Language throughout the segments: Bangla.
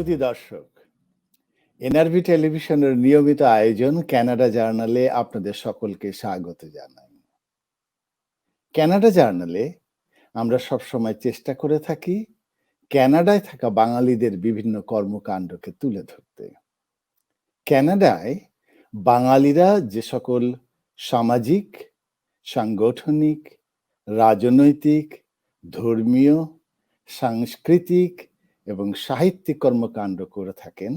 সুধী দর্শক, এনআরবি টেলিভিশনের নিয়মিত আয়োজন কানাডা জার্নালে আপনাদের সকলকে স্বাগত জানাই। কানাডা জার্নালে আমরা সবসময় চেষ্টা করে থাকি কানাডায় থাকা বাঙালিদের বিভিন্ন কর্মকাণ্ডকে তুলে ধরতে। কানাডায় বাঙালিরা যে সকল সামাজিক, সাংগঠনিক, রাজনৈতিক, ধর্মীয়, সাংস্কৃতিক এবং সাহিত্যিক কর্মকাণ্ড করে থাকেন,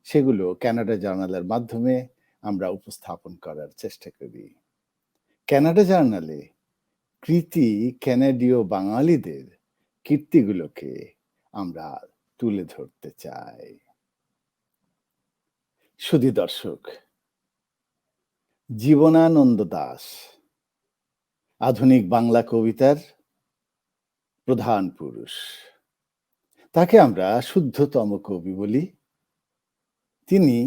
সেগুলো কানাডা জার্নালের মাধ্যমে আমরা উপস্থাপন করার চেষ্টা করি। কানাডা জার্নালে কৃতি কানাডীয় বাঙালিদের কীর্তিগুলোকে আমরা তুলে ধরতে চাই। সুধী দর্শক, জীবনানন্দ দাশ আধুনিক বাংলা কবিতার প্রধান পুরুষ। তাকে আমরা শুদ্ধতম কবি বলি। তিনি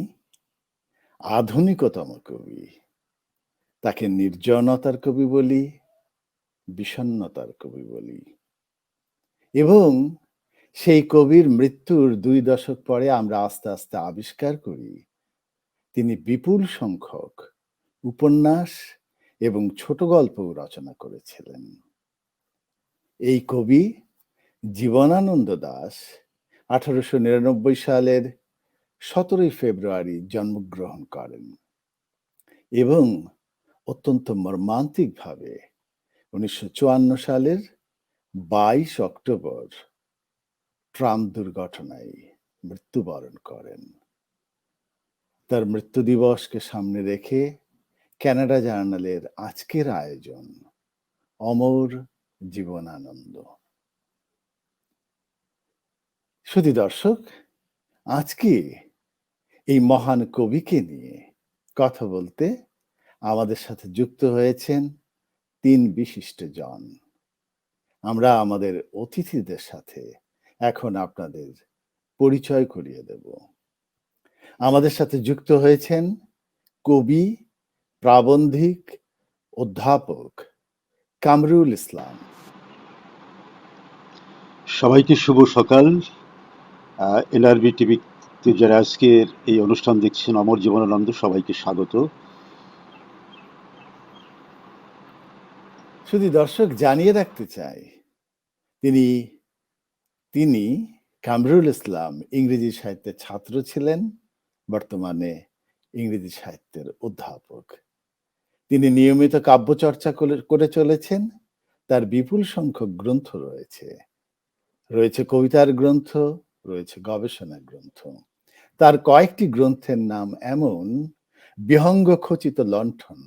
আধুনিকতম কবি। তাকে নির্জনতার কবি বলি, বিষণ্ণতার কবি বলি। এবং সেই কবির মৃত্যুর 2 দশক পরে আমরা আস্তে আস্তে আবিষ্কার করি তিনি বিপুল সংখ্যক উপন্যাস এবং ছোট গল্প রচনা করেছিলেন। এই কবি জীবনানন্দ দাশ 1899 সালের 17 ফেব্রুয়ারি জন্মগ্রহণ করেন এবং অত্যন্ত মর্মান্তিকভাবে 1954 সালের 22 অক্টোবর ট্রাম দুর্ঘটনায় মৃত্যুবরণ করেন। তার মৃত্যু দিবসকে সামনে রেখে কানাডা জার্নালের আজকের আয়োজন অমর জীবনানন্দ। সুধী দর্শক, আজকে এই মহান কবিকে নিয়ে কথা বলতে আমাদের সাথে যুক্ত হয়েছেন 3 বিশিষ্ট জন। আমরা আমাদের অতিথিদের সাথে এখন আপনাদের পরিচয় করিয়ে দেব। আমাদের সাথে যুক্ত হয়েছেন কবি, প্রাবন্ধিক, অধ্যাপক কামরুল ইসলাম। সবাইকে শুভ সকাল। এনআরবি টিভিতে যারা আজকের এই অনুষ্ঠান দেখছেন অমর জীবনানন্দ, সবাইকে স্বাগত। শুধু দর্শক জানিয়ে রাখতে চাই তিনি কামরুল ইসলাম ইংরেজি সাহিত্যের ছাত্র ছিলেন, বর্তমানে ইংরেজি সাহিত্যের অধ্যাপক। তিনি নিয়মিত কাব্যচর্চা করে চলেছেন। তার বিপুল সংখ্যক গ্রন্থ রয়েছে কবিতার গ্রন্থ, রয়েছে গবেষণা গ্রন্থ। তার কয়েকটি গ্রন্থের নাম এমন: বিহঙ্গ খচিত লণ্ঠন,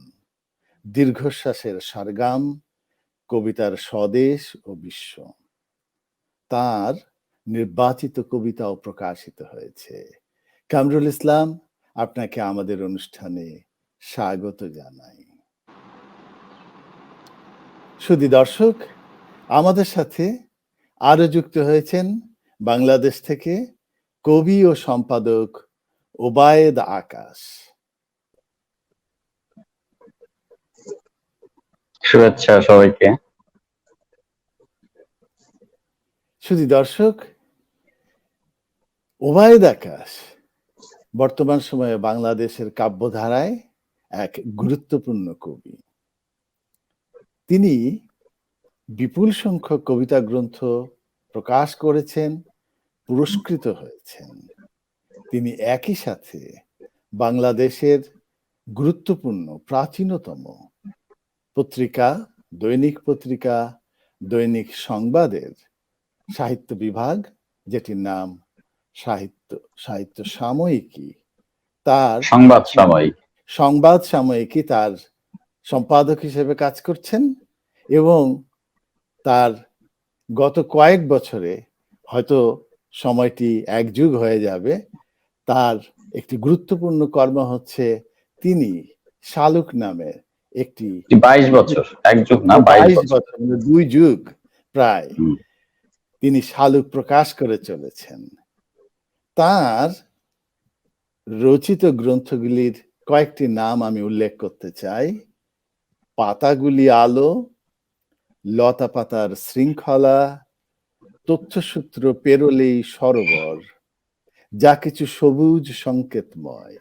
দীর্ঘশ্বাসের সারগাম, কবিতার স্বদেশ ও বিশ্ব। তার নির্বাচিত কবিতাও প্রকাশিত হয়েছে। কামরুল ইসলাম, আপনাকে আমাদের অনুষ্ঠানে স্বাগত জানাই। সুধী দর্শক, আমাদের সাথে আরো যুক্ত হয়েছেন বাংলাদেশ থেকে কবি ও সম্পাদক ওবায়েদ আকাশ। শুভেচ্ছা সবাইকে। সুধী দর্শক, ওবায়েদ আকাশ বর্তমান সময়ে বাংলাদেশের কাব্যধারায় এক গুরুত্বপূর্ণ কবি। তিনি বিপুল সংখ্যক কবিতা গ্রন্থ প্রকাশ করেছেন, পুরস্কৃত হয়েছেন। তিনি একই সাথে বাংলাদেশের গুরুত্বপূর্ণ প্রাচীনতম পত্রিকা, দৈনিক সংবাদের সাহিত্য বিভাগ, যেটির নাম সাহিত্য সাময়িকী, তার সংবাদ সাময়িকী তার সম্পাদক হিসেবে কাজ করছেন এবং তার গত কয়েক বছরে, হয়তো সময়টি 1 যুগ হয়ে যাবে, তার একটি গুরুত্বপূর্ণ কর্ম হচ্ছে তিনি শালুক নামে একটি 22 বছর, 1 যুগ না 22 বছর, 2 যুগ প্রায় তিনি শালুক প্রকাশ করে চলেছেন। তার রচিত গ্রন্থগুলির কয়েকটি নাম আমি উল্লেখ করতে চাই: পাতাগুলি আলো, লতা পাতার শৃঙ্খলা, তথ্যসূত্র পেরোলেই সরোবর, যা কিছু সবুজ সংকেতময়।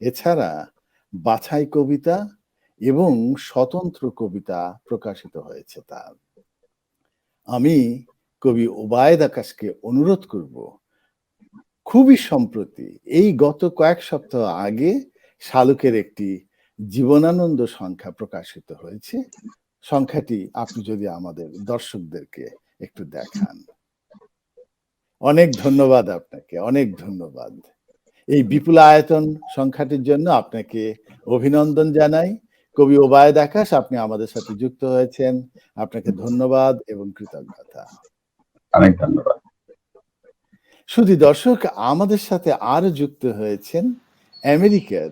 এছাড়া বাছাই কবিতা এবং স্বতন্ত্র কবিতা প্রকাশিত হয়েছে তার। আমি কবি ওবায়দ আকাশকে অনুরোধ করব, খুবই সম্প্রতি এই গত কয়েক সপ্তাহ আগে শালুকের একটি জীবনানন্দ সংখ্যা প্রকাশিত হয়েছে। সংখ্যাটি আপনি যদি আমাদের দর্শকদেরকে একটু দেখান। অনেক ধন্যবাদ আপনাকে, অনেক ধন্যবাদ। এই বিপুল আয়তন সংখ্যাটির জন্য আপনাকে অভিনন্দন জানাই। কবি ওবায়দ আকাশ, আপনি আমাদের সাথে যুক্ত হয়েছেন, আপনাকে ধন্যবাদ এবং কৃতজ্ঞতা। অনেক ধন্যবাদ। শুধু দর্শক, আমাদের সাথে আরো যুক্ত হয়েছেন আমেরিকার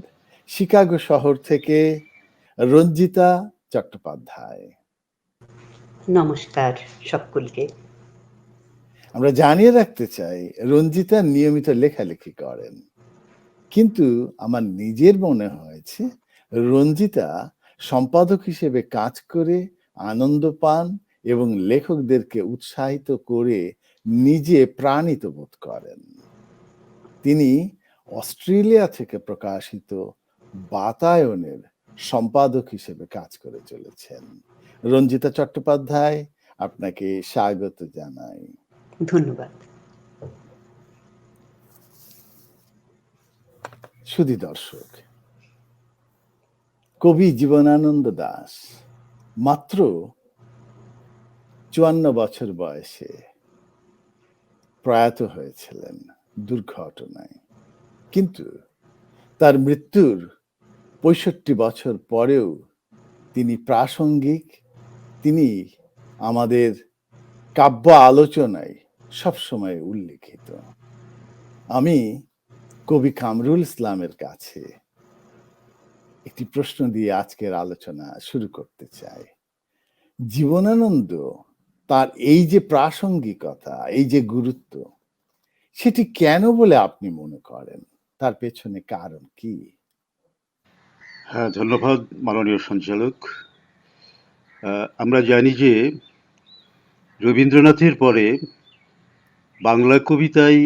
শিকাগো শহর থেকে রঞ্জিতা চট্টোপাধ্যায়। নমস্কার সকলকে। আমরা জানিয়ে রাখতে চাই, রঞ্জিতা নিয়মিত লেখালেখি করেন, কিন্তু আমার নিজের মনে হয়েছে রঞ্জিতা সম্পাদক হিসেবে কাজ করে আনন্দ পান এবং লেখকদেরকে উৎসাহিত করে নিজে প্রাণিত বোধ করেন। তিনি অস্ট্রেলিয়া থেকে প্রকাশিত বাতায়নের সম্পাদক হিসেবে কাজ করে চলেছেন। রঞ্জিতা চট্টোপাধ্যায়, আপনাকে স্বাগত জানাই। ধন্যবাদ। শুধু দর্শক, কবি জীবনানন্দ দাশ মাত্র 54 বছর বয়সে প্রয়াত হয়েছিলেন দুর্ঘটনায়, কিন্তু তার মৃত্যুর 65 বছর পরেও তিনি প্রাসঙ্গিক, তিনি আমাদের কাব্য আলোচনায় সবসময় উল্লেখিত। আমি কবি কামরুল ইসলামের কাছে একটি প্রশ্ন দিয়ে আজকের আলোচনা শুরু করতে চাই। জীবনানন্দ, তার এই যে প্রাসঙ্গিকতা, এই যে গুরুত্ব, সেটি কেন বলে আপনি মনে করেন? তার পেছনে কারণ কি? হ্যাঁ, ধন্যবাদ মাননীয় সঞ্চালক। আমরা জানি যে রবীন্দ্রনাথের পরে বাংলা কবিতায়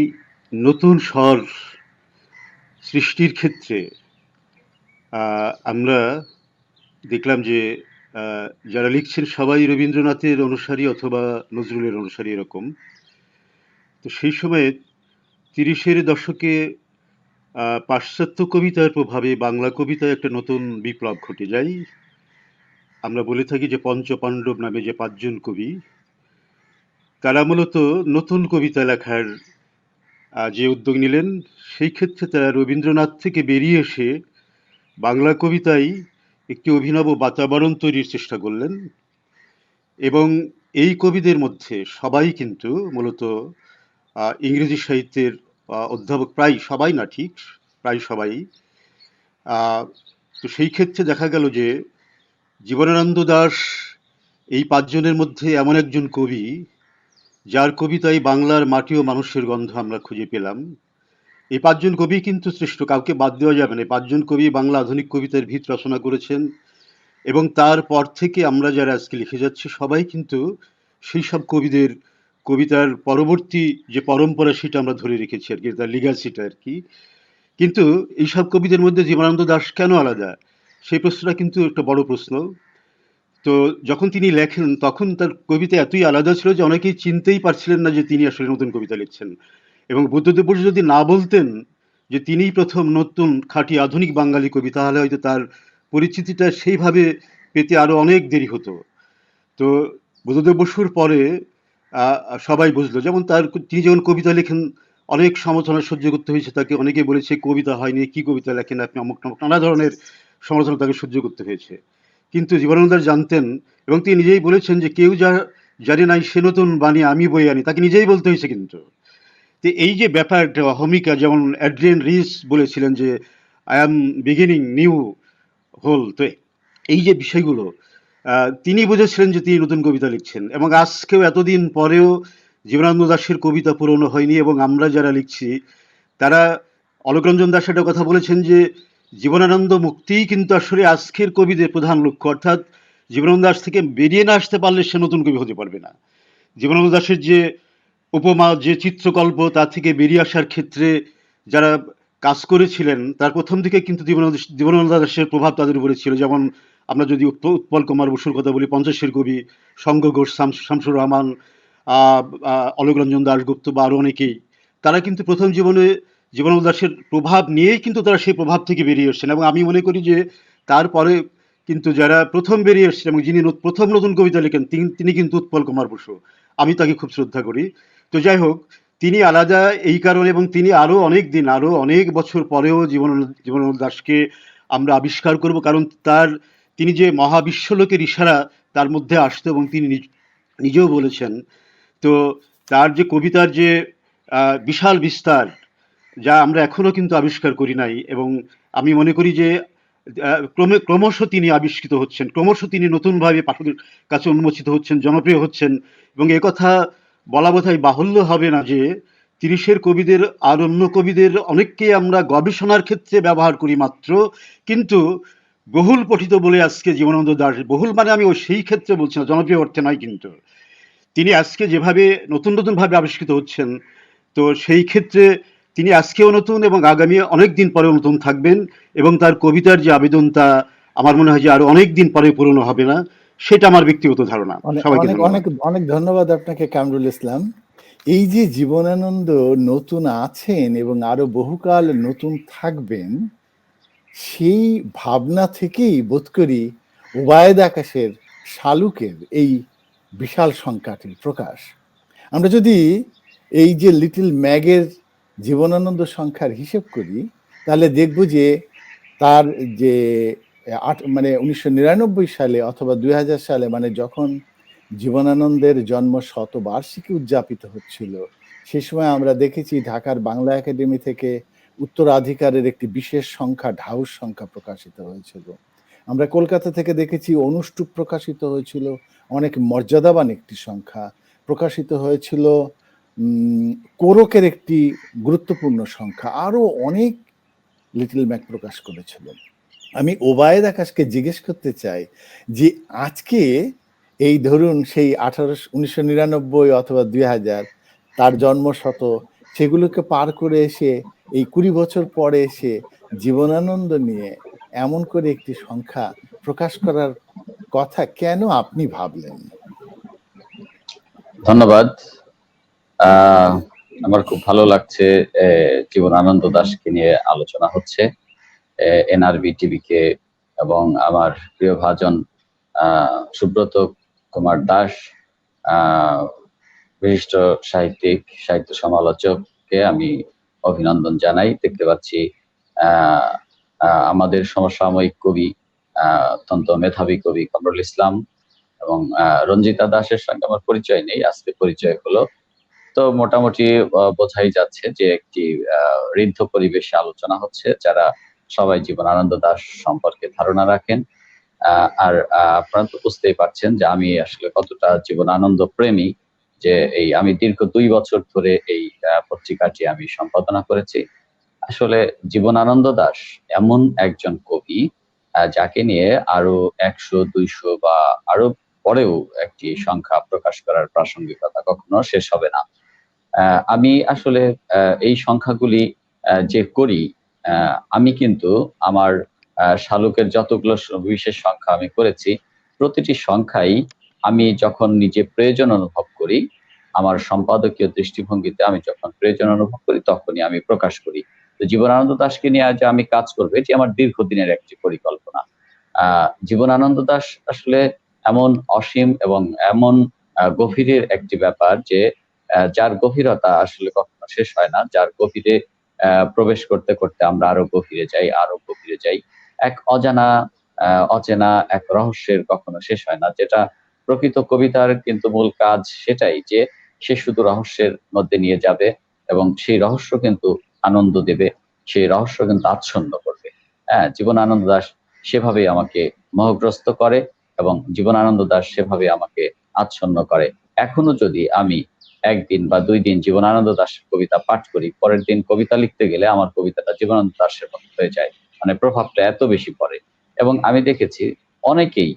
নতুন স্বর সৃষ্টির ক্ষেত্রে আমরা দেখলাম যে যারা লিখছেন সবাই রবীন্দ্রনাথের অনুসারী অথবা নজরুলের অনুসারী এরকম। তো সেই সময়ে 30-এর দশকে পাশ্চাত্য কবিতার প্রভাবে বাংলা কবিতায় একটা নতুন বিপ্লব ঘটে যায়। আমরা বলে থাকি যে পঞ্চপাণ্ডব নামে যে 5 জন কবি, তারা মূলত নতুন কবিতা লেখার যে উদ্যোগ নিলেন, সেই ক্ষেত্রে তারা রবীন্দ্রনাথ থেকে বেরিয়ে এসে বাংলা কবিতায় একটি অভিনব বাতাবরণ তৈরির চেষ্টা করলেন। এবং এই কবিদের মধ্যে সবাই কিন্তু মূলত ইংরেজি সাহিত্যের অধ্যাপক, প্রায় সবাই না, ঠিক প্রায় সবাই। তো সেই ক্ষেত্রে দেখা গেল যে জীবনানন্দ দাশ এই 5 জনের মধ্যে এমন একজন কবি যার কবিতায় বাংলার মাটি ও মানুষের গন্ধ আমরা খুঁজে পেলাম। এই 5 জন কবি কিন্তু শ্রেষ্ঠ, কাউকে বাদ দেওয়া যাবে না। 5 জন কবি বাংলা আধুনিক কবিতার ভিত রচনা করেছেন, এবং তারপর থেকে আমরা যারা আজকে লিখে যাচ্ছি সবাই কিন্তু সেই সব কবিদের কবিতার পরবর্তী যে পরম্পরা সেটা আমরা ধরে রেখেছি আর কি, তার লিগাসিটা আর কি। কিন্তু এইসব কবিদের মধ্যে জীবনানন্দ দাশ কেন আলাদা, সেই প্রশ্নটা কিন্তু একটা বড় প্রশ্ন। তো যখন তিনি লেখেন তখন তার কবিতা এতই আলাদা ছিল যে অনেকেই চিনতেই পারছিলেন না যে তিনি আসলে নতুন কবিতা লিখছেন। এবং বুদ্ধদেব বসু যদি না বলতেন যে তিনিই প্রথম নতুন খাঁটি আধুনিক বাঙালি কবি, তাহলে হয়তো তার পরিচিতিটা সেইভাবে পেতে আরো অনেক দেরি হতো। তো বুদ্ধদেব বসুর পরে সবাই বুঝলো, যেমন তিনি যখন কবিতা লেখেন অনেক সমালোচনা সহ্য করতে হয়েছে তাকে। অনেকে বলেছে কবিতা হয়নি, কি কবিতা লেখেন আপনি, অমুক নামক নানা ধরনের সমালোচনা তাকে সহ্য করতে হয়েছে। কিন্তু জীবনানন্দ দাশ জানতেন, এবং তিনি নিজেই বলেছেন যে কেউ যা জানে নাই সে নতুন বাণী আমি বই আনি, তাকে নিজেই বলতে হয়েছে। কিন্তু তো এই যে ব্যাপারটা অহমিকা, যেমন অ্যাড্রিয়ান রিস বলেছিলেন যে I am beginning new whole, তো এই যে বিষয়গুলো তিনি বুঝেছিলেন যে তিনি নতুন কবিতা লিখছেন। এবং আজকেও এতদিন পরেও জীবনানন্দ দাশের কবিতা পুরনো হয়নি, এবং আমরা যারা লিখছি তারা, অলোকরঞ্জন দাস একটা কথা বলেছেন যে জীবনানন্দ মুক্তিই কিন্তু আসলে আজকের কবিদের প্রধান লক্ষ্য, অর্থাৎ জীবনানন্দ দাশ থেকে বেরিয়ে না আসতে পারলে সে নতুন কবি হতে পারবে না। জীবনানন্দ দাশের যে উপমা, যে চিত্রকল্প, তা থেকে বেরিয়ে আসার ক্ষেত্রে যারা কাজ করেছিলেন তার প্রথম দিকে কিন্তু জীবনানন্দ দাশের প্রভাব তাদের উপরে ছিল। যেমন আমরা যদি উৎপল কুমার বসুর কথা বলি, পঞ্চাশের কবি, শঙ্খ ঘোষ, শামসুর রহমান, অলোক রঞ্জন দাশগুপ্ত বা আরো অনেকেই, তারা কিন্তু প্রথম জীবনানন্দ দাশের প্রভাব নিয়েই কিন্তু তারা সেই প্রভাব থেকে বেরিয়ে এসছেন। এবং আমি মনে করি যে তারপরে কিন্তু যারা প্রথম বেরিয়ে এসছেন এবং যিনি প্রথম নতুন কবিতা লেখেন তিনি কিন্তু উৎপল কুমার বসু। আমি তাকে খুব শ্রদ্ধা করি। তো যাই হোক, তিনি আলাদা এই কারণে, এবং তিনি আরো অনেক বছর পরেও জীবনানন্দ দাশকে আমরা আবিষ্কার করব, কারণ তিনি যে মহাবিশ্বলোকের ইশারা তার মধ্যে আসতো, এবং তিনি নিজেও বলেছেন। তো তার যে কবিতার যে বিশাল বিস্তার, যা আমরা এখনো কিন্তু আবিষ্কার করি নাই, এবং আমি মনে করি যে ক্রমশ তিনি আবিষ্কৃত হচ্ছেন, ক্রমশ তিনি নতুনভাবে পাঠকের কাছে উন্মোচিত হচ্ছেন, জনপ্রিয় হচ্ছেন। এবং একথা বলা বোধহয় বাহুল্য হবে না যে তিরিশের কবিদের আর অন্য কবিদের অনেককে আমরা গবেষণার ক্ষেত্রে ব্যবহার করি মাত্র, কিন্তু বহুল পঠিত বলে আজকে জীবনানন্দ দাশ, বহুল মানে আমি সেই ক্ষেত্রে বলছি না, জনপ্রিয় অর্থে নয়, কিন্তু তিনি আজকে যেভাবে নতুন ভাবে আবিষ্কৃত হচ্ছেন, তো সেই ক্ষেত্রে তিনি আজকেও নতুন এবং আগামী অনেক দিন পরেও নতুন থাকবেন। এবং তার কবিতার যে আবেদনটা আমার মনে হয় যে আরো অনেক দিন পরে পূরণ হবে না, সেটা আমার ব্যক্তিগত ধারণা। অনেক সবাইকে অনেক ধন্যবাদ। অনেক অনেক ধন্যবাদ আপনাকে কামরুল ইসলাম। এই যে জীবনানন্দ নতুন আছেন এবং আরো বহুকাল নতুন থাকবেন, সেই ভাবনা থেকেই বোধ করি ওবায়দ আকাশের শালুকের এই বিশাল সংখ্যাটির প্রকাশ। আমরা যদি এই যে লিটল ম্যাগের জীবনানন্দ সংখ্যার হিসেব করি, তাহলে দেখব যে তার যে মানে 1999 সালে অথবা 2000 সালে, মানে যখন জীবনানন্দের জন্ম শতবার্ষিকী উদযাপিত হচ্ছিল, সে সময় আমরা দেখেছি ঢাকার বাংলা একাডেমি থেকে উত্তরাধিকারের একটি বিশেষ সংখ্যা, ঢাউস সংখ্যা প্রকাশিত হয়েছিল। আমরা কলকাতা থেকে দেখেছি অনুষ্টুপ প্রকাশিত হয়েছিল, অনেক মর্যাদাবান একটি সংখ্যা প্রকাশিত হয়েছিল, কোরকের একটি গুরুত্বপূর্ণ সংখ্যা, আরো অনেক লিটল ম্যাক প্রকাশ করেছিল। আমি ওবায়দ আকাশকে জিজ্ঞেস করতে চাই যে আজকে এই ধরুন সেই 1999 অথবা 2000, তার জন্ম শত, সেগুলোকে পার করে এসে এই 20 বছর পরে এসে জীবনানন্দ নিয়ে এমন করে একটি সংখ্যা প্রকাশ করার কথা কেন আপনি ভাবলেন? ধন্যবাদ। আমার খুব ভালো লাগছে জীবনানন্দ দাশকে নিয়ে আলোচনা হচ্ছে এনআরবি টিভিকে, এবং আমার প্রিয় ভাজন সুব্রত কুমার দাস, বিশিষ্ট সাহিত্যিক, সাহিত্য সমালোচককে আমি অভিনন্দন জানাই। দেখতে পাচ্ছি আমাদের সমসাময়িক কবি, অত্যন্ত মেধাবী কবি কামরুল ইসলাম এবং রঞ্জিতা দাসের সঙ্গে আমার পরিচয় নেই, আজকে পরিচয় হলো। তো মোটামুটি বোঝাই যাচ্ছে যে একটি ঋদ্ধ পরিবেশে আলোচনা হচ্ছে, যারা সবাই জীবনানন্দ দাশ সম্পর্কে ধারণা রাখেন। আর আপনারা তো বুঝতেই পারছেন যে আমি আসলে কতটা জীবনানন্দ প্রেমী, যে আমি দীর্ঘ 2 বছর ধরে এই পত্রিকাটি আমি সম্পাদনা করেছি। আসলে জীবনানন্দ দাশ এমন একজন কবি যাকে নিয়ে আরো 100-200 বা আরো পরেও একটি সংখ্যা প্রকাশ করার প্রাসঙ্গিকতা কখনো শেষ হবে না। আমি আসলে এই সংখ্যাগুলি যে করি, আমি কিন্তু আমার শালুকের যতগুলো বিশেষ সংখ্যা আমি করেছি, প্রতিটি সংখ্যাই আমি যখন নিজে প্রয়োজন অনুভব করি, আমার সম্পাদকীয় দৃষ্টিভঙ্গিতে আমি যখন প্রয়োজন অনুভব করি, তখনই আমি প্রকাশ করি। তো জীবনানন্দ দাশকে নিয়ে যে আমি কাজ করবো, এটি আমার দীর্ঘদিনের একটি পরিকল্পনা। জীবনানন্দ দাশ আসলে এমন অসীম এবং এমন গভীরের একটি ব্যাপার যে যার গভীরতা আসলে কখনো শেষ হয় না, যার গভীরে প্রবেশ করতে করতে আমরা আরো গভীরে যাই। এক অচেনা এক রহস্যের কখনো শেষ হয় না, যেটা প্রকৃত কবিতার কিন্তু মূল কাজ সেটাই, যে সে শুধু রহস্যের মধ্যে নিয়ে যাবে এবং সেই রহস্য কিন্তু আনন্দ দেবে, সেই রহস্য কিন্তু আচ্ছন্ন করবে। জীবনানন্দ দাশ সেভাবেই আমাকে মোহগ্রস্ত করে এবং জীবনানন্দ দাশ সেভাবে আমাকে আচ্ছন্ন করে। এখনো যদি আমি 1 দিন বা 2 দিন জীবনানন্দ দাশের কবিতা পাঠ করি, পরের দিন কবিতা লিখতে গেলে আমার কবিতাটা জীবনানন্দ দাশের মতো হয়ে যায়, মানে প্রভাবটা এত বেশি পড়ে। এবং আমি দেখেছি অনেকেই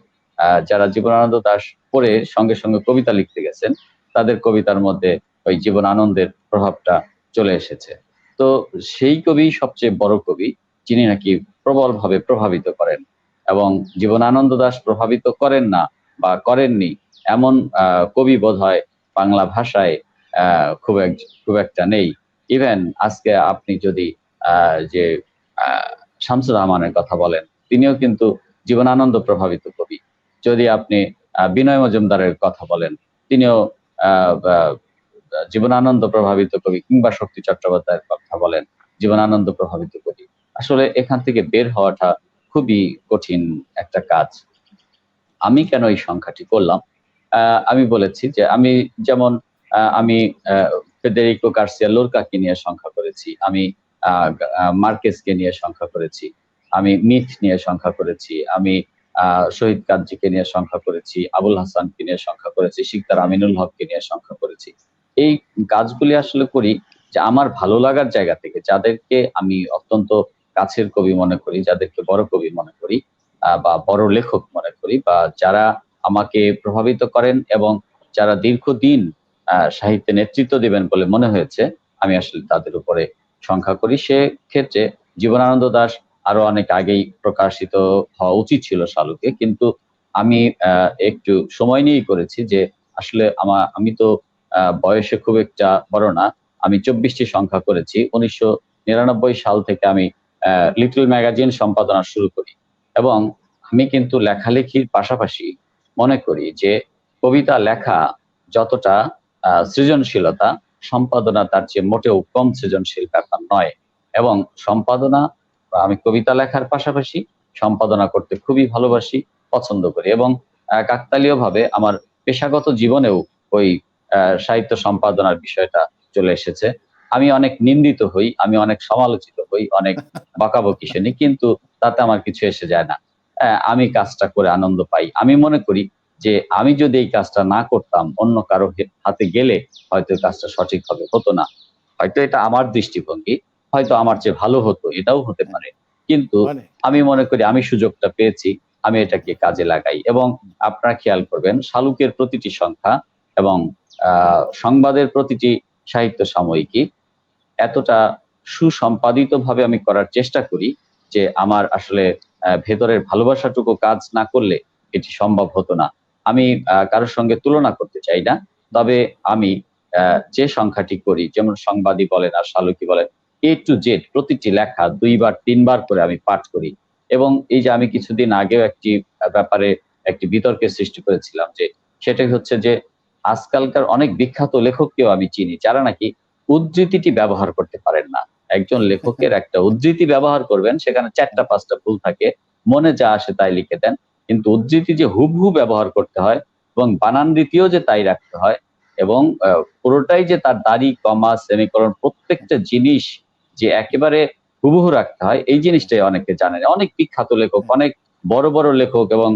যারা জীবনানন্দ দাশ পড়ে সঙ্গে সঙ্গে কবিতা লিখতে গেছেন, তাদের কবিতার মধ্যে ওই জীবনানন্দের প্রভাবটা চলে এসেছে। তো সেই কবি সবচেয়ে বড় কবি, যিনি নাকি প্রবলভাবে প্রভাবিত করেন, এবং জীবনানন্দ দাশ প্রভাবিত করেন না বা করেননি এমন কবি বোধহয় বাংলা ভাষায় খুব একটা নেই। ইভেন আজকে আপনি যদি যে শামসুর রহমানের কথা বলেন, তিনিও কিন্তু জীবনানন্দ প্রভাবিত কবি। যদি আপনি বিনয় মজুমদারের কথা বলেন, তিনিও জীবনানন্দ প্রভাবিত কবি, কিংবা শক্তি চট্টোপাধ্যায়ের কথা বলেন, জীবনানন্দ প্রভাবিত কবি। আসলে এখান থেকে বের হওয়াটা খুবই কঠিন একটা কাজ। আমি কেন এই সংখ্যাটি করলাম? আমি বলেছি যে আমি যেমন আমি ফেদেরিকো গার্সিয়া লোরকাকে নিয়ে সংখ্যা করেছি, আমি মার্কেসকে নিয়ে সংখ্যা করেছি, আমি মিথ নিয়ে সংখ্যা করেছি, আমি শহীদ কাজীকে নিয়ে সংখ্যা করেছি, আবুল হাসানকে নিয়ে সংখ্যা করেছি, শিকদার আমিনুল হককে নিয়ে সংখ্যা করেছি। এই কাজগুলি আসলে করি যে আমার ভালো লাগার জায়গা থেকে, যাদেরকে আমি অত্যন্ত কাছের কবি মনে করি, যাদেরকে বড় কবি মনে করি বা বড় লেখক মনে করি, বা যারা আমাকে প্রভাবিত করেন এবং যারা দীর্ঘদিন সাহিত্যে নেতৃত্ব দেবেন বলে মনে হয়েছে, আমি আসলে তাদের উপরে সংখ্যা করি। সেক্ষেত্রে জীবনানন্দ দাশ আরো অনেক আগেই প্রকাশিত হওয়া উচিত ছিল শালুকে, কিন্তু আমি একটু সময় নিয়েই করেছি। যে আসলে আমি তো বয়সে খুব একটা বড় না, আমি 24টি সংখ্যা করেছি। 1999 সাল থেকে আমি লিটল ম্যাগাজিন সম্পাদনা শুরু করি, এবং আমি কিন্তু লেখালেখির পাশাপাশি মনে করি যে কবিতা লেখা যতটা সৃজনশীলতা, সম্পাদনা তার চেয়ে মোটেও কম সৃজনশীল ব্যাপার নয়। এবং সম্পাদনা, আমি কবিতা লেখার পাশাপাশি সম্পাদনা করতে খুবই ভালোবাসি, পছন্দ করি, এবং কাকতালীয় ভাবে আমার পেশাগত জীবনেও ওই সাহিত্য সম্পাদনার বিষয়টা চলে এসেছে। আমি অনেক নিন্দিত হই, আমি অনেক সমালোচিত হই, অনেক বকাবকি শুনি, কিন্তু তাতে আমার কিছু এসে যায় না। আমি কাজটা করে আনন্দ পাই। আমি মনে করি যে আমি যদি এই কাজটা না করতাম, অন্য কারো হাতে গেলে হয়তো এই কাজটা সঠিকভাবে হতো না। হয়তো এটা আমার দৃষ্টিভঙ্গি, হয়তো আমার চেয়ে ভালো হতো, এটাও হতে পারে। কিন্তু মানে আমি মনে করি আমি সুযোগটা পেয়েছি, আমি এটাকে কাজে লাগাই। এবং আপনারা খেয়াল করবেন, শালুকের প্রতিটি সংখ্যা এবং সংবাদের প্রতিটি সাহিত্য সাময়িকী এতটা সুসম্পাদিত ভাবে আমি করার চেষ্টা করি যে আমার আসলে ভেতরের ভালোবাসাটুকু কাজ না করলে এটি সম্ভব হতো না। আমি কারোর সঙ্গে তুলনা করতে চাই না, তবে আমি যে সংখ্যাটি করি, যেমন সংবাদী বলেন আর শালুকি বলেন, A to Z প্রতিটি লেখা 2-3 বার করে আমি পাঠ করি। এবং এই যে আমি কিছুদিন আগেও একটি ব্যাপারে একটি বিতর্কের সৃষ্টি করেছিলাম, যে সেটাই হচ্ছে যে আজকালকার অনেক বিখ্যাত লেখককেও আমি চিনি যারা নাকি উদ্ধৃতিটি ব্যবহার করতে পারেন না। একজন লেখকের একটা উদ্ধৃতি ব্যবহার করবেন, সেখানে 4টা-5টা ভুল থাকে, মনে যা আসে তাই লিখে দেন। কিন্তু উদ্ধৃতি যে হুবহু ব্যবহার করতে হয় এবং বানান রীতিও যে তাই রাখতে হয়, এবং পুরোটাই যে তার দাড়ি, কমা, সেমিকোলন প্রত্যেকটা জিনিস যে একেবারে হুবহু রাখতে হয়, এই জিনিসটাই অনেকে জানে না। অনেক বিখ্যাত লেখক, অনেক বড় বড় লেখক এবং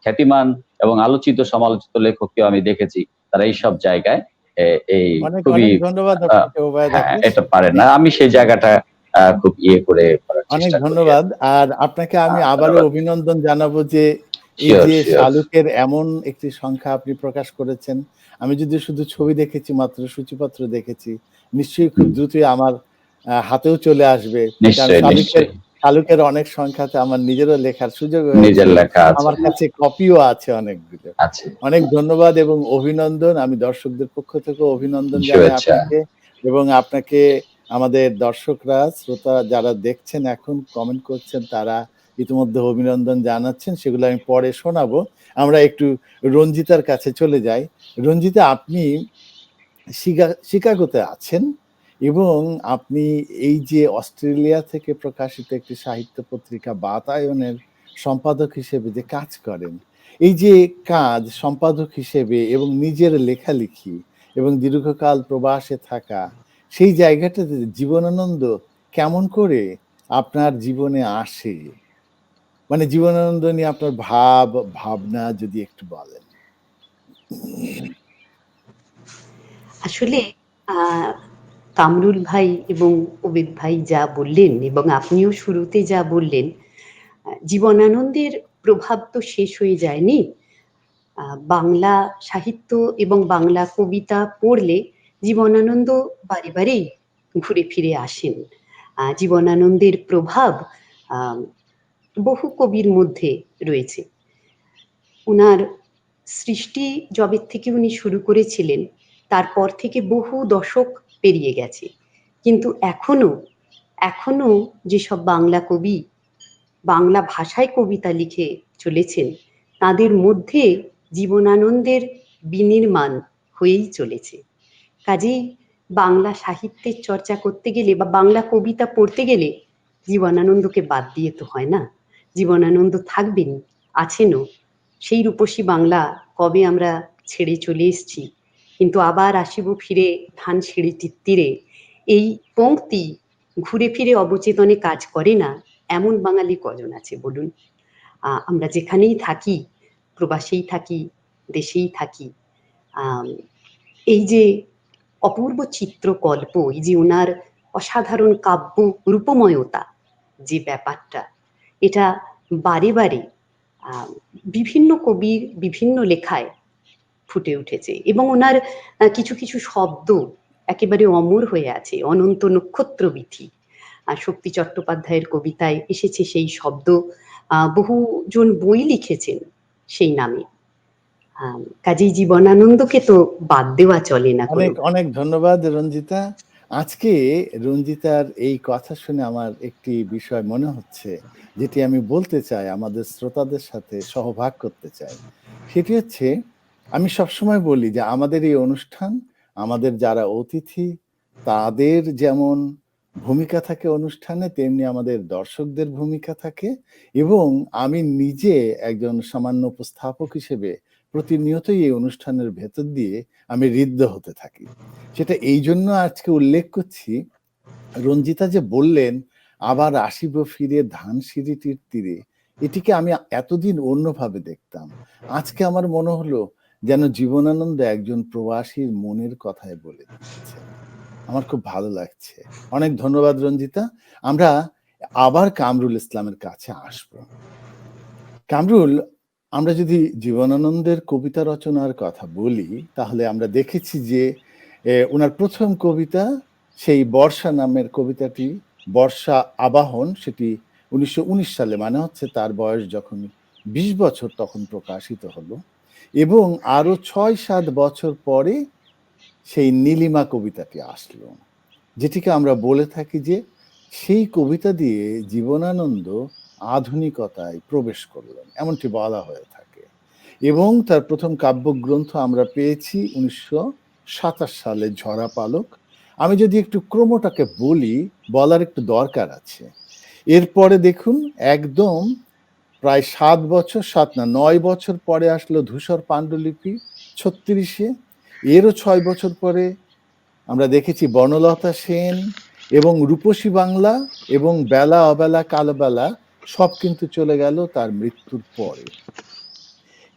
খ্যাতিমান এবং আলোচিত সমালোচিত লেখককেও আমি দেখেছি তারা এইসব জায়গায় এই অনেক খুবই অনেক ধন্যবাদ আপনাকে ওবায়দা হ্যাঁ, আকলিস। এটা পারেন আপনি না। আমি সেই জায়গাটা খুব করে করার অনেক চেষ্টা করি ধন্যবাদ। আরকি। আর আপনাকে আমি আবারও ধন্যবাদ। অভিনন্দন জানাবো যে এই শিওর, যে শিওর। শালুকের এমন একটি সংখ্যা আপনি প্রকাশ করেছেন। আমি যদি শুধু ছবি দেখেছি, মাত্র সূচিপত্র দেখেছি, নিশ্চয়ই খুব হুম, দ্রুতই আমার হাতেও চলে আসবে। কারণ নিশ্চয়ই, শালুকের নিশ্চয়ই। শালুকের অনেক সংখ্যাতে আমার নিজেরও লেখার সুযোগ হয়েছে। নিজের লেখা আছে। আমার হ্যাঁ, কাছে কপিও আছে অনেকগুলো। আছে। অনেক ধন্যবাদ এবং অভিনন্দন। আমি দর্শকদের পক্ষ থেকেও অভিনন্দন জানাই শুভেচ্ছা। আপনাকে, এবং আপনাকে আমাদের দর্শকরা, শ্রোতা যারা দেখছেন এখন কমেন্ট করছেন, তারা ইতিমধ্যে অভিনন্দন জানাচ্ছেন। সেগুলো আমি পরে শোনাবো। আমরা একটু রঞ্জিতার কাছে চলে যাই। রঞ্জিতা, আপনি শিকাগোতে আছেন এবং আপনি এই যে অস্ট্রেলিয়া থেকে প্রকাশিত একটি সাহিত্য পত্রিকা বাতায়নের সম্পাদক হিসেবে যে কাজ করেন, এই যে কাজ সম্পাদক হিসেবে এবং নিজের লেখালেখি এবং দীর্ঘকাল প্রবাসে থাকা, সেই জায়গাটাতে জীবনানন্দ কেমন করে আপনার জীবনে আসে? মানে জীবনানন্দ নিয়ে আপনার ভাবনা যদি একটু বলেন। আসলে আহ, কামরুল ভাই এবং ওবেদ ভাই যা বললেন এবং আপনিও শুরুতে যা বললেন, জীবনানন্দের প্রভাব তো শেষ হয়ে যায়নি। বাংলা সাহিত্য এবং বাংলা কবিতা পড়লে জীবনানন্দ বারে বারেই ঘুরে ফিরে আসেন। জীবনানন্দের প্রভাব আহ, বহু কবির মধ্যে রয়েছে। ওনার সৃষ্টি যবে থেকে উনি শুরু করেছিলেন তারপর থেকে বহু দশক পেরিয়ে গেছে, কিন্তু এখনো যেসব বাংলা কবি বাংলা ভাষায় কবিতা লিখে চলেছেন তাদের মধ্যে জীবনানন্দের বিনির্মাণ হয়েই চলেছে। কাজেই বাংলা সাহিত্যের চর্চা করতে গেলে বা বাংলা কবিতা পড়তে গেলে জীবনানন্দকে বাদ দিয়ে তো হয় না। জীবনানন্দ থাকবেন, আছেনও। সেই রূপসী বাংলা কবে আমরা ছেড়ে চলে এসেছি, কিন্তু আবার আসিব ফিরে ধানসিঁড়িটির তীরে, এই পংক্তি ঘুরে ফিরে অবচেতনে কাজ করে না এমন বাঙালি কজন আছে বলুন? আমরা যেখানেই থাকি, প্রবাসেই থাকি, দেশেই থাকি, আম, এই যে অপূর্ব চিত্রকল্প, এই যে ওনার অসাধারণ কাব্য রূপময়তা, যে ব্যাপারটা, এটা বারে বারে আহ, বিভিন্ন কবির বিভিন্ন লেখায় ফুটে উঠেছে এবং ওনার কিছু কিছু শব্দ একেবারে অমর হয়ে আছে। অনন্ত নক্ষত্র বিথি, শক্তি চট্টোপাধ্যায়ের কবিতায় এসেছে সেই শব্দ। বহুজন বই লিখেছেন সেই নামে। কাজেই জীবনানন্দকে তো বাদ দেওয়া চলে না কোনো। অনেক অনেক ধন্যবাদ রঞ্জিতা। আজকে রঞ্জিতার এই কথা শুনে আমার একটি বিষয় মনে হচ্ছে, যেটি আমি বলতে চাই, আমাদের শ্রোতাদের সাথে সহভাগ করতে চাই। সেটি হচ্ছে, আমি সবসময় বলি যে আমাদের এই অনুষ্ঠান, আমাদের যারা অতিথি তাদের যেমন ভূমিকা থাকে অনুষ্ঠানে, তেমনি আমাদের দর্শকদের ভূমিকা থাকে। এবং আমি নিজে একজন সামান্য উপস্থাপক হিসেবে প্রতিনিয়তই এই অনুষ্ঠানের ভেতর দিয়ে আমি ঋদ্ধ হতে থাকি। সেটা এই জন্য আজকে উল্লেখ করছি, রঞ্জিতা যে বললেন আবার আসিব ফিরে ধানসিঁড়িটির তীরে, এটিকে আমি এতদিন অন্যভাবে দেখতাম। আজকে আমার মনে হলো যেন জীবনানন্দ একজন প্রবাসীর মনের কথায় বলে দিচ্ছেন। আমার খুব ভালো লাগছে। অনেক ধন্যবাদ রঞ্জিতা। আমরা আবার কামরুল ইসলামের কাছে আসব। কামরুল, আমরা যদি জীবনানন্দের কবিতা রচনার কথা বলি, তাহলে আমরা দেখেছি যে ওনার প্রথম কবিতা, সেই বর্ষা নামের কবিতাটি, বর্ষা আবাহন, সেটি 1919 সালে, মানে হচ্ছে তার বয়স যখন 20 বছর তখন প্রকাশিত হলো। এবং আরো 6-7 বছর পরে সেই নীলিমা কবিতাটি আসলো, যেটিকে আমরা বলে থাকি যে সেই কবিতা দিয়ে জীবনানন্দ আধুনিকতায় প্রবেশ করলেন, এমনটি বলা হয়ে থাকে। এবং তার প্রথম কাব্যগ্রন্থ আমরা পেয়েছি 1927 সালে, ঝরা পালক। আমি যদি একটু ক্রমটাকে বলি, বলার একটু দরকার আছে। এরপরে দেখুন, একদম প্রায় 7 বছর, 7 না 9 বছর পরে আসলো ধূসর পাণ্ডুলিপি 36-এ। এরও 6 বছর পরে আমরা দেখেছি বনলতা সেন এবং রূপসী বাংলা এবং বেলা অবেলা কালবেলা, সব কিন্তু চলে গেল তার মৃত্যুর পরে।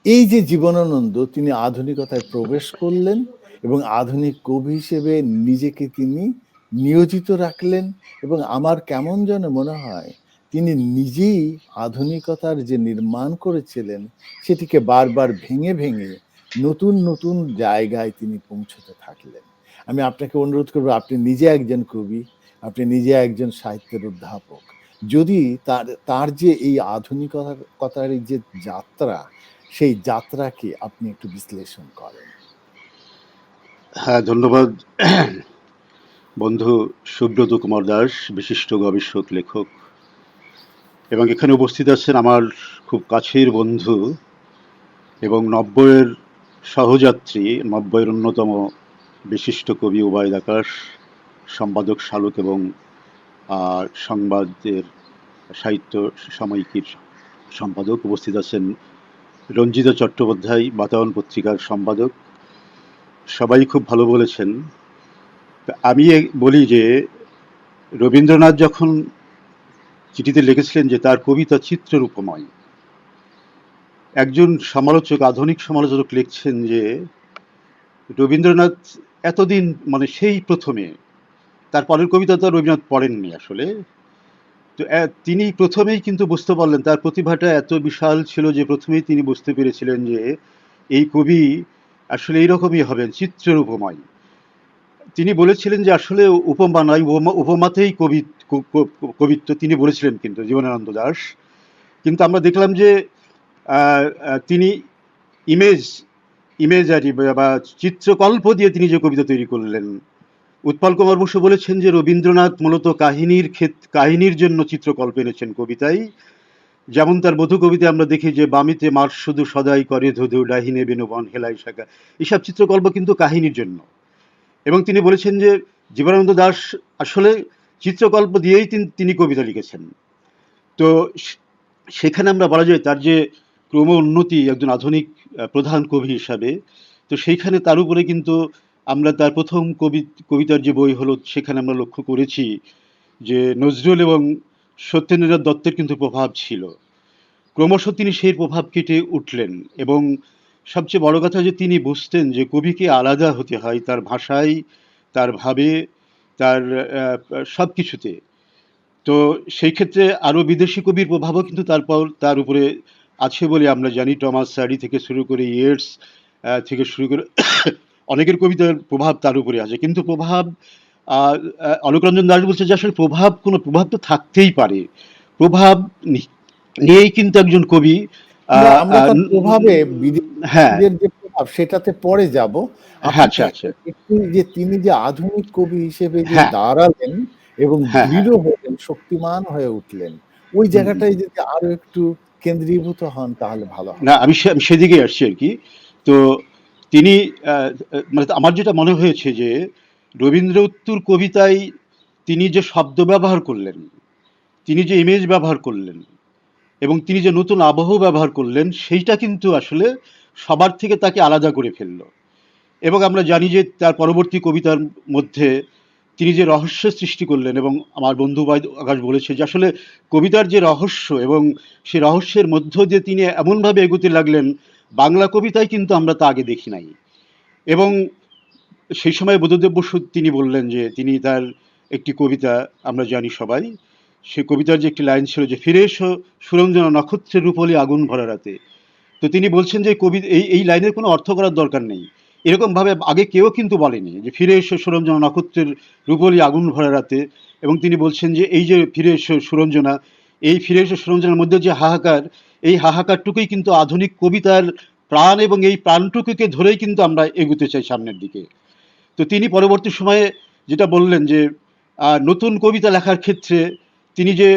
এই যে জীবনানন্দ, তিনি আধুনিকতায় প্রবেশ করলেন এবং আধুনিক কবি হিসেবে নিজেকে তিনি নিয়োজিত রাখলেন। এবং আমার কেমন যেন মনে হয় তিনি নিজেই আধুনিকতার যে নির্মাণ করেছিলেন, সেটিকে বারবার ভেঙে ভেঙে নতুন নতুন জায়গায় তিনি পৌঁছতে থাকলেন। আমি আপনাকে অনুরোধ করবো, আপনি নিজে একজন কবি, আপনি নিজে একজন সাহিত্যের অধ্যাপক, যদি তার যে এই আধুনিকতার যে যাত্রা, সেই যাত্রাকে আপনি একটু বিশ্লেষণ করেন। হ্যাঁ, ধন্যবাদ বন্ধু সুব্রত কুমার দাস, বিশিষ্ট গবেষক, লেখক, এবং এখানে উপস্থিত আছেন আমার খুব কাছের বন্ধু এবং নব্বইয়ের সহযাত্রী, নব্বইয়ের অন্যতম বিশিষ্ট কবি ওবায়দ আকাশ, সম্পাদক শালুক এবং সংবাদের সাহিত্য সাময়িকীর সম্পাদক। উপস্থিত আছেন রঞ্জিতা চট্টোপাধ্যায়, বাতায়ন পত্রিকার সম্পাদক। সবাই খুব ভালো বলেছেন। আমি বলি যে রবীন্দ্রনাথ যখন চিঠিতে লিখেছিলেন যে তার কবিতা চিত্ররূপময়, একজন সমালোচক, আধুনিক সমালোচক লিখছেন যে রবীন্দ্রনাথ এতদিন, মানে সেই প্রথমে, তার পরের কবিতা তো রবীন্দ্রনাথ পড়েননি আসলে, তো তিনি প্রথমেই কিন্তু বুঝতে পারলেন, তার প্রতিভাটা এত বিশাল ছিল যে প্রথমেই তিনি বুঝতে পেরেছিলেন যে এই কবি আসলে এইরকমই হবেন, চিত্ররূপময়। তিনি বলেছিলেন যে আসলে উপমা নয়, উপমাতেই কবিত্ব তিনি বলেছিলেন কিন্তু জীবনানন্দ দাশ। কিন্তু আমরা দেখলাম যে তিনি ইমেজ ইমেজারি বা চিত্রকল্প দিয়ে তিনি যে কবিতা তৈরি করলেন। উৎপল কুমার বসু বলেছেন যে রবীন্দ্রনাথ মূলত কাহিনীর জন্য চিত্রকল্প এনেছেন কবিতায়। যেমন তার বধূ কবিতায় আমরা দেখি যে বামিতে মার শুধু সদাই করে ধুধু ডাহিনে বেনুবন হেলাই শাখা, এসব চিত্রকল্প কিন্তু কাহিনীর জন্য। এবং তিনি বলেছেন যে জীবনানন্দ দাশ আসলে চিত্রকল্প দিয়েই তিনি কবিতা লিখেছেন। তো সেখানে আমরা বলা যায় তার যে ক্রম উন্নতি একজন আধুনিক প্রধান কবি হিসাবে, তো সেইখানে তার উপরে কিন্তু আমরা তার প্রথম কবিতার যে বই হলো সেখানে আমরা লক্ষ্য করেছি যে নজরুল এবং সত্যেন্দ্রনাথ দত্তের কিন্তু প্রভাব ছিল। ক্রমশ তিনি সেই প্রভাব কেটে উঠলেন এবং সবচেয়ে বড় কথা যে তিনি বুঝতেন যে কবিকে আলাদা হতে হয় তার ভাষায়, তার ভাবে, তার সব কিছুতে। তো সেই ক্ষেত্রে আরও বিদেশি কবির প্রভাবও কিন্তু তার উপরে আছে বলে আমরা জানি। টমাস স্যাডি থেকে শুরু করে ইয়েটস থেকে শুরু করে অনেকের কবিতার প্রভাব তার উপরে আছে। কিন্তু প্রভাব অলোকরঞ্জন দাস বলছে যে আসলে কোনো প্রভাব তো থাকতেই পারে, প্রভাব নিয়েই কিন্তু একজন কবি আমরা তার প্রভাবে হ্যাঁ বিদেশিদের যে প্রভাব সেটাতে পরে যাব। আচ্ছা আচ্ছা তিনি যে আধুনিক কবি হিসেবে যে হ্যাঁ দাঁড়ালেন এবং হ্যাঁ হ্যাঁ দৃঢ় হলেন, শক্তিমান হয়ে উঠলেন, ওই জায়গাটায় যদি আরো একটু কেন্দ্রীভূত হন তাহলে ভালো হয়। না আমি সেদিকে আসছি আর কি। তো তিনি মানে আমার যেটা মনে হয়েছে যে রবীন্দ্র উত্তর কবিতায় তিনি যে শব্দ ব্যবহার করলেন, তিনি যে ইমেজ ব্যবহার করলেন এবং তিনি যে নতুন আবহ ব্যবহার করলেন, সেইটা কিন্তু আসলে সবার থেকে তাকে আলাদা করে ফেলল। এবং আমরা জানি যে তার পরবর্তী কবিতার মধ্যে তিনি যে রহস্য সৃষ্টি করলেন, এবং আমার বন্ধু আকাশ বলেছে যে আসলে কবিতার যে রহস্য এবং সেই রহস্যের মধ্য দিয়ে তিনি এমনভাবে এগোতে লাগলেন, বাংলা কবিতায় কিন্তু আমরা তা আগে দেখি নাই। এবং সেই সময় বুদ্ধদেব বসু তিনি বললেন যে তিনি তার একটি কবিতা আমরা জানি সবাই, সে কবিতার যে একটি লাইন ছিল যে ফিরে এসো সুরঞ্জনা নক্ষত্রের রূপলি আগুন ভরা রাতে। তো তিনি বলছেন যে এই লাইনের কোনো অর্থ করার দরকার নেই, এরকম ভাবে আগে কেউ কিন্তু বলেনি যে ফিরে এসো সুরঞ্জনা নক্ষত্রের রূপলি আগুন ভরা রাতে। এবং তিনি বলছেন যে এই যে ফিরে এসো সুরঞ্জনা, এই ফিরে এসো সুরঞ্জনার মধ্যে যে হাহাকার, এই হাহাকারটুকুই কিন্তু আধুনিক কবিতার প্রাণ, এবং এই প্রাণটুকুকে ধরেই কিন্তু আমরা এগুতে চাই সামনের দিকে। তো তিনি পরবর্তী সময়ে যেটা বললেন যে নতুন কবিতা লেখার ক্ষেত্রে তিনি যে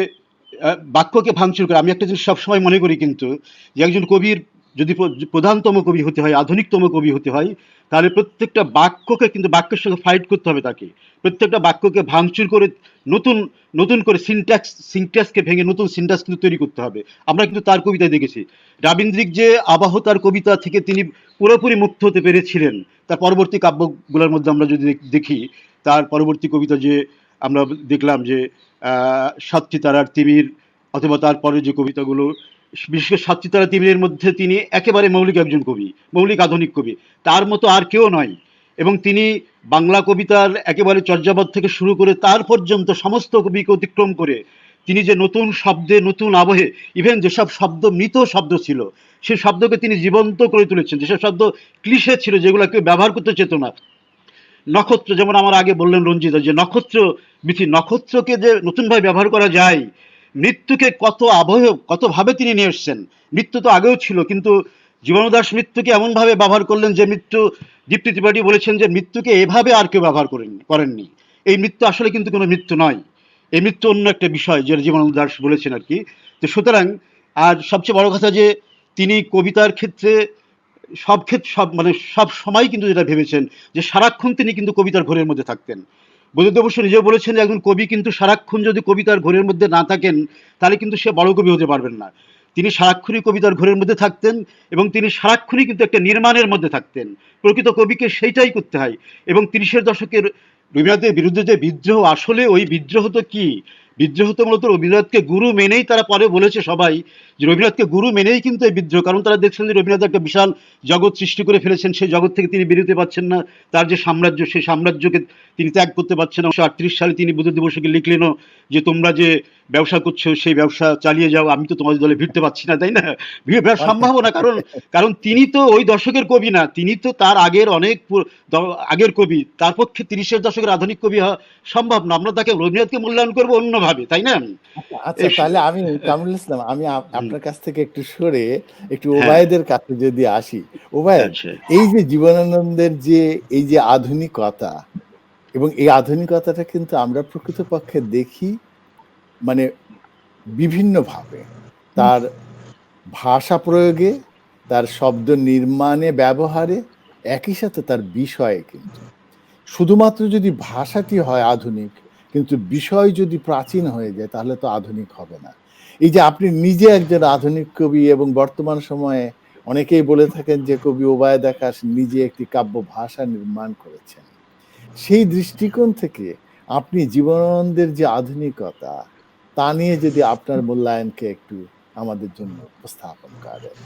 বাক্যকে ভাঙচুর করে, আমি একটা জিনিস সবসময় মনে করি কিন্তু যে একজন কবির যদি প্রধানতম কবি হতে হয়, আধুনিকতম কবি হতে হয়, তাহলে প্রত্যেকটা বাক্যকে কিন্তু বাক্যের সঙ্গে ফাইট করতে হবে তাকে, প্রত্যেকটা বাক্যকে ভাঙচুর করে নতুন নতুন করে সিনট্যাক্সকে ভেঙে নতুন সিনট্যাক্স কিন্তু তৈরি করতে হবে। আমরা কিন্তু তার কবিতায় দেখেছি রাবীন্দ্রিক যে আবাহ তার কবিতা থেকে তিনি পুরোপুরি মুক্ত হতে পেরেছিলেন। তার পরবর্তী কাব্যগুলোর মধ্যে আমরা যদি দেখি, তার পরবর্তী কবিতা যে আমরা দেখলাম যে সাতটি তারার তিমির, অথবা তারপরে যে কবিতাগুলো, বিশেষ করে সাতটি তারা তিমিরের মধ্যে তিনি একেবারে মৌলিক একজন কবি, মৌলিক আধুনিক কবি, তার মতো আর কেউ নয়। এবং তিনি বাংলা কবিতার একেবারে চর্যাপদ থেকে শুরু করে তার পর্যন্ত সমস্ত কবিকে অতিক্রম করে তিনি যে নতুন শব্দে, নতুন আবহে, ইভেন যেসব শব্দ মৃত শব্দ ছিল সেই শব্দকে তিনি জীবন্ত করে তুলেছেন, যেসব শব্দ ক্লিশে ছিল, যেগুলো কেউ ব্যবহার করতে চেত না। নক্ষত্র, যেমন আমার আগে বললেন রঞ্জিতা, যে নক্ষত্রকে যে নতুনভাবে ব্যবহার করা যায়, মৃত্যুকে কতভাবে তিনি নিয়ে এসছেন। মৃত্যু তো আগেও ছিল, কিন্তু জীবনানন্দ দাশ মৃত্যুকে এমনভাবে ব্যবহার করলেন যে দীপ্তি ত্রিপাঠী বলেছেন যে মৃত্যুকে এভাবে আর কেউ ব্যবহার করেননি। এই মৃত্যু আসলে কিন্তু কোনো মৃত্যু নয়, এই মৃত্যু অন্য একটা বিষয়, যেটা জীবনানন্দ দাশ বলেছেন আর কি। তো সুতরাং আর সবচেয়ে বড় কথা যে তিনি কবিতার ক্ষেত্রে সব সময় কিন্তু যেটা ভেবেছেন যে সারাক্ষণ তিনি কিন্তু কবিতার ঘোরের মধ্যে থাকতেন। বুদ্ধদেব বসু নিজেও বলেছেন যে একজন কবি কিন্তু সারাক্ষণ যদি কবিতার ঘোরের মধ্যে না থাকেন তাহলে কিন্তু সে বড় কবি হতে পারবেন না। তিনি সারাক্ষণই কবিতার ঘোরের মধ্যে থাকতেন এবং তিনি সারাক্ষণই কিন্তু একটা নির্মাণের মধ্যে থাকতেন। প্রকৃত কবিকে সেইটাই করতে হয়। এবং ৩০-এর দশকের রবীন্দ্রনাথের বিরুদ্ধে যে বিদ্রোহ, আসলে ওই বিদ্রোহ তো কি, বিদ্রোহ তো মূলত রবীন্দ্রনাথকে গুরু মেনেই, তারা পরে বলেছে সবাই যে রবীন্দ্রনাথকে গুরু মেনেই কিন্তু এই বিদ্রোহ। কারণ তারা দেখছেন যে রবীন্দ্রনাথ একটা বিশাল জগৎ সৃষ্টি করে ফেলেছেন, সেই জগৎ থেকে তিনি বেরোতে পারছেন না। তার যে সাম্রাজ্য, সেই সাম্রাজ্যকে তিনি ত্যাগ করতে পারছেন না। ১৯৩৮ সালে তিনি বুদ্ধদেব বসুকে লিখলেনও যে তোমরা যে ব্যবসা করছো, সেই ব্যবসা চালিয়ে যাও, আমি তো তোমাদের দলে ভিড়তে পারছি না, তাই না? ভিড় সম্ভব না, কারণ কারণ তিনি তো ওই দশকের কবি না, তিনি তো তার আগের অনেক আগের কবি। তার পক্ষে 30-এর দশকের আধুনিক কবি হওয়া সম্ভব না। আমরা তাকে রবীন্দ্রনাথকে মূল্যায়ন করবো অন্যভাবে, তাই না? আচ্ছা, তাহলে আমি কামরুল ইসলাম, আমি হুম, আপনার কাছ থেকে একটু সরে একটু হ্যাঁ, ওবায়েদের কাছে যদি আসি। ওবায়েদ, আচ্ছা, এই যে জীবনানন্দের যে এই যে আধুনিকতা, এবং এই আধুনিকতাটা কিন্তু আমরা প্রকৃতপক্ষে দেখি মানে বিভিন্নভাবে তার ভাষা প্রয়োগে, তার শব্দ নির্মাণে, ব্যবহারে, একই সাথে তার বিষয়ে। কিন্তু শুধুমাত্র যদি ভাষাটি হয় আধুনিক, কিন্তু বিষয় যদি প্রাচীন হয়ে যায়, তাহলে তো আধুনিক হবে না। এই যে আপনি নিজে একজন আধুনিক কবি, এবং বর্তমান সময়ে অনেকেই বলে থাকেন যে কবি ওবায়দ আকাশ নিজে একটি কাব্য ভাষা নির্মাণ করেছেন। সেই দৃষ্টিকোণ থেকে আপনি জীবনানন্দের যে আধুনিকতা, তা নিয়ে যদি আপনার মূল্যায়নকে একটু আমাদের জন্য উপস্থাপন করেন।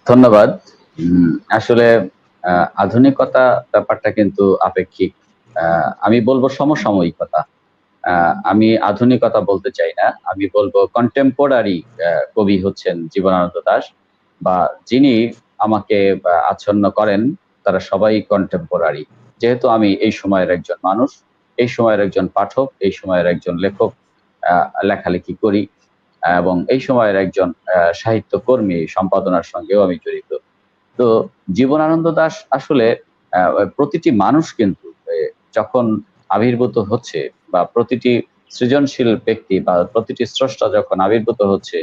ধন্যবাদ। আসলে আধুনিকতা ব্যাপারটা কিন্তু আপেক্ষিক। আমি বলবো সমসাময়িকতা। আমি আধুনিকতা বলতে চাই না, আমি বলবো কন্টেম্পোরারি কবি হচ্ছেন জীবনানন্দ দাশ, বা যিনি আমাকে আচ্ছন্ন করেন তারা সবাই কন্টেম্পোরারি। যেহেতু আমি এই সময়ের একজন মানুষ, এই সময়ের একজন পাঠক, এই সময়ের একজন লেখক, লেখালেখি করি, এবং এই সময়ের একজন সাহিত্যকর্মী, সম্পাদনার সঙ্গেও আমি জড়িত। তো জীবনানন্দ দাশ আসলে প্রতিটি মানুষ কিন্তু যখন আবির্ভূত হচ্ছে, বা প্রতিটি সৃজনশীল ব্যক্তি বা প্রতিটি স্রষ্টা যখন আবির্ভূত হচ্ছে,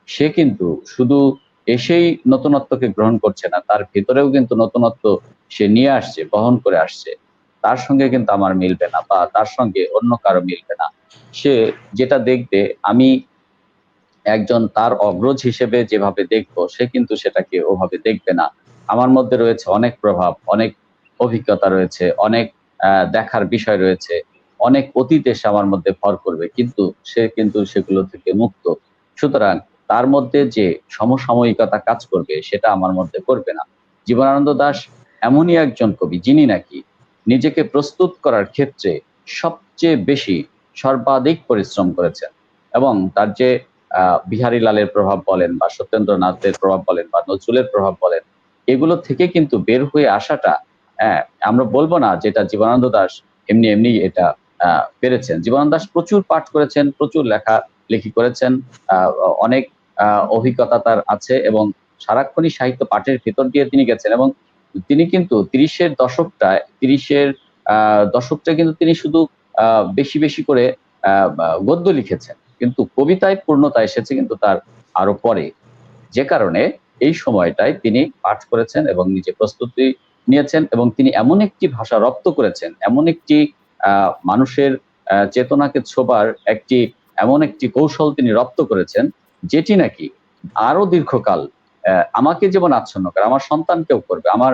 সে কিন্তু শুধু এসেই নতুনত্বকে গ্রহণ করছে না, তার ভিতরেও কিন্তু নতুনত্ব সে নিয়ে আসছে, বহন করে আসছে। তার সঙ্গে কিন্তু আমার মিলবে না, বা তার সঙ্গে অন্য কারো মিলবে না। সে যেটা দেখবে, আমি একজন তার অগ্রজ হিসেবে যেভাবে দেখবো, সে কিন্তু সেটাকে ওভাবে দেখবে না। আমার মধ্যে রয়েছে অনেক প্রভাব, অনেক অভিজ্ঞতা রয়েছে, অনেক দেখার বিষয় রয়েছে, অনেক অতীত এসে আমার মধ্যে ভর করবে, কিন্তু সে কিন্তু সেগুলো থেকে মুক্ত। সুতরাং তার মধ্যে যে সমসাময়িকতা কাজ করবে, সেটা আমার মধ্যে করবে না। জীবনানন্দ দাশ এমনই একজন কবি যিনি নাকি নিজেকে প্রস্তুত করার ক্ষেত্রে সবচেয়ে বেশি, সর্বাধিক পরিশ্রম করেছেন। এবং তার যে বিহারী লালের প্রভাব বলেন, বা সত্যেন্দ্রনাথের প্রভাব বলেন, বা নজরুলের প্রভাব বলেন, এগুলো থেকে কিন্তু বের হয়ে আসাটা, আমরা বলবো না যেটা জীবনানন্দ দাশ এমনি এমনি এটা পেরেছেন। জীবনানন্দ দাশ প্রচুর পাঠ করেছেন, প্রচুর লেখালেখি করেছেন, অনেক অভিজ্ঞতা তার আছে, এবং সারাক্ষণই সাহিত্য পাঠের ভিতর দিয়ে তিনি গেছেন। এবং তিনি কিন্তু 30-এর দশকটা কিন্তু তিনি শুধু বেশি বেশি করে গদ্য লিখেছেন, কিন্তু কবিতায় পূর্ণতা এসেছে কিন্তু তার আরো পরে। যে কারণে এই সময়টায় তিনি পাঠ করেছেন এবং নিজে প্রস্তুতি নিয়েছেন, এবং তিনি এমন একটি ভাষা রপ্ত করেছেন, এমন একটি মানুষের চেতনাকে ছোবার এমন একটি কৌশল তিনি রপ্ত করেছেন, যেটি নাকি আরো দীর্ঘকাল আমাকে যেমন আচ্ছন্ন করে, আমার সন্তানকেও করবে, আমার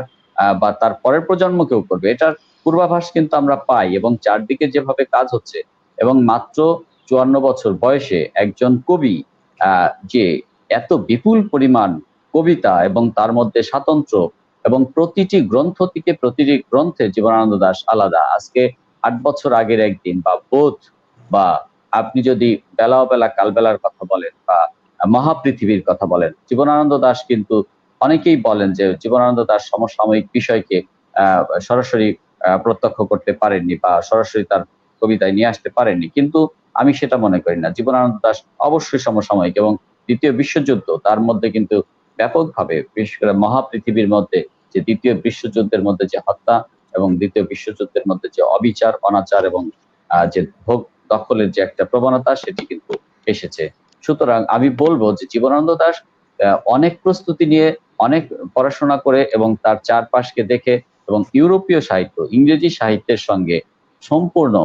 বা তার পরের প্রজন্মকেও করবে। এটার পূর্বাভাস কিন্তু আমরা পাই, এবং চারদিকে যেভাবে কাজ হচ্ছে, এবং মাত্র 54 বছর বয়সে একজন কবি যে এত বিপুল পরিমাণ কবিতা, এবং তার মধ্যে স্বাতন্ত্র্য, এবং প্রতিটি গ্রন্থ থেকে প্রতিটি গ্রন্থে জীবনানন্দ দাশ আলাদা। আজকে 8 বছর আগের একদিন, বা বোধ, বা আপনি যদি বেলা অবেলা কালবেলার কথা বলেন, বা মহাপৃথিবীর কথা বলেন, জীবনানন্দ দাশ কিন্তু, অনেকেই বলেন যে জীবনানন্দ দাশ সমসাময়িক বিষয়কে সরাসরি প্রত্যক্ষ করতে পারেননি, বা সরাসরি তার কবিতায় নিয়ে আসতে পারেননি, কিন্তু আমি সেটা মনে করি না। জীবনানন্দ দাশ অবশ্যই সমসাময়িক, এবং দ্বিতীয় বিশ্বযুদ্ধ তার মধ্যে কিন্তু ব্যাপকভাবে, বিশেষ করে মহাপৃথিবীর মধ্যে, যে দ্বিতীয় বিশ্বযুদ্ধের মধ্যে যে হত্যা, এবং দ্বিতীয় বিশ্বযুদ্ধের মধ্যে যে অবিচার, অনাচার, এবং যে ভোগ দখলের যে একটা প্রবণতা, সেটি কিন্তু এসেছে। সুতরাং আমি বলবো যে জীবনানন্দ দাশ অনেক প্রস্তুতি নিয়ে, অনেক পড়াশোনা করে, এবং তার চারপাশকে দেখে, এবং ইউরোপীয় সাহিত্য, ইংরেজি সাহিত্যের সঙ্গে সম্পূর্ণ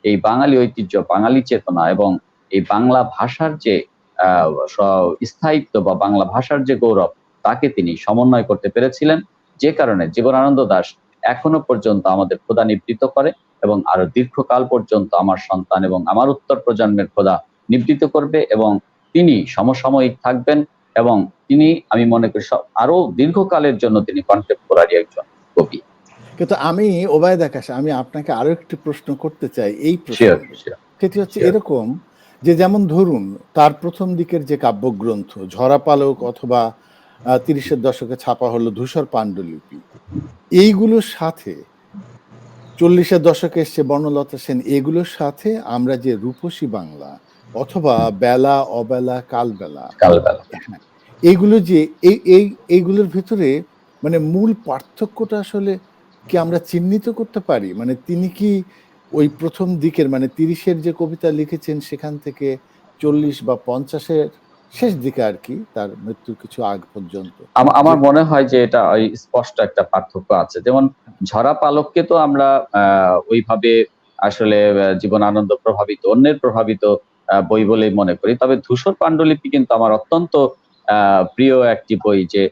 এই বাঙালি ঐতিহ্য, বাঙালি চেতনা, এবং এই বাংলা ভাষার যে স্থায়িত্ব, বা বাংলা ভাষার যে গৌরব, তাকে তিনি সমন্বয় করতে পেরেছিলেন। যে কারণে জীবনানন্দ দাশ এখনো পর্যন্ত আমাদের ক্ষুধা নিবৃত্ত করে, এবং আরো দীর্ঘকাল পর্যন্ত আমার সন্তান এবং আমার উত্তর প্রজন্মের ক্ষুধা নিবৃত্ত করবে, এবং তিনি সমসাময়িক থাকবেন, এবং তিনি, আমি মনে করি, আরো দীর্ঘকালের জন্য তিনি কন্টেম্পোরারি একজন কবি। কিন্তু আমি ওবায়দ আকাশ, আমি আপনাকে আরো একটি প্রশ্ন করতে চাই এই শিওর, প্রসঙ্গে। শিওর। সেটি হচ্ছে Sure. এরকম যে, যেমন ধরুন তার প্রথম দিকের যে কাব্যগ্রন্থ ঝরাপালক অথবা ৩০-এর দশকে ছাপা হলো ধূসর পাণ্ডুলিপি, এইগুলোর সাথে ৪০-এর দশকে এসছে বর্ণলতা সেন, এগুলোর সাথে আমরা যে রূপসী বাংলা অথবা বেলা, অবেলা, কালবেলা, কালবেলা। হ্যাঁ, এইগুলো যে এইগুলোর ভেতরে মানে মূল পার্থক্যটা আসলে কি আমরা চিহ্নিত করতে পারি? মানে তিনি কি ওই প্রথম দিকের মানে ৩০-এর যে কবিতা লিখেছেন সেখান থেকে ৪০ বা ৫০-এর শেষ দিকে আরকি তার মৃত্যুর কিছু আগ পর্যন্ত যে আমার মনে হয় যে এটা ওই স্পষ্ট একটা পার্থক্য আছে। যেমন ঝরা পালককে তো আমরা ওইভাবে আসলে জীবনানন্দ প্রভাবিত, অন্যের প্রভাবিত বই বলেই মনে করি। তবে ধূসর পাণ্ডুলিপি কিন্তু আমার অত্যন্ত প্রিয় একটি বই, যে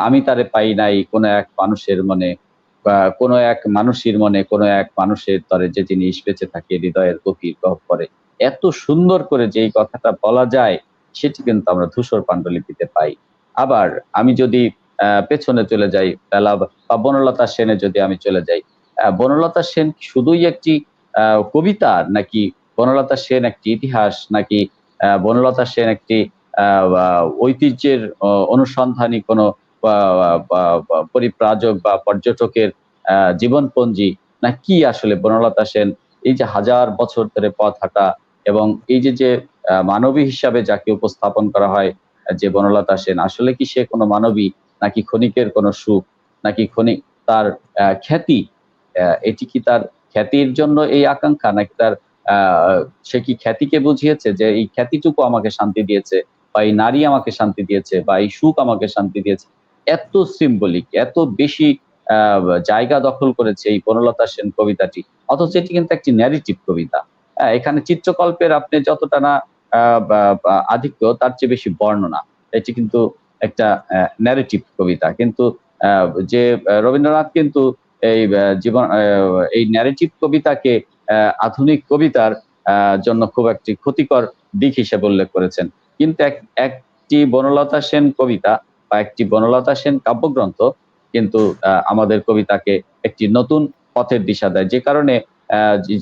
আমি তারে পাই নাই কোন এক মানুষের মনে, বা কোন এক মানুষের মনে, কোন এক মানুষের তরে যে জিনিস বেঁচে থাকে হৃদয়ের গভীর গহ্বরে। এত সুন্দর করে যে এই কথাটা বলা যায়, সেটি কিন্তু আমরা ধূসর পাণ্ডুলিপিতে পাই। আবার আমি যদি পেছনে চলে যাই, বেলা বা বনলতা সেনে যদি আমি চলে যাই, বনলতা সেন কি শুধুই একটি কবিতা, নাকি বনলতা সেন একটি ইতিহাস, নাকি বনলতা সেন একটি ঐতিহ্যের অনুসন্ধানী কোনো পরিব্রাজক বা পর্যটকের জীবনপঞ্জি, না কি আসলে বনলতা সেন এই যে হাজার বছর ধরে পথ হাঁটা, এবং এই যে মানবী হিসাবে যাকে উপস্থাপন করা হয়, যে বনলতা সেন আসলে কি সে কোনো মানবী, নাকি ক্ষণিকের কোনো সুখ, নাকি ক্ষণিক তার খ্যাতি, এটি কি তার খ্যাতির জন্য এই আকাঙ্ক্ষা, নাকি তার সে কি খ্যাতিকে বুঝিয়েছে যে এই খ্যাতিটুকু আমাকে শান্তি দিয়েছে, বা এই নারী আমাকে শান্তি দিয়েছে, বা এই সুখ আমাকে শান্তি দিয়েছে। এত সিম্বলিক, এত বেশি জায়গা দখল করেছে এই বনলতা সেন কবিতাটি, অথচ এটি কিন্তু একটি ন্যারেটিভ কবিতা। এখানে চিত্রকল্পের আপনি যতটা না আধিক্য, তার চেয়ে বেশি বর্ণনা। এটি কিন্তু একটা ন্যারেটিভ কবিতা। কিন্তু যে রবীন্দ্রনাথ কিন্তু এই এই ন্যারেটিভ কবিতাকে আধুনিক কবিতার জন্য খুব একটি ক্ষতিকর দিক হিসেবে উল্লেখ করেছেন। কিন্তু একটি বনলতা সেন কবিতা বা একটি বনলতা সেন কাব্যগ্রন্থ কিন্তু আমাদের কবিতাকে একটি নতুন পথের দিশা দেয়। যে কারণে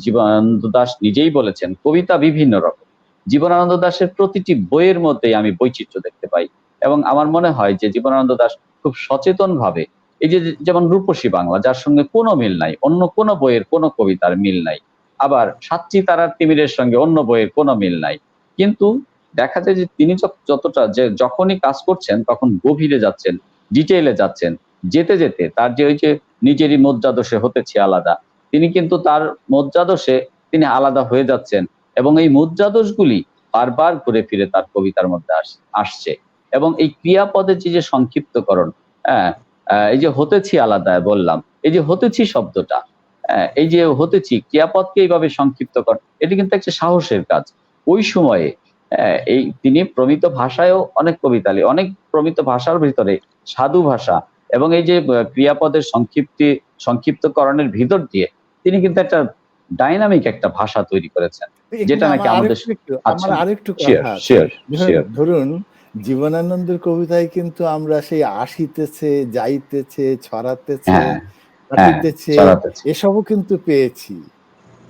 জীবনানন্দ দাশ নিজেই বলেছেন, কবিতা বিভিন্ন রকম। জীবনানন্দ দাশের প্রতিটি বইয়ের মধ্যেই আমি বৈচিত্র্য দেখতে পাই, এবং আমার মনে হয় যে জীবনানন্দ দাশ খুব সচেতনভাবে এই যে যেমন রূপসী বাংলা, যার সঙ্গে কোনো মিল নাই, অন্য কোনো বইয়ের কোনো কবিতার মিল নাই। আবার সাতটি তারার তিমিরের সঙ্গে অন্য বইয়ের কোনো মিল নাই। কিন্তু দেখা যায় যে তিনি যতটা যে যখনই কাজ করছেন তখন গভীরে যাচ্ছেন, ডিটেইলে যাচ্ছেন। যেতে যেতে তার যে ওই যে নিজেরই মজ্জাদোষে হতেছে আলাদা, তিনি কিন্তু তার মজ্জাদোষে তিনি আলাদা হয়ে যাচ্ছেন, এবং এই মজ্জাদোষগুলি বারবার ঘুরে ফিরে তার কবিতার মধ্যে আসছে। এবং এই ক্রিয়াপদের যে সংক্ষিপ্তকরণ, হ্যাঁ, এই যে হতেছি আলাদা বললাম, এই যে হতেছি শব্দটা, এই যে হতেছি ক্রিয়াপদকে এইভাবে সংক্ষিপ্তকরণ, এটি কিন্তু একটা সাহসের কাজ। ওই সময়ে এই তিনি প্রমিত ভাষায়ও অনেক কবিতা অনেক প্রমিত ভাষার ভিতরে সাধু ভাষা, এবং এই যে ক্রিয়াপদের সংক্ষিপ্তকরণের ভিতর দিয়ে তিনি কিন্তু একটা ডাইনামিক একটা ভাষা তৈরি করেছেন, এখানে যেটা নাকি আমাদের। আচ্ছা, আমার আরেকটু শিওর কথা আছে। Sure sure. ধরুন জীবনানন্দের কবিতায় কিন্তু আমরা সেই আসিতেছে, যাইতেছে, ছড়াতেছে, হ্যাঁ, হ্যাঁ, কাটিতেছে ছড়াতেছি। এসবও কিন্তু পেয়েছি।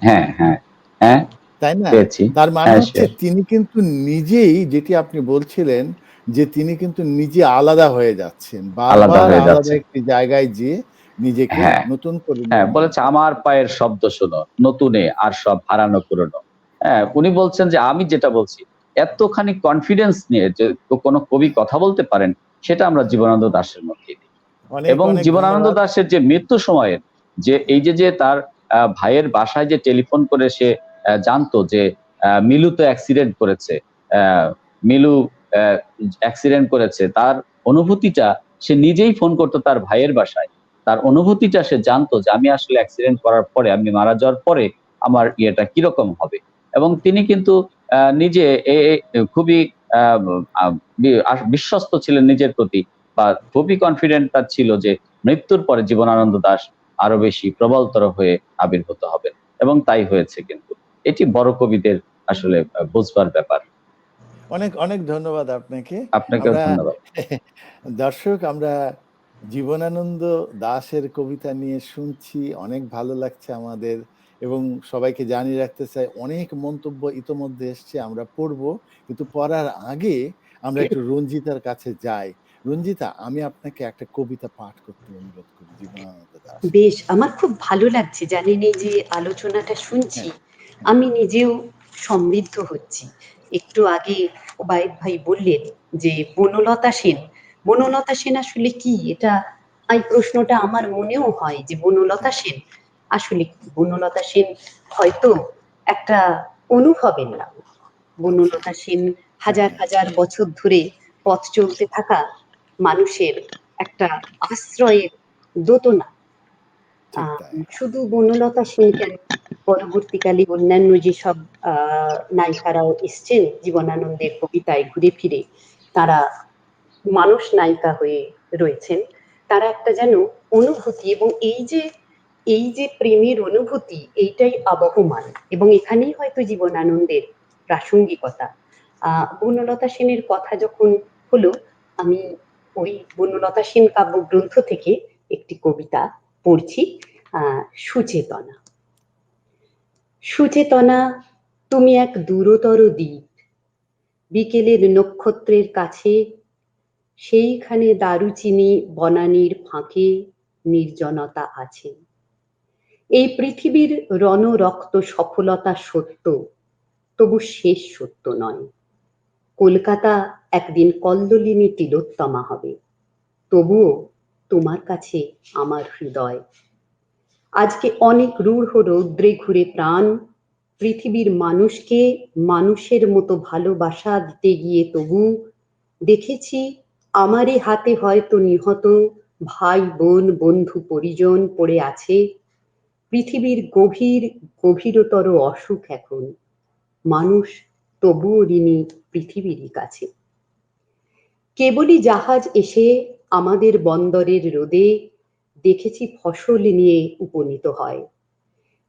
হ্যাঁ, হ্যাঁ, হ্যাঁ, তাই না? পেয়েছি। তার মানে হ্যাঁ, হচ্ছে শিওর। তিনি কিন্তু নিজেই যেটি আপনি বলছিলেন যে তিনি কিন্তু নিজে আলাদা হয়ে যাচ্ছেন। আলাদা বারবার হয়ে আলাদা যাচ্ছে। একটি জায়গায় যেয়ে নিজেকে হ্যাঁ, নতুন করে হ্যাঁ, নির্মাণ বলেছে করছেন। আমার পায়ের শব্দ শোনো, নতুনে আর সব হারানো পুরনো। হ্যাঁ, উনি বলছেন যে আমি যেটা বলছি, এতখানি কনফিডেন্স নিয়ে যে কোনো কবি কথা বলতে পারেন, সেটা আমরা জীবনানন্দ দাশের মধ্যেই দেখি। অনেক, এবং অনেক জীবনানন্দ ধন্যবাদ। দাশের যে মৃত্যু সময়ের যে এই যে তার ভাইয়ের বাসায় যে টেলিফোন করে সে জানতো যে মিলু তো অ্যাক্সিডেন্ট করেছে, মিলু অ্যাক্সিডেন্ট করেছে, তার অনুভূতিটা সে নিজেই ফোন করতো তার ভাইয়ের বাসায়। তার অনুভূতিটা সে জানতো যে আমি আসলে অ্যাক্সিডেন্ট করার পরে, আমি মারা যাওয়ার পরে আমার ইয়েটা কিরকম হবে। এবং তিনি কিন্তু নিজে খুবই বিশ্বস্ত ছিলেন নিজের প্রতি, বা খুবই কনফিডেন্ট তার ছিল যে মৃত্যুর পরে জীবনানন্দ দাশ আরো বেশি প্রবলতর হয়ে আবির্ভূত হবেন, এবং তাই হয়েছে। কিন্তু এটি বড় কবিদের আসলে বুঝবার ব্যাপার। অনেক, অনেক ধন্যবাদ আপনাকে। আপনাকেও আমরা ধন্যবাদ। দর্শক আমরা জীবনানন্দ দাশের কবিতা নিয়ে শুনছি। অনেক ভালো লাগছে আমাদের। এবং সবাইকে জানিয়ে রাখতে চাই অনেক মন্তব্য ইতোমধ্যে এসছে, আমরা পড়বো, কিন্তু পড়ার আগে আমরা একটু রঞ্জিতার কাছে যাই। রঞ্জিতা, আমি আপনাকে একটা কবিতা পাঠ করতে অনুরোধ করি জীবনানন্দ দাশের। বেশ, আমার খুব ভালো লাগছে, জানেন এই যে আলোচনাটা শুনছি হ্যাঁ, হ্যাঁ, আমি নিজেও সমৃদ্ধ হচ্ছি। একটু আগে ওবায়দ ভাই বললেন যে বনলতা সেন, বনলতা সেন আসলে কি, এটা এই প্রশ্নটা আমার মনেও হয় যে বনলতা হ্যাঁ, সেন আসলে কি। বনলতা সেন হয়তো একটা অনুভবের নাম। আচ্ছা, বনলতা সেন হ্যাঁ, হাজার হ্যাঁ, হাজার বছর ধরে পথ চলতে থাকা মানুষের একটা আশ্রয়ের দোতনা। ঠিক তাই। শুধু বনলতা সেন কেন, পরবর্তীকালে অন্যান্য যেসব নায়িকারাও এসছেন জীবনানন্দের কবিতায় ঘুরে ফিরে, তারা মানুষ নায়িকা হয়ে রয়েছেন। তারা একটা যেন অনুভূতি, এবং এই যে প্রেমের অনুভূতি, এইটাই আবহমান, এবং এখানেই হয়তো জীবনানন্দের প্রাসঙ্গিকতা। বনলতা সেনের কথা যখন হলো, আমি ওই বনলতা সেন কাব্যগ্রন্থ থেকে একটি কবিতা পড়ছি। সুচেতনা। সুচেতনা, তুমি এক দূরতর দ্বীপ, বিকেলের নক্ষত্রের কাছে, সেইখানে দারুচিনি বনানীর ফাঁকে নির্জনতা আছে। এই পৃথিবীর রণরক্ত সফলতা সত্য, তবু শেষ সত্য নয়। কলকাতা একদিন কল্লোলিনী তিলোত্তমা হবে, তবুও তোমার কাছে আমার হৃদয়। আজকে অনেক রূঢ় রৌদ্রে ঘুরে প্রাণ, পৃথিবীর মানুষকে মানুষের মতো ভালোবাসা দিতে গিয়ে তবু দেখেছি আমারই হাতে হয়তো নিহত ভাই বোন বন্ধু পরিজন পড়ে আছে। পৃথিবীর গভীর গভীরতর অসুখ এখন, মানুষ তবুও ঋণী পৃথিবীরই কাছে। কেবলই জাহাজ এসে আমাদের বন্দরের রোদে দেখেছি ফসল নিয়ে উপনীত হয়।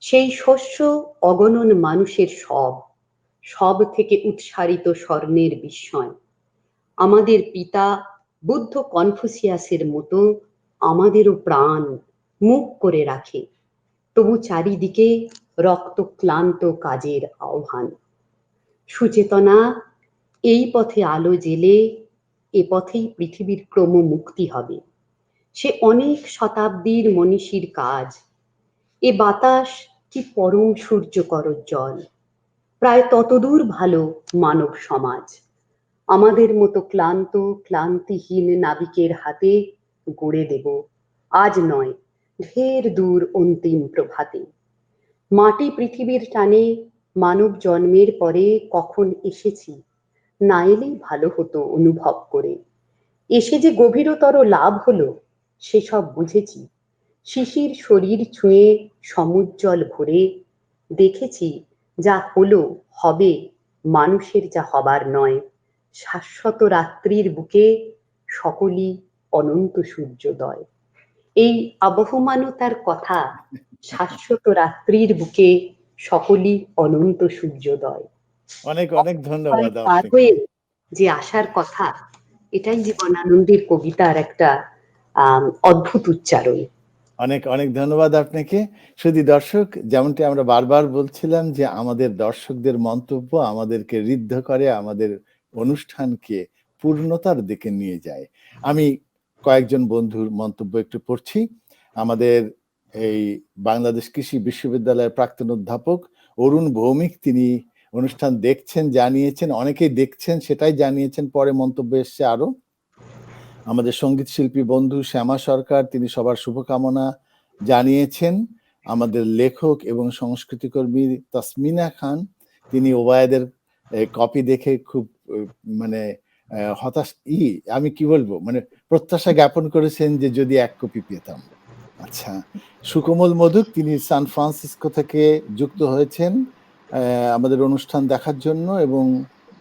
সেই শস্য অগণন মানুষের সব থেকে উৎসারিত স্বর্ণের বিস্ময়। আমাদের পিতা বুদ্ধ কনফুসিয়াসের মতো আমাদেরও প্রাণ মুখ করে রাখে, তবু চারিদিকে রক্তক্লান্ত কাজের আহ্বান। সুচেতনা, এই পথে আলো জেলে, এ পথেই পৃথিবীর ক্রমমুক্তি হবে। সে অনেক শতাব্দীর মনীষীর কাজ। এ বাতাস কি পরম সূর্যকরোজ্জ্বল, প্রায় ততদূর ভালো মানব সমাজ। আমাদের মতো ক্লান্ত ক্লান্তিহীন নাবিকের হাতে গড়ে দেব আজ নয়, ঢের দূর অন্তিম প্রভাতে। মাটি পৃথিবীর টানে মানব জন্মের পরে কখন এসেছি, না এলেই ভালো হতো অনুভব করে। এসে যে গভীরতর লাভ হলো সেসব বুঝেছি। শিশির শরীর ছুঁয়ে সমুজ্জ্বল ভরে দেখেছি যা হলো হবে মানুষের যা হবার নয়। শাশ্বত রাত্রির বুকে সকলই অনন্ত সূর্যোদয়। এই আবহমানতার কথা, শাশ্বত রাত্রির বুকে সকলই অনন্ত সূর্যোদয়। অনেক অনেক ধন্যবাদ পার আপনাকে। হয়ে যে আসার কথা, এটাই জীবনানন্দের কবিতার একটা অদ্ভুত উচ্চারণ। অনেক অনেক ধন্যবাদ আপনাকে। শুধু দর্শক, যেমনটি আমরা বারবার বলছিলাম যে আমাদের দর্শকদের মন্তব্য আমাদেরকে ঋদ্ধ করে, আমাদের অনুষ্ঠানকে পূর্ণতার দিকে নিয়ে যায়। আমি কয়েকজন বন্ধুর মন্তব্য একটু পড়ছি। আমাদের এই বাংলাদেশ কৃষি বিশ্ববিদ্যালয়ের প্রাক্তন অধ্যাপক অরুণ ভৌমিক, তিনি অনুষ্ঠান দেখছেন, জানিয়েছেন, অনেকেই দেখছেন সেটাই জানিয়েছেন, পরে মন্তব্য এসছে আরো। আমাদের সঙ্গীত শিল্পী বন্ধু শ্যামা সরকার, তিনি সবার শুভকামনা জানিয়েছেন। আমাদের লেখক এবং সংস্কৃতিকর্মী তাসমিনা খান, তিনি ওবায়দের কপি দেখে খুব মানে হতাশ, আমি কি বলবো, মানে প্রত্যাশা জ্ঞাপন করেছেন যে যদি এক কপি পেতাম। আচ্ছা, সুকোমল মধুক, তিনি সান ফ্রান্সিসকো থেকে যুক্ত হয়েছেন আমাদের অনুষ্ঠান দেখার জন্য, এবং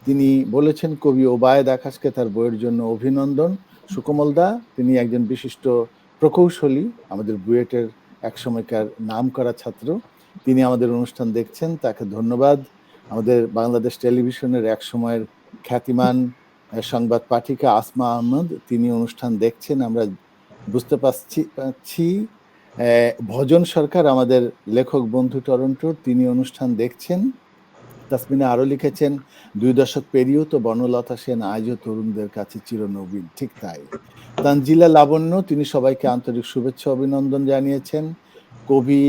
তিনি বলেছেন কবি ওবায়দ আকাশকে তার বইয়ের জন্য অভিনন্দন। সুকোমল দা, তিনি একজন বিশিষ্ট প্রকৌশলী, আমাদের বুয়েটের এক সময়কার নামকরা ছাত্র, তিনি আমাদের অনুষ্ঠান দেখছেন, তাকে ধন্যবাদ। আমাদের বাংলাদেশ টেলিভিশনের এক সময়ের খ্যাতিমান সংবাদ পাঠিকা আসমা আহমদ, তিনি অনুষ্ঠান দেখছেন, আমরা বুঝতে পারছি। ভজন সরকার আমাদের লেখক বন্ধু টরন্টোর, তিনি অনুষ্ঠান দেখছেন। তাসমিনা আরো লিখেছেন, ২ দশক পেরিয়েও তো বনলতা সেন আজও তরুণদের কাছে চিরনবীন। ঠিক তাই। তানজিলা লাবণ্য, তিনি সবাইকে আন্তরিক শুভেচ্ছা অভিনন্দন জানিয়েছেন। কবি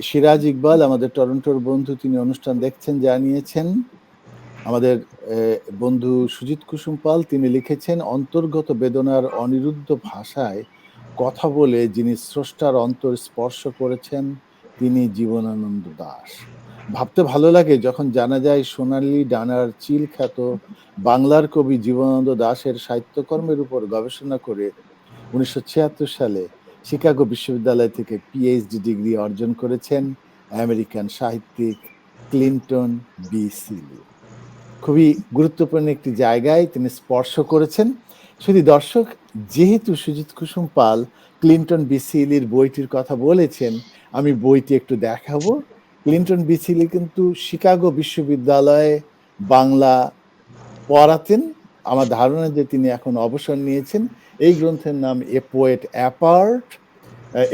সিরাজ ইকবাল, আমাদের টরন্টোর বন্ধু, তিনি অনুষ্ঠান দেখছেন জানিয়েছেন। আমাদের বন্ধু সুজিত কুসুম পাল, তিনি লিখেছেন, অন্তর্গত বেদনার অনিরুদ্ধ ভাষায় কথা বলে যিনি স্রষ্টার অন্তর স্পর্শ করেছেন, তিনি জীবনানন্দ দাশ। ভাবতে ভালো লাগে যখন জানা যায় সোনালী ডানার চিল খ্যাত বাংলার কবি জীবনানন্দ দাশের সাহিত্যকর্মের উপর গবেষণা করে 1976 সালে শিকাগো বিশ্ববিদ্যালয় থেকে পিএইচডি ডিগ্রি অর্জন করেছেন আমেরিকান সাহিত্যিক ক্লিন্টন বি সিলি। খুবই গুরুত্বপূর্ণ একটি জায়গায় তিনি স্পর্শ করেছেন। শুধু দর্শক, যেহেতু সুজিত কুসুম পাল ক্লিন্টন বি সিলির বইটির কথা বলেছেন, আমি বইটি একটু দেখাবো। ক্লিন্টন বি সিলি কিন্তু শিকাগো বিশ্ববিদ্যালয়ে বাংলা পড়াতেন। আমার ধারণা যে তিনি এখন অবসর নিয়েছেন। এই গ্রন্থের নাম a poet apart,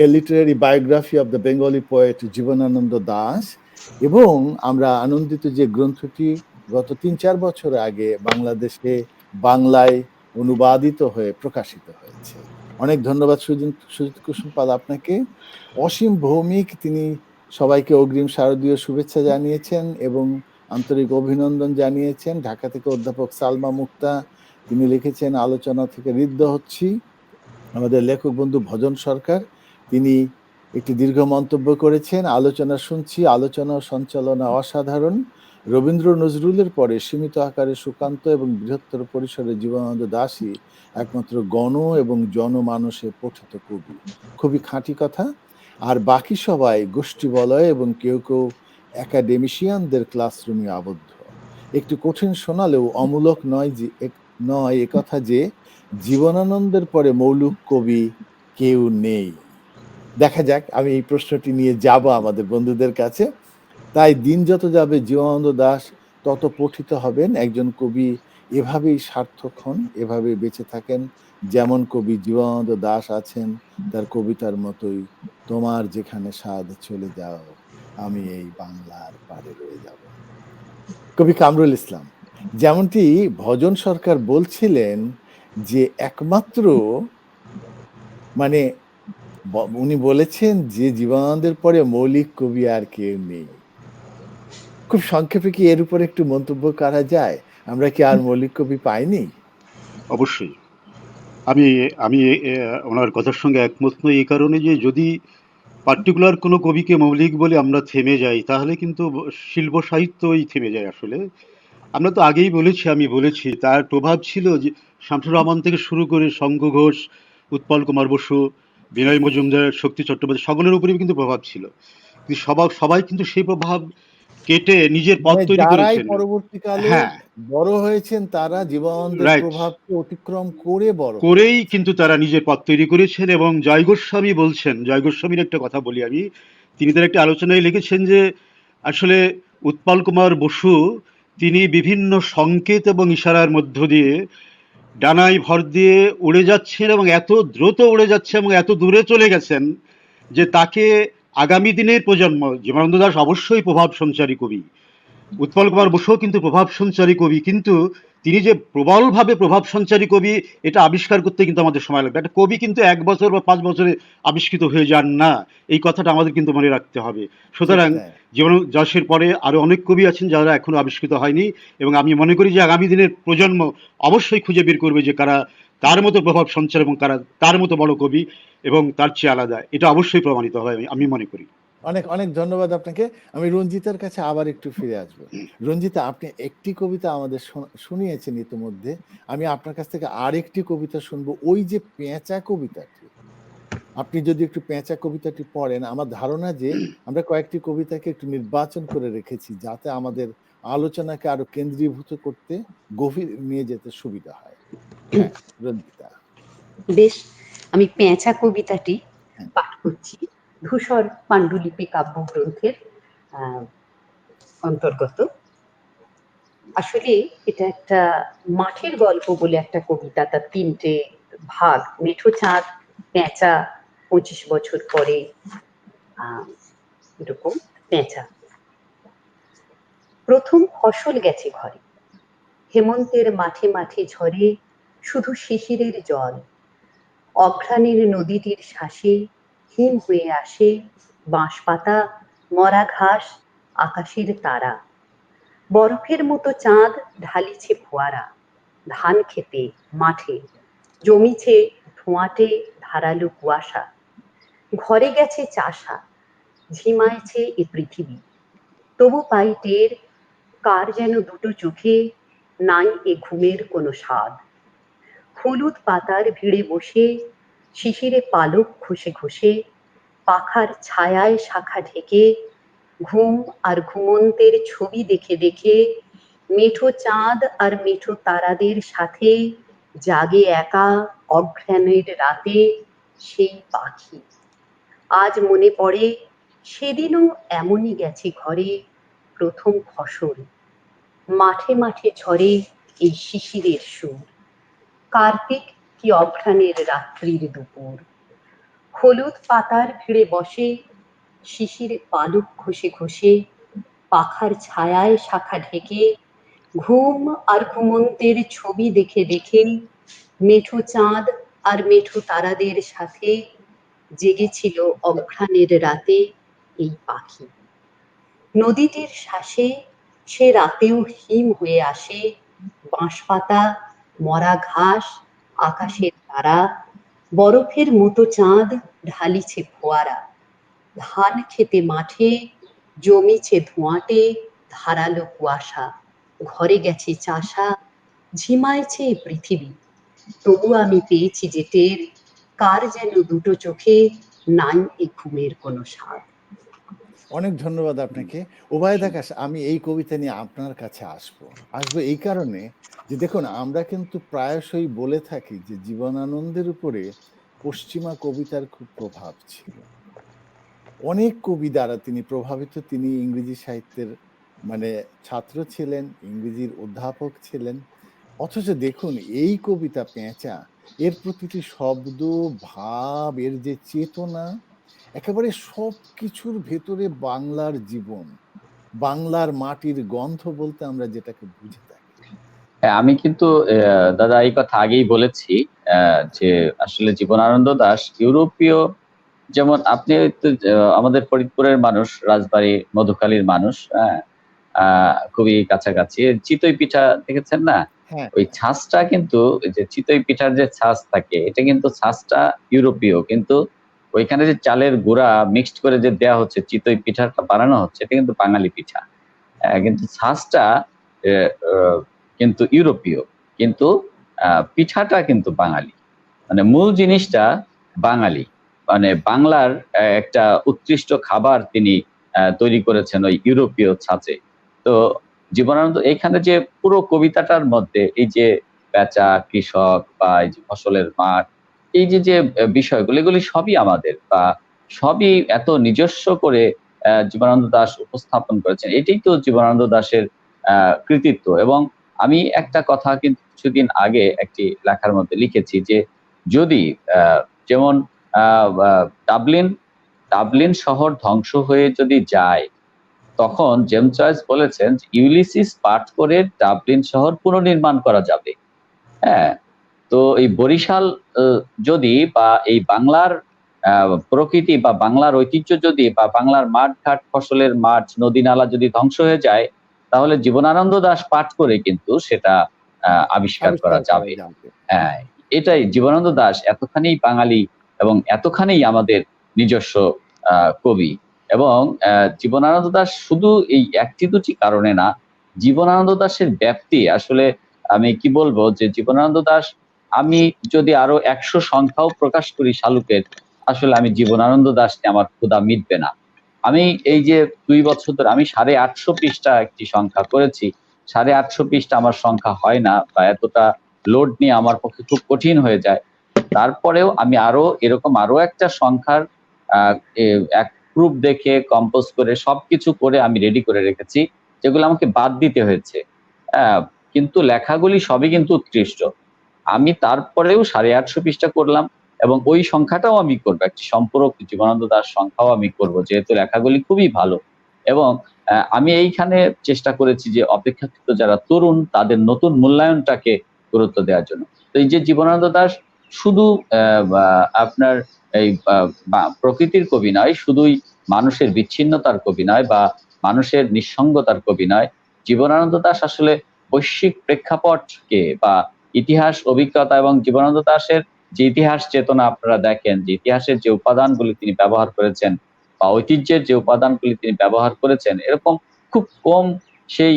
a literary biography of the Bengali poet Jibanananda Das. এবং আমরা আনন্দিত যে গ্রন্থটি গত ৩-৪ বছর আগে বাংলাদেশে বাংলায় অনুবাদিত হয়ে প্রকাশিত হয়েছে। অনেক ধন্যবাদ সুজিত কুসুম পাল আপনাকে। অসীম ভৌমিক, তিনি সবাইকে অগ্রিম শারদীয় শুভেচ্ছা জানিয়েছেন এবং আন্তরিক অভিনন্দন জানিয়েছেন। ঢাকা থেকে অধ্যাপক সালমা মুক্তা, তিনি লিখেছেন, আলোচনা থেকে ঋদ্ধ হচ্ছি। আমাদের লেখক বন্ধু ভজন সরকার, তিনি একটি দীর্ঘ মন্তব্য করেছেন, আলোচনা শুনছি, আলোচনা ও সঞ্চালনা অসাধারণ। রবীন্দ্র নজরুলের পরে সীমিত আকারে সুকান্ত এবং বৃহত্তর পরিসরে জীবনানন্দ দাশই একমাত্র গণ এবং জনমানসে পঠিত কবি। খুবই খাঁটি কথা। আর বাকি সবাই গোষ্ঠী বলয় এবং কেউ কেউ একাডেমিশিয়ানদের ক্লাসরুমে আবদ্ধ। একটু কঠিন শোনালেও অমূলক নয় একথা যে জীবনানন্দের পরে মৌলিক কবি কেউ নেই। দেখা যাক, আমি এই প্রশ্নটি নিয়ে যাব আমাদের বন্ধুদের কাছে। তাই দিন যত যাবে জীবনানন্দ দাশ তত পঠিত হবেন। একজন কবি এভাবেই সার্থক হন, এভাবেই বেঁচে থাকেন। যেমন কবি জীবনানন্দ দাশ আছেন, তার কবিতার মতোই, তোমার যেখানে স্বাদ চলে যাও, আমি এই বাংলার পারে রয়ে যাব। কবি কামরুল ইসলাম, যেমনটি ভজন সরকার বলছিলেন যে একমাত্র মানে উনি বলেছেন যে জীবনানন্দের পরে মৌলিক কবি আর কেউ নেই। খুব সংক্ষেপে কি এর উপর একটু মন্তব্য করা যায়? আমরা কি আর মৌলিক কবি পাইনি? অবশ্যই। আমি আমি ওনার কথার সঙ্গে একমত নই, এই কারণে যে যদি পার্টিকুলার কোনো কবিকে মৌলিক বলে আমরা থেমে যাই, তাহলে কিন্তু শিল্প সাহিত্যই থেমে যায় আসলে। আমরা তো আগেই বলেছি, আমি বলেছি, তার প্রভাব ছিল যে শামসুর রহমান থেকে শুরু করে শঙ্খ ঘোষ, উৎপল কুমার বসু, বিনয় মজুমদার, শক্তি চট্টোপাধ্যায়, সকলের উপরেই কিন্তু প্রভাব ছিল। কিন্তু সবাই কিন্তু সেই প্রভাব কেটে নিজের পথ মানে তৈরি যারাই করেছেন। পরবর্তীকালে হ্যাঁ, বড় হয়েছেন তারা জীবনানন্দের রাইট। প্রভাবকে অতিক্রম করে বড় করেই হয়েছেন। কিন্তু তারা নিজের পথ তৈরি করেছেন। এবং জয় গোস্বামী বলছেন, জয় গোস্বামীর একটা কথা বলি আমি, তিনি তার একটা আলোচনায় লিখেছেন যে আসলে উৎপল কুমার বসু তিনি বিভিন্ন সংকেত এবং ইশারার মধ্য দিয়ে ডানায় ভর দিয়ে উড়ে যাচ্ছেন এবং এত দ্রুত উড়ে যাচ্ছে এবং এত দূরে চলে গেছেন যে তাকে আগামী দিনের প্রজন্ম, জীবনানন্দ দাশ অবশ্যই প্রভাব সঞ্চারী কবি, উৎপল কুমার বসুও কিন্তু প্রভাব সঞ্চারী কবি, কিন্তু তিনি যে প্রবলভাবে প্রভাব সঞ্চারী কবি এটা আবিষ্কার করতে কিন্তু আমাদের সময় লাগবে। একটা কবি কিন্তু 1 বছর বা 5 বছরে আবিষ্কৃত হয়ে যান না, এই কথাটা আমাদের কিন্তু মনে রাখতে হবে। ঠিক সুতরাং তাই। জীবনানন্দ দাশের পরে আরো অনেক কবি আছেন যারা এখনো আবিষ্কৃত হয়নি, এবং আমি মনে করি যে আগামী দিনের প্রজন্ম অবশ্যই খুঁজে বের করবে যে কারা তার মতো প্রভাব সঞ্চার এবং কারা তার মতো বড় কবি এবং তার চেয়ে আলাদা। এটা অবশ্যই প্রমাণিত হয় আমি মনে করি। অনেক অনেক ধন্যবাদ আপনাকে। আমি রঞ্জিতার কাছে আবার একটু ফিরে আসব। রঞ্জিতা, আপনি একটি কবিতা আমাদের শুনিয়েছেন ইতিমধ্যে। আমি আপনার কাছ থেকে আরেকটি কবিতা শুনবো, ওই যে পেঁচা কবিতাটি। আপনি যদি একটু পেঁচা কবিতাটি পড়েন, আমার ধারণা যে আমরা কয়েকটি কবিতাকে একটু নির্বাচন করে রেখেছি যাতে আমাদের আলোচনাকে আরো কেন্দ্রীভূত করতে, গভীর নিয়ে যেতে সুবিধা হয়। হ্যাঁ, রঞ্জিতা। বেশ, আমি পেঁচা কবিতাটি হ্যাঁ। পাঠ করছি। ধূসর পাণ্ডুলিপি কাব্যগ্রন্থের অন্তর্গত। আসলে এটা একটা মাঠের গল্প বলে একটা কবিতা, তার 3টে ভাগ, মেঠো চাঁদ, পেঁচা 25 বছর পরে এরকম পেঁচা। প্রথম ফসল গেছে ঘরে, হেমন্তের মাঠে মাঠে ঝরে শুধু শিশিরের জল। অঘ্রাণের নদীটির শ্বাসে হিম হয়ে আসে বাঁশপাতা, মরা ঘাস, আকাশের তারা। বরফের মতো চাঁদ ঢালিছে ফোয়ারা। ধান খেতে মাঠে জমিছে ধোঁয়াটে ধারালো কুয়াশা। ঘরে গেছে চাষা, ঝিমাইছে এ পৃথিবী। তবু পাই টের, কার যেন দুটো চোখে নাই এ ঘুমের কোনো স্বাদ। হলুদ পাতার ভিড়ে বসে শিশিরে পালক ঘষে ঘষে, পাখার ছায়ায় শাখা ঢেকে ঘুম আর ঘুমন্তের ছবি দেখে দেখে, মেঠো চাঁদ আর মেঠো তারাদের সাথে জাগে একা অঘ্রাণের রাতে সেই পাখি। আজ মনে পড়ে সেদিনও এমনই গেছে ঘরে প্রথম ফসল। মাঠে মাঠে ঝরে এই শিশিরের সুর। কার্তিক কি অঘ্রাণের রাত্রির দুপুর। হলুদ পাতার ভিড়ে বসে শিশিরে পালক ঘষে ঘষে, পাখার ছায়ায় শাখা ঢেকে ঘুম আর ঘুমন্তের ছবি দেখে দেখে, মেঠো চাঁদ আর মেঠো তারাদের সাথে জেগেছিল অঘ্রাণের রাতে এই পাখি। নদীটির শ্বাসে সে রাতেও হিম হয়ে আসে বাঁশপাতা, মরা ঘাস, আকাশের তারা। বরফের মতো চাঁদ ঢালিছে ফোয়ারা। ধান খেতে মাঠে জমিছে ধোঁয়াটে ধারালো কুয়াশা। ঘরে গেছে চাষা, ঝিমাইছে এ পৃথিবী। তবু আমি পেয়েছি যে টের, কার যেন দুটো চোখে নাই এ ঘুমের কোনো স্বাদ। অনেক ধন্যবাদ আপনাকে। ওবায়দ আকাশ, আমি এই কবিতা নিয়ে আপনার কাছে আসবো এই কারণে যে দেখুন, আমরা কিন্তু প্রায়শই বলে থাকি যে জীবনানন্দের উপরে পশ্চিমা কবিতার খুব প্রভাব ছিল। অনেক কবি দ্বারা তিনি প্রভাবিত। তিনি ইংরেজি সাহিত্যের মানে ছাত্র ছিলেন, ইংরেজির অধ্যাপক ছিলেন। অথচ দেখুন এই কবিতা পেঁচা, এর প্রতিটি শব্দ, ভাব, এর যে চেতনা, একেবারে সবকিছুর ভেতরে বাংলার জীবন, বাংলার মাটির গন্ধ বলতে আমরা যেটাকে বুঝে থাকি। হ্যাঁ, আমি কিন্তু দাদা এই কথা আগেই বলেছি যে আসলে জীবনানন্দ দাশ ইউরোপীয়, যেমন আপনি তো আমাদের ফরিদপুরের মানুষ, রাজবাড়ী মধুখালীর মানুষ, হ্যাঁ, খুবই কাছাকাছি। চিতই পিঠা দেখেছেন না? হ্যাঁ, ওই ছাঁচটা কিন্তু, ওই যে চিতই পিঠার যে ছাঁচ থাকে, এটা কিন্তু ছাঁচটা ইউরোপীয়, কিন্তু ওইখানে যে চালের গুঁড়া মিক্সড করে যে দেয়া হচ্ছে, চিতই পিঠাটা বানানো হচ্ছে, এটা কিন্তু বাঙালি পিঠা। কিন্তু ছাঁচটা কিন্তু ইউরোপীয়, কিন্তু পিঠাটা কিন্তু বাঙালি। মানে মূল জিনিসটা বাঙালি, মানে বাংলার একটা উৎকৃষ্ট খাবার তিনি তৈরি করেছেন ওই ইউরোপীয় ছাঁচে। তো জীবনানন্দ এখানে যে পুরো কবিতাটার মধ্যে এই যে বেচা, কৃষক বা এই যে ফসলের মাঠ, এই যে যে বিষয়গুলো, এগুলি সবই আমাদের, বা সবই এত নিজস্ব করে জীবনানন্দ দাশ উপস্থাপন করেছেন। এটাই তো জীবনানন্দ দাশের কৃতিত্ব। এবং আমি একটা কথা কিন্তু কিছুদিন আগে একটি লেখার মধ্যে লিখেছি যে যদি যেমন ডাবলিন ডাবলিন শহর ধ্বংস হয়ে যদি যায়, তখন জেমস জয়েস বলেছেন যে ইউলিসিস পাঠ করে ডাবলিন শহর পুনর্নির্মাণ করা যাবে। হ্যাঁ, তো এই বরিশাল যদি, বা এই বাংলার প্রকৃতি বা বাংলার ঐতিহ্য যদি, বা বাংলার মাঠ ঘাট, ফসলের মাঠ, নদী নালা যদি ধ্বংস হয়ে যায়, তাহলে জীবনানন্দ দাশ পাঠ করে কিন্তু সেটা আবিষ্কার করা আবিষ্কার করা যাবে। যাবে। হ্যাঁ, এটাই জীবনানন্দ দাশ এতখানি বাঙালি এবং এতখানি আমাদের নিজস্ব কবি। এবং জীবনানন্দ দাশ শুধু এই একটি দুটি কারণে না, জীবনানন্দ দাশের ব্যাপ্তি আসলে, আমি কি বলবো যে জীবনানন্দ দাশ, আমি যদি আরো 100 সংখ্যাও প্রকাশ করি শালুকের, আসলে আমি জীবনানন্দ দাশ নিয়ে আমার ক্ষুধা মিটবে না। আমি এই যে 2 বছর ধরে আমি 850 পৃষ্ঠা একটি সংখ্যা করেছি। 850 পৃষ্ঠা আমার সংখ্যা হয় না, বা এতটা লোড নিয়ে আমার পক্ষে খুব কঠিন হয়ে যায়। তারপরেও আমি আরো একটা সংখ্যার এক প্রুফ দেখে কম্পোজ করে সবকিছু করে আমি রেডি করে রেখেছি, যেগুলো আমাকে বাদ দিতে হয়েছে। কিন্তু লেখাগুলি সবই কিন্তু উৎকৃষ্ট। আমি তারপরেও 850 পৃষ্ঠা করলাম এবং ওই সংখ্যাটাও আমি করবো, একটি সম্পূরক জীবনানন্দ দাশ সংখ্যাও আমি করব, যেহেতু লেখাগুলি খুবই ভালো। এবং আমি এইখানে চেষ্টা করেছি যে অপেক্ষাকৃত যারা তরুণ তাদের নতুন মূল্যায়নটাকে গুরুত্ব দেওয়ার জন্য। তো এই যে জীবনানন্দ দাশ শুধু আপনার এই প্রকৃতির কবি নয়, শুধুই মানুষের বিচ্ছিন্নতার কবি নয় বা মানুষের নিঃসঙ্গতার কবি নয়। জীবনানন্দ দাশ আসলে বৈশ্বিক প্রেক্ষাপটকে বা ইতিহাস অভিজ্ঞতা এবং জীবনানন্দ দাশের যে ইতিহাস চেতনা আপনারা দেখেন, যে ইতিহাসের যে উপাদানগুলি তিনি ব্যবহার করেছেন বা ঐতিহ্যের যে উপাদানগুলি তিনি ব্যবহার করেছেন, এরকম খুব কম সেই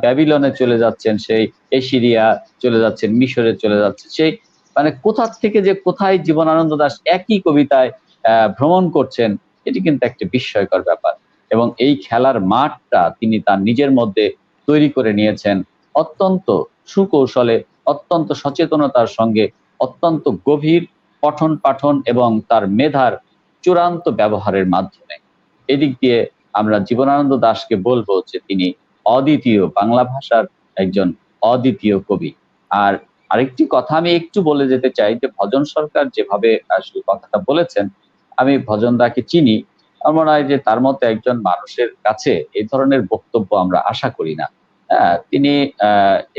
ব্যাবিলনে চলে যাচ্ছেন, সেই এশিরিয়া চলে যাচ্ছেন, মিশরে চলে যাচ্ছেন, সেই মানে কোথা থেকে যে কোথায় জীবনানন্দ দাশ একই কবিতায় ভ্রমণ করছেন, এটি কিন্তু একটা বিস্ময়কর ব্যাপার। এবং এই খেলার মাঠটা তিনি তার নিজের মধ্যে তৈরি করে নিয়েছেন অত্যন্ত সুকৌশলে, অত্যন্ত সচেতনতার সঙ্গে, অত্যন্ত গভীর পঠন পাঠন এবং তার মেধার চূড়ান্ত ব্যবহারের মাধ্যমে। এদিক দিয়ে আমরা জীবনানন্দ দাশকে বলবো যে তিনি অদ্বিতীয়, বাংলা ভাষার একজন অদ্বিতীয় কবি। আর আরেকটি কথা আমি একটু বলে যেতে চাই যে ভজন সরকার যেভাবে আসলে কথাটা বলেছেন, আমি ভজন দাকে চিনি। আমার মনে হয় যে তার মতো একজন মানুষের কাছে এই ধরনের বক্তব্য আমরা আশা করি না। তিনি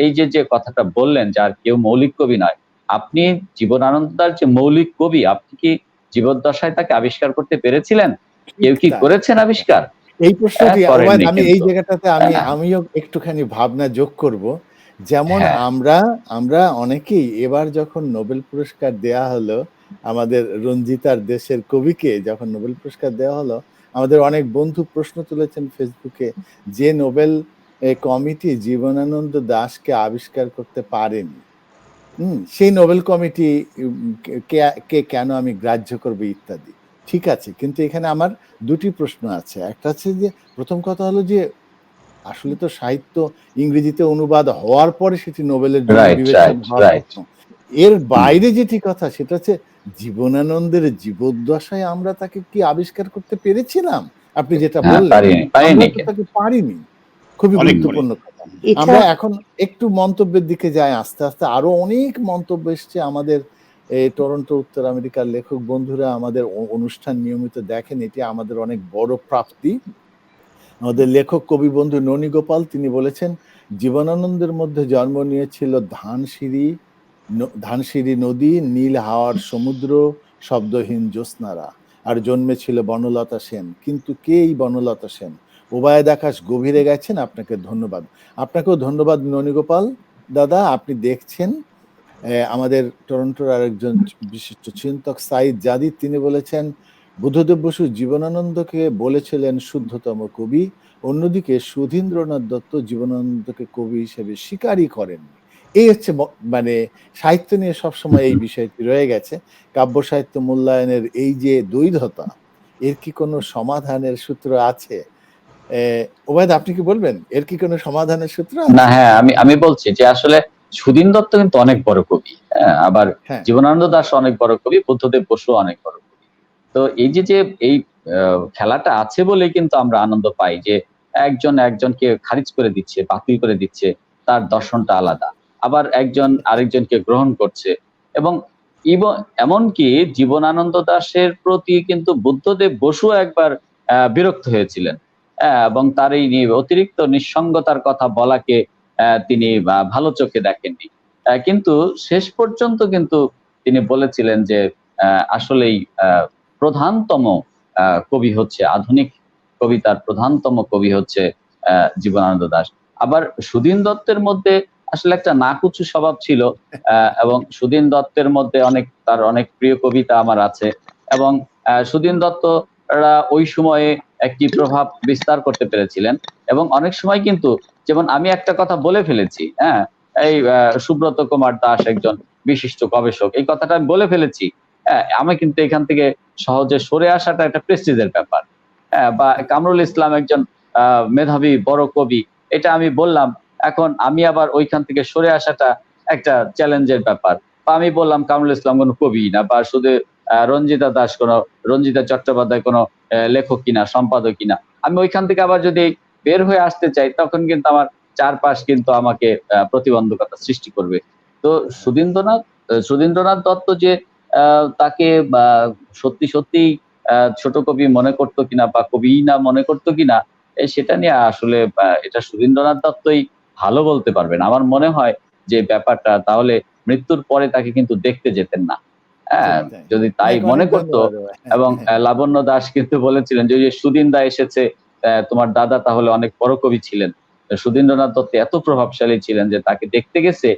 এই যে কথাটা বললেন যে আর কেউ মৌলিক কবি নয়, আপনি জীবনানন্দ দাশ যে মৌলিক কবি, আপনি কি জীবদ্দশায় তাকে আবিষ্কার করতে পেরেছিলেন? ঠিক কেউ কি তাই। করেছেন আবিষ্কার? এই প্রশ্নটি ওবায়দ, করেননি আমি এই কিন্তু। জায়গাটাতে আমিও একটুখানি ভাবনা যোগ করব। যেমন হ্যাঁ, আমরা অনেকেই এবার যখন নোবেল পুরস্কার দেয়া হলো, আমাদের রঞ্জিতার দেশের কবিকে যখন নোবেল পুরস্কার দেওয়া হলো, আমাদের অনেক বন্ধু প্রশ্ন তুলেছেন ফেসবুকে যে নোবেল কমিটি জীবনানন্দ দাশকে আবিষ্কার করতে পারেনি, সেই নোবেল কমিটি কে কেন আমি গ্রাহ্য করবো ইত্যাদি। ঠিক আছে, কিন্তু এখানে আমার দুটি প্রশ্ন আছে। একটা হচ্ছে যে প্রথম কথা হলো যে আসলে তো সাহিত্য ইংরেজিতে অনুবাদ হওয়ার পরে সেটি নোবেলের জন্য রাইট, বিবেচনা রাইট, হওয়ার রাইট। কথা। এর বাইরে যেটি কথা সেটা হচ্ছে জীবনানন্দের জীবদ্দশায় আমরা তাকে কি আবিষ্কার করতে পেরেছিলাম? আপনি যেটা হ্যাঁ, বললেন, আমরা পারিনি তো কিন্তু। তাকে পারিনি। খুবই অনেক পরে। গুরুত্বপূর্ণ কথা। এটা আমরা এখন একটু মন্তব্যের দিকে যাই আস্তে, আস্তে। আরো অনেক মন্তব্য এসছে আমাদের টরন্টো উত্তর আমেরিকার লেখক বন্ধুরা আমাদের অনুষ্ঠান নিয়মিত দেখেন। এটি আমাদের অনেক বড় প্রাপ্তি। আমাদের লেখক কবি বন্ধু ননী গোপাল তিনি বলেছেন, জীবনানন্দের মধ্যে জন্ম নিয়েছিল ধানসিঁড়ি নদী, নীল হাওয়ার সমুদ্র, শব্দহীন জ্যোৎস্নারা। আর জন্মেছিল বনলতা সেন। কিন্তু কে এই বনলতা সেন? ওবায়দ আকাশ গভীরে গেছেন, আপনাকে ধন্যবাদ। আপনাকেও ধন্যবাদ ননী গোপাল দাদা, আপনি দেখছেন। আমাদের টরন্টোর আরেকজন বিশিষ্ট চিন্তক সাইদ জাদিদ তিনি বলেছেন, বুদ্ধদেব বসু জীবনানন্দকে বলেছিলেন শুদ্ধতম কবি, অন্যদিকে সুধীন্দ্রনাথ দত্ত জীবনানন্দকে কবি হিসেবে স্বীকারই করেন। এই হচ্ছে মানে সাহিত্য নিয়ে সবসময় এই বিষয়টি রয়ে গেছে। কাব্য সাহিত্য মূল্যায়নের এই যে দ্বৈধতা, এর কি কোনো সমাধানের সূত্র আছে? ওবায়দ, আপনি কি বলবেন এর কি কোনো সমাধানের সূত্র না, আছে? হ্যাঁ, আমি বলছি যে আসলে সুধীন দত্ত কিন্তু অনেক বড় কবি। হ্যাঁ, আবার হ্যাঁ, জীবনানন্দ দাশ অনেক বড় কবি, বুদ্ধদেব বসু অনেক বড় কবি। তো এই যে এই খেলাটা আছে বলেই কিন্তু আমরা আনন্দ পাই যে একজন একজনকে খারিজ করে দিচ্ছে, বাতিল করে দিচ্ছে, তার দর্শনটা আলাদা। আবার একজন আরেকজনকে গ্রহণ করছে। এবং এমনকি জীবনানন্দ দাশের প্রতি কিন্তু বুদ্ধদেব বসু একবার বিরক্ত হয়েছিলেন। এবং তার এই অতিরিক্ত নিঃসঙ্গতার কথা বলাকে তিনি ভালো চোখে দেখেননি। কিন্তু শেষ পর্যন্ত কিন্তু তিনি বলেছিলেন যে আসলেই প্রধানতম কবি হচ্ছে, আধুনিক কবিতার প্রধানতম কবি হচ্ছে জীবনানন্দ দাশ। আবার সুধীন দত্তের মধ্যে আসলে একটা নাকুচু স্বভাব ছিল, এবং সুধীন দত্তের মধ্যে তার অনেক প্রিয় কবিতা আমার আছে। এবং সুধীন দত্তরা ওই সময়ে একটি প্রভাব বিস্তার করতে পেরেছিলেন। এবং অনেক সময় কিন্তু, যেমন আমি একটা কথা বলে ফেলেছি, হ্যাঁ, এই সুব্রত কুমার দাস একজন বিশিষ্ট গবেষক, এই কথাটা আমি বলে ফেলেছি। আমি কিন্তু এখান থেকে সহজে সরে আসাটা একটা প্রেস্টিজের ব্যাপার। বা কামরুল ইসলাম একজন মেধাবী বড় কবি, এটা আমি বললাম। এখন আমি আবার ওইখান থেকে সরে আসাটা একটা চ্যালেঞ্জের ব্যাপার। বা আমি বললাম কামরুল ইসলাম কোনো কবি না, বা শুধু রঞ্জিতা চট্টোপাধ্যায় কোনো লেখক কিনা, সম্পাদক কিনা। আমি ওইখান থেকে আবার যদি বের হয়ে আসতে চাই, তখন কিন্তু আমার চারপাশ কিন্তু আমাকে প্রতিবন্ধকতা সৃষ্টি করবে। তো সুধীন্দ্রনাথ দত্ত যে তাকে সত্যি সত্যি ছোট কবি মনে করতো কিনা বা কবি না মনে করতো কিনা, সেটা নিয়ে আসলে এটা সুধীন্দ্রনাথ দত্তই ভালো বলতে পারবেন। আমার মনে হয় যে ব্যাপারটা তাহলে মৃত্যুর পরে তাকে কিন্তু দেখতে যেতেন না। ঠিক হ্যাঁ, তাই। যদি তাই অনেক, মনে অনেক করতো। ধন্যবাদ। এবং লাবণ্য দাস কিন্তু বলেছিলেন যে, ওই যে সুদিনদা এসেছে, তোমার দাদা তাহলে অনেক বড় কবি ছিলেন। সুধীন্দ্রনাথ দত্ত এত প্রভাবশালী ছিলেন যে তাকে দেখতে গেছে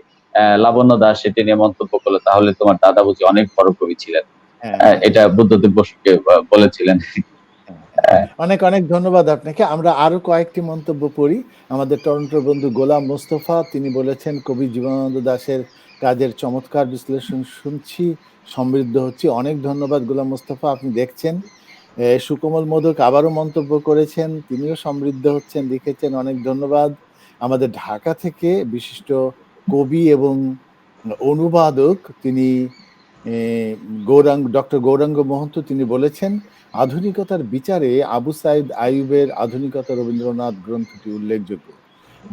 লাবণ্য দাস, সেটা নিয়ে মন্তব্য করলো, তাহলে তোমার দাদা বুঝি অনেক বড় কবি ছিলেন। হ্যাঁ, হ্যাঁ, এটা বুদ্ধদেব বসুকে বলেছিলেন। হ্যাঁ, হ্যাঁ। অনেক, অনেক ধন্যবাদ আপনাকে। আমরা আরো কয়েকটি মন্তব্য পড়ি। আমাদের টরন্টোর বন্ধু গোলাম মোস্তফা তিনি বলেছেন, "কবি জীবনানন্দ দাশের কাজের চমৎকার বিশ্লেষণ শুনছি, সমৃদ্ধ হচ্ছি।" অনেক ধন্যবাদ গোলাম মোস্তফা, আপনি দেখছেন। সুকোমল মোদক আবারও মন্তব্য করেছেন, তিনিও সমৃদ্ধ হচ্ছেন, লিখেছেন, অনেক ধন্যবাদ। আমাদের ঢাকা থেকে বিশিষ্ট কবি এবং অনুবাদক তিনি এ ডক্টর গৌরাঙ্গ মহন্ত তিনি বলেছেন, আধুনিকতার বিচারে আবু সাইদ আইয়ুবের 'আধুনিকতা রবীন্দ্রনাথ' গ্রন্থটি উল্লেখযোগ্য।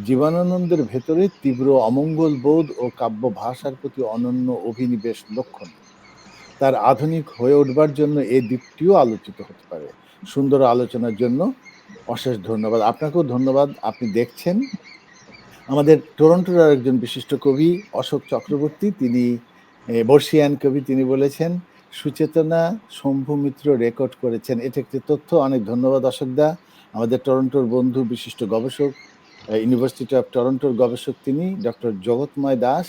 জীবনানন্দের ভেতরে তীব্র অমঙ্গল বোধ ও কাব্য ভাষার প্রতি অনন্য অভিনিবেশ লক্ষণীয়। তার আধুনিক হয়ে উঠবার জন্য এই দিকটিও আলোচিত হতে পারে। সুন্দর আলোচনার জন্য অশেষ ধন্যবাদ। আপনাকেও ধন্যবাদ। আপনি দেখছেন আমাদের টরন্টোর আরেকজন বিশিষ্ট কবি অশোক চক্রবর্তী, তিনি বর্ষীয়ান কবি, তিনি বলেছেন, "সুচেতনা শম্ভু মিত্র রেকর্ড করেছেন।" এটা একটি তথ্য। অনেক ধন্যবাদ অশোকদা। আমাদের টরন্টোর বন্ধু বিশিষ্ট গবেষক, ইউনিভার্সিটি অফ টরন্টোর গবেষক তিনি ডক্টর জগৎময় দাস।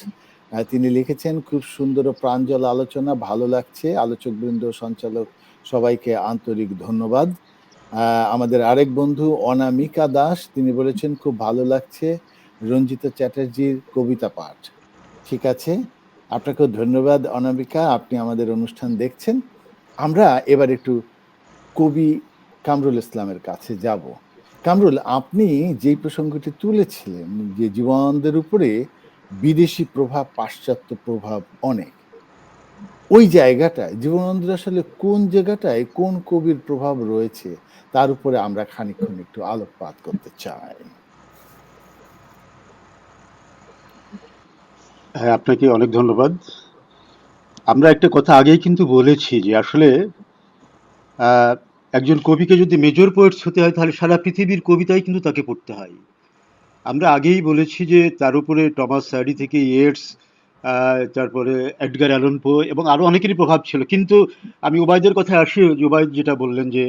তিনি লিখেছেন, "খুব সুন্দর ও প্রাঞ্জল আলোচনা, ভালো লাগছে। আলোচকবৃন্দ, সঞ্চালক সবাইকে আন্তরিক ধন্যবাদ।" আমাদের আরেক বন্ধু অনামিকা দাস তিনি বলেছেন, "খুব ভালো লাগছে রঞ্জিত চ্যাটার্জির কবিতা পাঠ।" ঠিক আছে, আপনাকেও ধন্যবাদ অনামিকা, আপনি আমাদের অনুষ্ঠান দেখছেন। আমরা এবার একটু কবি কামরুল ইসলামের কাছে যাব। কামরুল, আপনি যেই প্রসঙ্গটি তুলেছিলেন যে জীবনানন্দের উপরে বিদেশি প্রভাব, পাশ্চাত্য প্রভাব অনেক, ওই জায়গাটায় জীবনানন্দের আসলে কোন জায়গাটায় কোন কবির প্রভাব রয়েছে তার উপরে আমরা খানিকক্ষণ একটু আলোকপাত করতে চাই। হ্যাঁ, আপনাকে অনেক ধন্যবাদ। আমরা একটা কথা আগেই কিন্তু বলেছি যে আসলে আহ, একজন কবিকে যদি মেজর পোয়েটস হতে হয় তাহলে সারা পৃথিবীর কবিতাই কিন্তু তাকে পড়তে হয়। আমরা আগেই বলেছি যে তার উপরে টমাস স্যাডি থেকে ইয়েটস, তারপরে এডগার অ্যালান পো এবং আরো অনেকেরই প্রভাব ছিল। কিন্তু আমি ওবায়দের কথায় আসি, যে ওবায়দ যেটা বললেন যে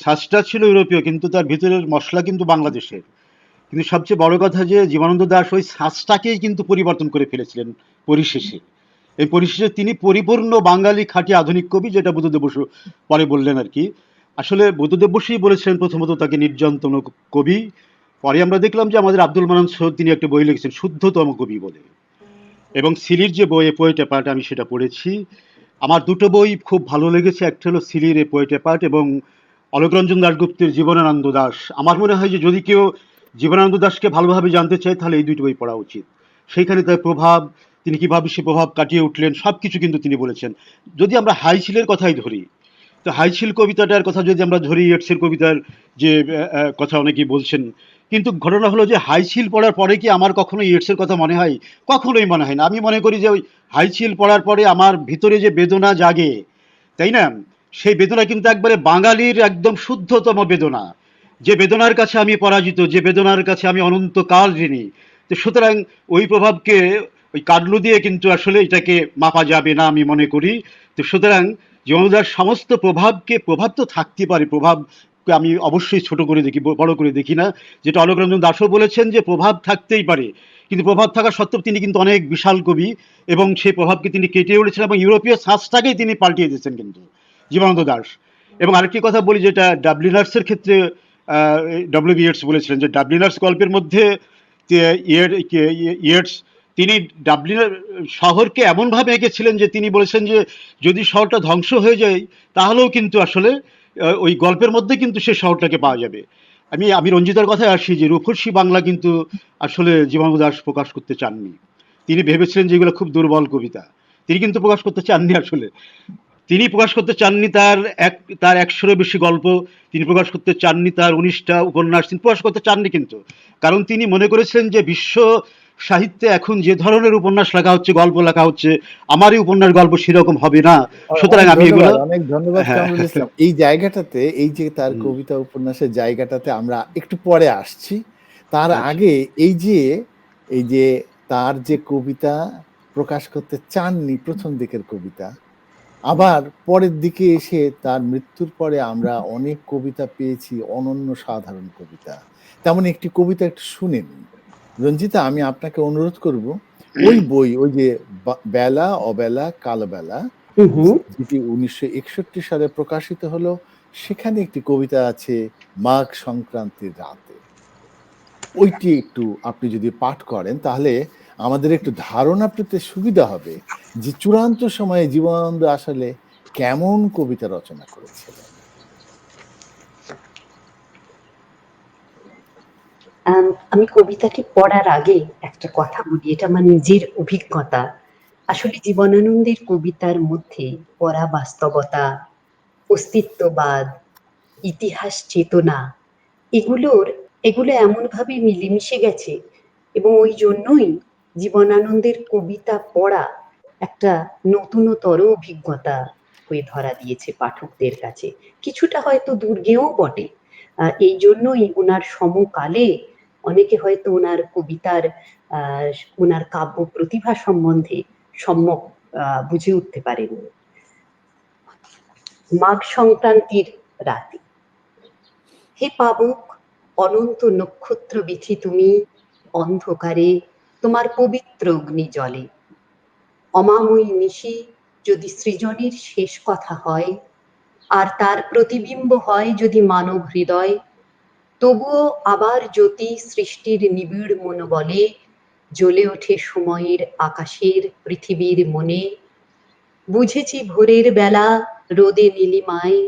শ্বাসটা ছিল ইউরোপীয় কিন্তু তার ভিতরের মশলা কিন্তু বাংলাদেশের। কিন্তু সবচেয়ে বড় কথা যে জীবনানন্দ দাশ ওই শ্বাসটাকেই কিন্তু পরিবর্তন করে ফেলেছিলেন পরিশেষে। এই পরিশেষে তিনি পরিপূর্ণ বাঙালি খাঁটি আধুনিক কবি, যেটা বুদ্ধদেব বসু পরে বললেন আর কি। আসলে বুদ্ধদেব বসুই বলেছিলেন প্রথমত তাকে নির্জনতম কবি। পরে আমরা দেখলাম যে আমাদের আব্দুল মানান সৈয়দ তিনি একটা বই লিখেছেন শুদ্ধতম কবি বলে। এবং সিলির যে বই এ পোয়েট অ্যাপার্ট আমি সেটা পড়েছি। আমার দুটো বই খুব ভালো লেগেছে, একটা হলো সিলির এ পোয়েট অ্যাপার্ট এবং অলোকরঞ্জন দাশগুপ্তের জীবনানন্দ দাশ। আমার মনে হয় যে যদি কেউ জীবনানন্দ দাশকে ভালোভাবে জানতে চায় তাহলে এই দুটো বই পড়া উচিত। সেইখানে তার প্রভাব, তিনি কিভাবে সে প্রভাব কাটিয়ে উঠলেন সব কিছু কিন্তু তিনি বলেছেন। যদি আমরা হাইছিলের কথাই ধরি, তো হাইছিল কবিতাটার কথা যদি আমরা ধরি, ইয়েটসের কবিতার যে কথা অনেকেই বলছেন, কিন্তু ঘটনা হলো যে হাইছিল পড়ার পরে কি আমার কখনো ইয়েটসের কথা মনে হয়? কখনোই মনে হয় না। আমি মনে করি যে ওই হাইছিল পড়ার পরে আমার ভিতরে যে বেদনা জাগে, তাই না, সেই বেদনা কিন্তু একবারে বাঙালির একদম শুদ্ধতম বেদনা, যে বেদনার কাছে আমি পরাজিত, যে বেদনার কাছে আমি অনন্তকাল ঋণী। তো সুতরাং ওই প্রভাবকে ওই কাটলু দিয়ে কিন্তু আসলে এটাকে মাপা যাবে না আমি মনে করি। তো সুতরাং জীবনদার সমস্ত প্রভাবকে, প্রভাব তো থাকতে পারে, প্রভাবকে আমি অবশ্যই ছোট করে দেখি, বড় করে দেখি না। যেটা অলোকরঞ্জন দাসও বলেছেন যে প্রভাব থাকতেই পারে, কিন্তু প্রভাব থাকা সত্ত্বেও তিনি কিন্তু অনেক বিশাল কবি এবং সেই প্রভাবকে তিনি কেটে উঠেছেন এবং ইউরোপীয় ছাঁচটাকেই তিনি পাল্টিয়ে দিয়েছেন কিন্তু জীবনানন্দ দাশ। এবং আরেকটি কথা বলি, যেটা ডাবলিনার্সের ক্ষেত্রে ডব্লিউ ইয়েটস বলেছিলেন যে ডাবলিনার্স গল্পের মধ্যে ইয়েটস তিনি ডাবলিনের শহরকে এমনভাবে এঁকেছিলেন যে তিনি বলেছেন যে যদি শহরটা ধ্বংস হয়ে যায় তাহলেও কিন্তু আসলে ওই গল্পের মধ্যে কিন্তু সে শহরটাকে পাওয়া যাবে। আমি রঞ্জিতার কথায় আসি যে রূপসী বাংলা কিন্তু আসলে জীবনানন্দ দাশ প্রকাশ করতে চাননি। তিনি ভেবেছিলেন যে এগুলো খুব দুর্বল কবিতা, তিনি কিন্তু প্রকাশ করতে চাননি। আসলে তিনি প্রকাশ করতে চাননি তার ১০০-এরও বেশি গল্প, তিনি প্রকাশ করতে চাননি তার ১৯টা উপন্যাস তিনি প্রকাশ করতে চাননি, কিন্তু কারণ তিনি মনে করেছিলেন যে বিশ্ব সাহিত্যে এখন যে ধরনের উপন্যাস লেখা হচ্ছে, গল্প লেখা হচ্ছে, আমারই উপন্যাস গল্প সেরকম হবে না। সুতরাং আমি এগুলো অনেক ধন্যবাদ হ্যাঁ, কামরুল ইসলাম। এই জায়গাটাতে, এই যে তার হুম, কবিতা উপন্যাসের জায়গাটাতে আমরা একটু পরে আসছি। তার আচ্ছা, আগে এই যে তার যে কবিতা প্রকাশ করতে চাননি প্রথম দিকের কবিতা, আবার পরের দিকে এসে তার মৃত্যুর পরে আমরা অনেক কবিতা পেয়েছি, অনন্য সাধারণ কবিতা। তেমন একটি কবিতা একটু শুনে নিই। রঞ্জিতা, আমি আপনাকে অনুরোধ করব, ওই বই, ওই যে বেলা অবেলা কালবেলা, হুম হুম। যেটি ১৯৬১ সালে প্রকাশিত হলো, সেখানে একটি কবিতা আছে, মাঘ সংক্রান্তির রাতে। ওইটি একটু আপনি যদি পাঠ করেন, তাহলে আমাদের একটু ধারণা পেতে সুবিধা হবে যে চূড়ান্ত সময়ে জীবনানন্দ আসলে কেমন কবিতা রচনা করেছিলেন। আমি কবিতাটি পড়ার আগে একটা কথা বলি, এটা আমার নিজের অভিজ্ঞতা। আসলে জীবনানন্দের কবিতার মধ্যে পরা বাস্তবতা, অস্তিত্ববাদ, ইতিহাস চেতনা, এগুলোর এগুলো এমনভাবে মিলেমিশে গেছে, এবং ওই জন্যই জীবনানন্দের কবিতা পড়া একটা নতুনতর অভিজ্ঞতা হয়ে ধরা দিয়েছে পাঠকদের কাছে। কিছুটা হয়তো দুর্গেও বটে। এই জন্যই ওনার সমকালে অনেকে হয়তো ওনার কবিতার ওনার কাব্য প্রতিভা সম্বন্ধে সম্যক বুঝে উঠতে পারেননি। মাঘ সংক্রান্তির রাতে। হে পাবক, অনন্ত নক্ষত্র বিথি তুমি, অন্ধকারে তোমার পবিত্র অগ্নি জলে। অমাময়ী নিশি যদি সৃজনের শেষ কথা হয়, আর তার প্রতিবিম্ব হয় যদি মানব হৃদয়, তবুও আবার জ্যোতি সৃষ্টির নিবিড় মনোবলে জ্বলে ওঠে সময়ের আকাশের পৃথিবীর মনে। বুঝেছি ভোরের বেলা রোদে নীলিমায়,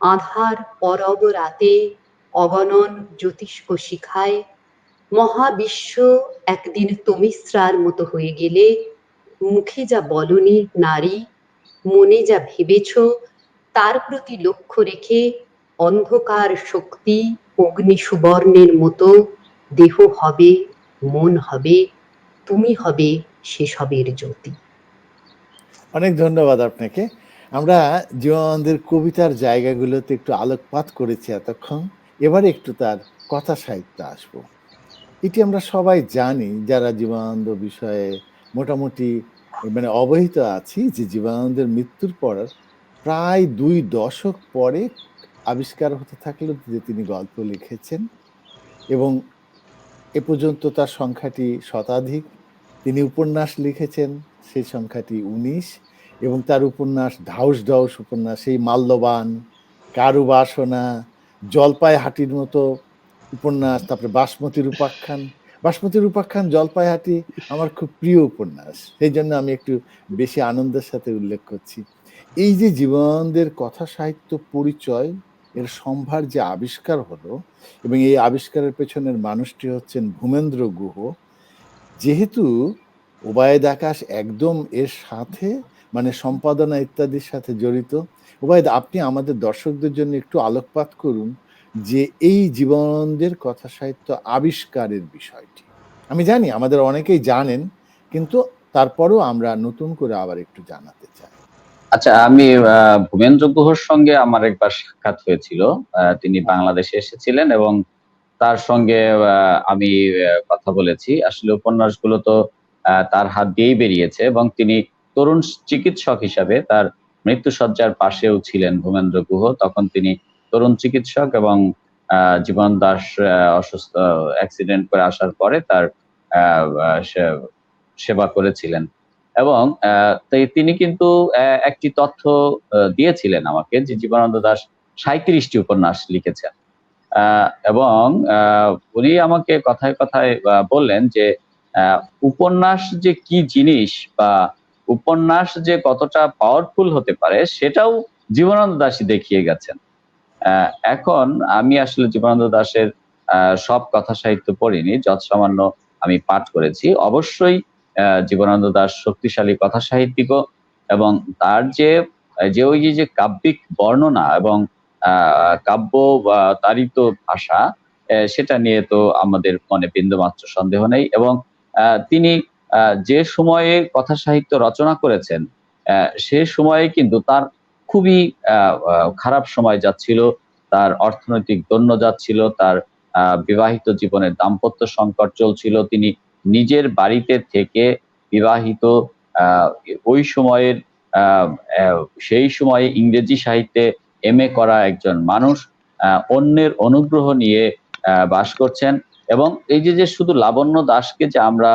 আঁধার অরব রাতে অগণন জ্যোতিষ্ক শিখায়, মহাবিশ্ব একদিন তমিশ্রার মতো হয়ে গেলে, মুখে যা বলনি নারী, মনে যা ভেবেছ, তার প্রতি লক্ষ্য রেখে অন্ধকার শক্তি অগ্নি সুবর্ণের মতো দেহ হবে, মন হবে, তুমি হবে সেসবের জ্যোতি। অনেক ধন্যবাদ আপনাকে। আমরা জীবনানন্দের কবিতার জায়গাগুলোতে একটু আলোকপাত করেছি এতক্ষণ। এবারে একটু তার কথা সাহিত্যে আসবো। এটি আমরা সবাই জানি, যারা জীবনানন্দ বিষয়ে মোটামুটি মানে অবহিত আছি, যে জীবনানন্দের মৃত্যুর পর প্রায় ২ দশক পরে আবিষ্কার হতে থাকলো যে তিনি গল্প লিখেছেন, এবং এ পর্যন্ত তার সংখ্যাটি শতাধিক। তিনি উপন্যাস লিখেছেন, সেই সংখ্যাটি ১৯, এবং তার উপন্যাস ধাউস ধাউস উপন্যাস, এই মাল্যবান, কারুবাসনা, জলপাইহাটির মতো উপন্যাস, তারপরে বাসমতির উপাখ্যান। বাসমতির উপাখ্যান, জলপাইহাটি আমার খুব প্রিয় উপন্যাস। সেইজন্য আমি একটু বেশি আনন্দের সাথে উল্লেখ করছি। এই যে জীবনানন্দের কথা সাহিত্য পরিচয়, এর সম্ভার যে আবিষ্কার হলো, এবং এই আবিষ্কারের পেছনের মানুষটি হচ্ছেন ভূমেন্দ্র গুহ। যেহেতু ওবায়েদ আকাশ একদম এর সাথে, মানে সম্পাদনা ইত্যাদির সাথে জড়িত, ওবায়েদ, আপনি আমাদের দর্শকদের জন্য একটু আলোকপাত করুন যে এই জীবনানন্দের কথা সাহিত্য আবিষ্কারের বিষয়টি। আমি জানি আমাদের অনেকেই জানেন, কিন্তু তারপরেও আমরা নতুন করে আবার একটু জানাতে চাই। আচ্ছা, আমি ভূপেন্দ্র গুহর সঙ্গে আমার একবার সাক্ষাৎ হয়েছিল। তিনি বাংলাদেশে এসেছিলেন এবং তার সঙ্গে আমি কথা বলেছি। আসলে উপন্যাসগুলো তো তার হাত দিয়েই বেরিয়েছে, এবং তিনি তরুণ চিকিৎসক হিসাবে তার মৃত্যুশয্যার পাশেও ছিলেন ভূপেন্দ্র গুহ। তখন তিনি তরুণ চিকিৎসক, এবং জীবন দাস অসুস্থ, অ্যাক্সিডেন্ট করে আসার পরে তার সেবা করেছিলেন। এবং তিনি কিন্তু একটি তথ্য দিয়েছিলেন আমাকে, যে জীবনানন্দ দাশ ৩৭টি উপন্যাস লিখেছেন। এবং উনি আমাকে কথায় কথায় বললেন যে আহ, উপন্যাস যে কি জিনিস, বা উপন্যাস যে কতটা পাওয়ারফুল হতে পারে, সেটাও জীবনানন্দ দাশই দেখিয়ে গেছেন। এখন আমি আসলে জীবনানন্দ দাশের সব কথা সাহিত্য পড়িনি, যৎসামান্য আমি পাঠ করেছি। অবশ্যই জীবনানন্দ দাশ শক্তিশালী কথা সাহিত্যিকও, এবং তার যে যে ওই যে কাব্যিক বর্ণনা এবং কাব্য বা তারিত ভাষা, সেটা নিয়ে তো আমাদের মনে বিন্দুমাত্র সন্দেহ নেই। এবং তিনি যে সময়ে কথা সাহিত্য রচনা করেছেন সে সময়ে কিন্তু তার খুবই খারাপ সময় যাচ্ছিল, তার অর্থনৈতিক দৈন্য যাচ্ছিল, তার বিবাহিত জীবনের দাম্পত্য সংকট চলছিল। তিনি নিজের বাড়িতে থেকে বিবাহিত আহ, ওই সময়ের সেই সময়ে ইংরেজি সাহিত্যে এমএ করা একজন মানুষ অন্যের অনুগ্রহ নিয়ে বাস করছেন। এবং এই যে শুধু লাবণ্য দাশকে যে আমরা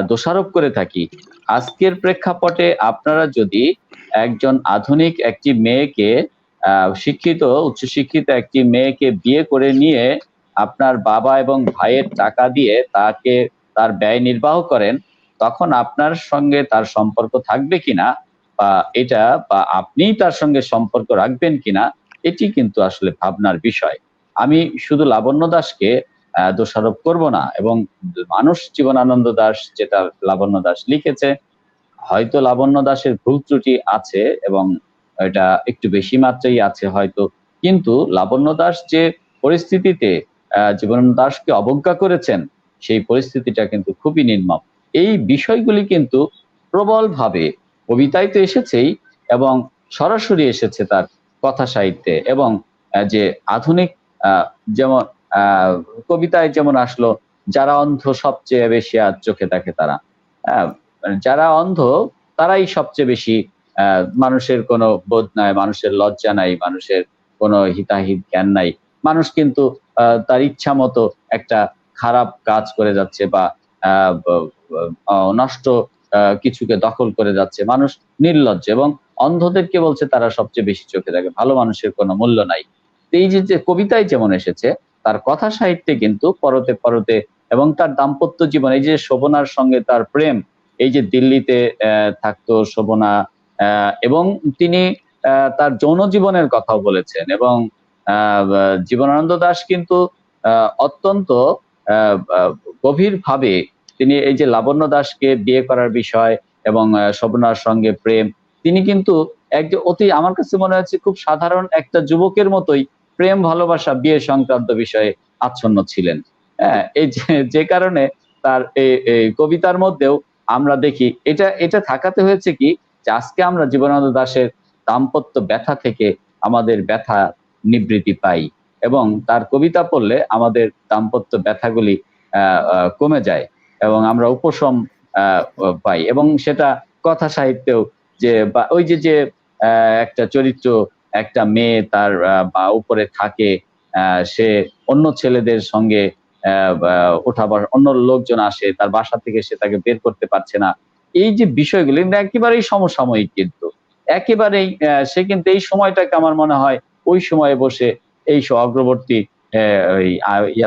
দোষারোপ করে থাকি, আজকের প্রেক্ষাপটে আপনারা যদি একজন আধুনিক একটি মেয়েকে শিক্ষিত উচ্চশিক্ষিত একটি মেয়েকে বিয়ে করে নিয়ে আপনার বাবা এবং ভাইয়ের টাকা দিয়ে তাকে তার ব্যয় নির্বাহ করেন, তখন আপনার সঙ্গে তার সম্পর্ক থাকবে কিনা বা এটা বা আপনি তার সঙ্গে সম্পর্ক রাখবেন কিনা, এটি কিন্তু আসলে ভাবনার বিষয়। আমি শুধু লাবণ্য দাশকে দোষারোপ করব না, এবং মানুষ জীবনানন্দ দাশ যেটা লাবণ্য দাশ লিখেছে, হয়তো লাবণ্য দাশের ভুল ত্রুটি আছে এবং এটা একটু বেশি মাত্রায় আছে হয়তো, কিন্তু লাবণ্য দাশ যে পরিস্থিতিতে জীবনানন্দ দাশকে অবজ্ঞা করেছেন সেই পরিস্থিতিটা কিন্তু খুবই নির্মম। এই বিষয়গুলি কিন্তু প্রবলভাবে কবিতায় তো এসেছেই এবং সরাসরি এসেছে তার কথা সাহিত্যে, এবং যে আধুনিক যেমন কবিতায় যেমন আসলো, যারা অন্ধ সবচেয়ে বেশি আজ চোখে দেখে তারা, যারা অন্ধ তারাই সবচেয়ে বেশি মানুষের কোনো বোধ নাই, মানুষের লজ্জা নাই, মানুষের কোনো হিতাহিত জ্ঞান নাই। মানুষ কিন্তু তার ইচ্ছা মতো একটা খারাপ কাজ করে যাচ্ছে বা নষ্ট কিছুকে দখল করে যাচ্ছে। মানুষ নির্লজ্জ এবং অন্ধদেরকে বলছে তারা সবচেয়ে বেশি চোখে দেখে, ভালো মানুষের কোনো মূল্য নাই। এই যে কবিতায় যেমন এসেছে, তার কথা সাহিত্যে কিন্তু পরতে পরতে এবং তার দাম্পত্য জীবন, এই যে শোভনার সঙ্গে তার প্রেম, এই যে দিল্লিতে থাকতো শোভনা, এবং তিনি তার যৌন জীবনের কথাও বলেছেন। এবং জীবনানন্দ দাশ কিন্তু অত্যন্ত গভীরভাবে তিনি এই যে লাবণ্য দাশকে বিয়ে করার বিষয় এবং শোভনার সঙ্গে প্রেম, তিনি কিন্তু একজন অতি, আমার কাছে মনে হচ্ছে খুব সাধারণ একটা যুবকের মতোই প্রেম ভালোবাসা বিয়ে সংক্রান্ত বিষয়ে আচ্ছন্ন ছিলেন। হ্যাঁ, এই যে কারণে তার এই কবিতার মধ্যেও আমরা দেখি এটা থাকাতে হয়েছে কি, যে আজকে আমরা জীবনানন্দ দাশের দাম্পত্য ব্যথা থেকে আমাদের ব্যথা নিবৃত্তি পাই, এবং তার কবিতা পড়লে আমাদের দাম্পত্য ব্যথাগুলি কমে যায় এবং আমরা উপশম পাই। এবং সেটা কথা সাহিত্যেও যে ওই যে একটা চরিত্র, একটা মেয়ে তার উপরে থাকে, সে অন্য ছেলেদের সঙ্গে ওঠাবার, অন্য লোকজন আসে তার বাসা থেকে, সে তাকে বের করতে পারছে না। এই যে বিষয়গুলি একেবারেই সমসাময়িক, কিন্তু একেবারেই সে কিন্তু এই সময়টাকে আমার মনে হয় ওই সময়ে বসে এই অগ্রবর্তী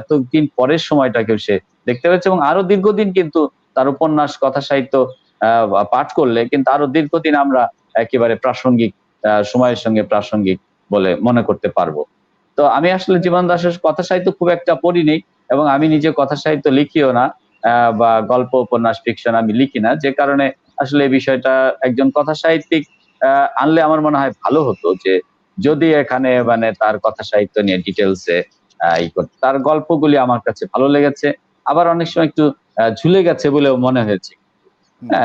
এতদিন পরের সময়টাকেও সে দেখতে পাচ্ছে, এবং আরো দীর্ঘদিন কিন্তু তার উপন্যাস কথা সাহিত্য পাঠ করলে কিন্তু আরো দীর্ঘদিন আমরা একেবারে প্রাসঙ্গিক, সময়ের সঙ্গে প্রাসঙ্গিক বলে মনে করতে পারবো। তো আমি আসলে জীবন দাশের কথা সাহিত্য খুব একটা পড়িনি, এবং আমি নিজে কথা সাহিত্য লিখিও না, বা গল্প উপন্যাস ফিকশন আমি লিখি না, যে কারণে আসলে এই বিষয়টা একজন কথা সাহিত্যিক আনলে আমার মনে হয় ভালো হতো, যে যদি এখানে মানে তার কথা সাহিত্য নিয়ে ডিটেলসে তার গল্পগুলি আমার কাছে ভালো লেগেছে, আবার অনেক সময় একটু ঝুলে গেছে বলেও মনে হয়েছে,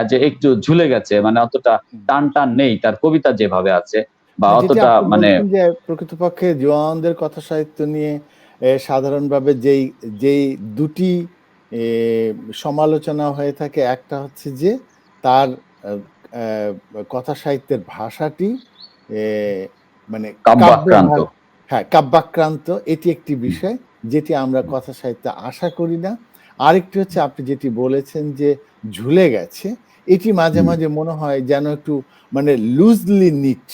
যে একটু ঝুলে গেছে, মানে অতটা টান টান নেই তার কবিতা যেভাবে আছে, বা অতটা মানে যে প্রকৃতপক্ষে জওয়ানদের কথা সাহিত্য নিয়ে সাধারণভাবে যেই দুটি সমালোচনা হয়ে থাকে, একটা হচ্ছে যে তার কথা সাহিত্যের ভাষাটি মানে কাব্যাক্রান্ত, হ্যাঁ কাব্যাক্রান্ত, এটি একটি বিষয় যেটি আমরা কথা সাহিত্যে আশা করি না। আরেকটি হচ্ছে আপনি যেটি বলেছেন যে ঝুলে গেছে, এটি মাঝে মাঝে মনে হয় যেন একটু মানে লুজলি নিট,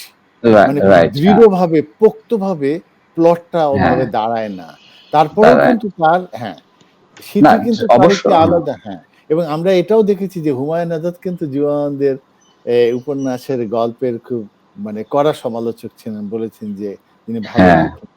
মানে দৃঢ়ভাবে পোক্তভাবে প্লটটা ওভাবে দাঁড়ায় না। তারপরেও কিন্তু তার সেটি কিন্তু আরেকটি আলাদা। এবং আমরা এটাও দেখেছি যে হুমায়ুন আজাদ কিন্তু জীবনানন্দের উপন্যাসের গল্পের খুব মানে কড়া সমালোচক ছিলেন, বলেছেন যে তিনি ভালো লিখেন।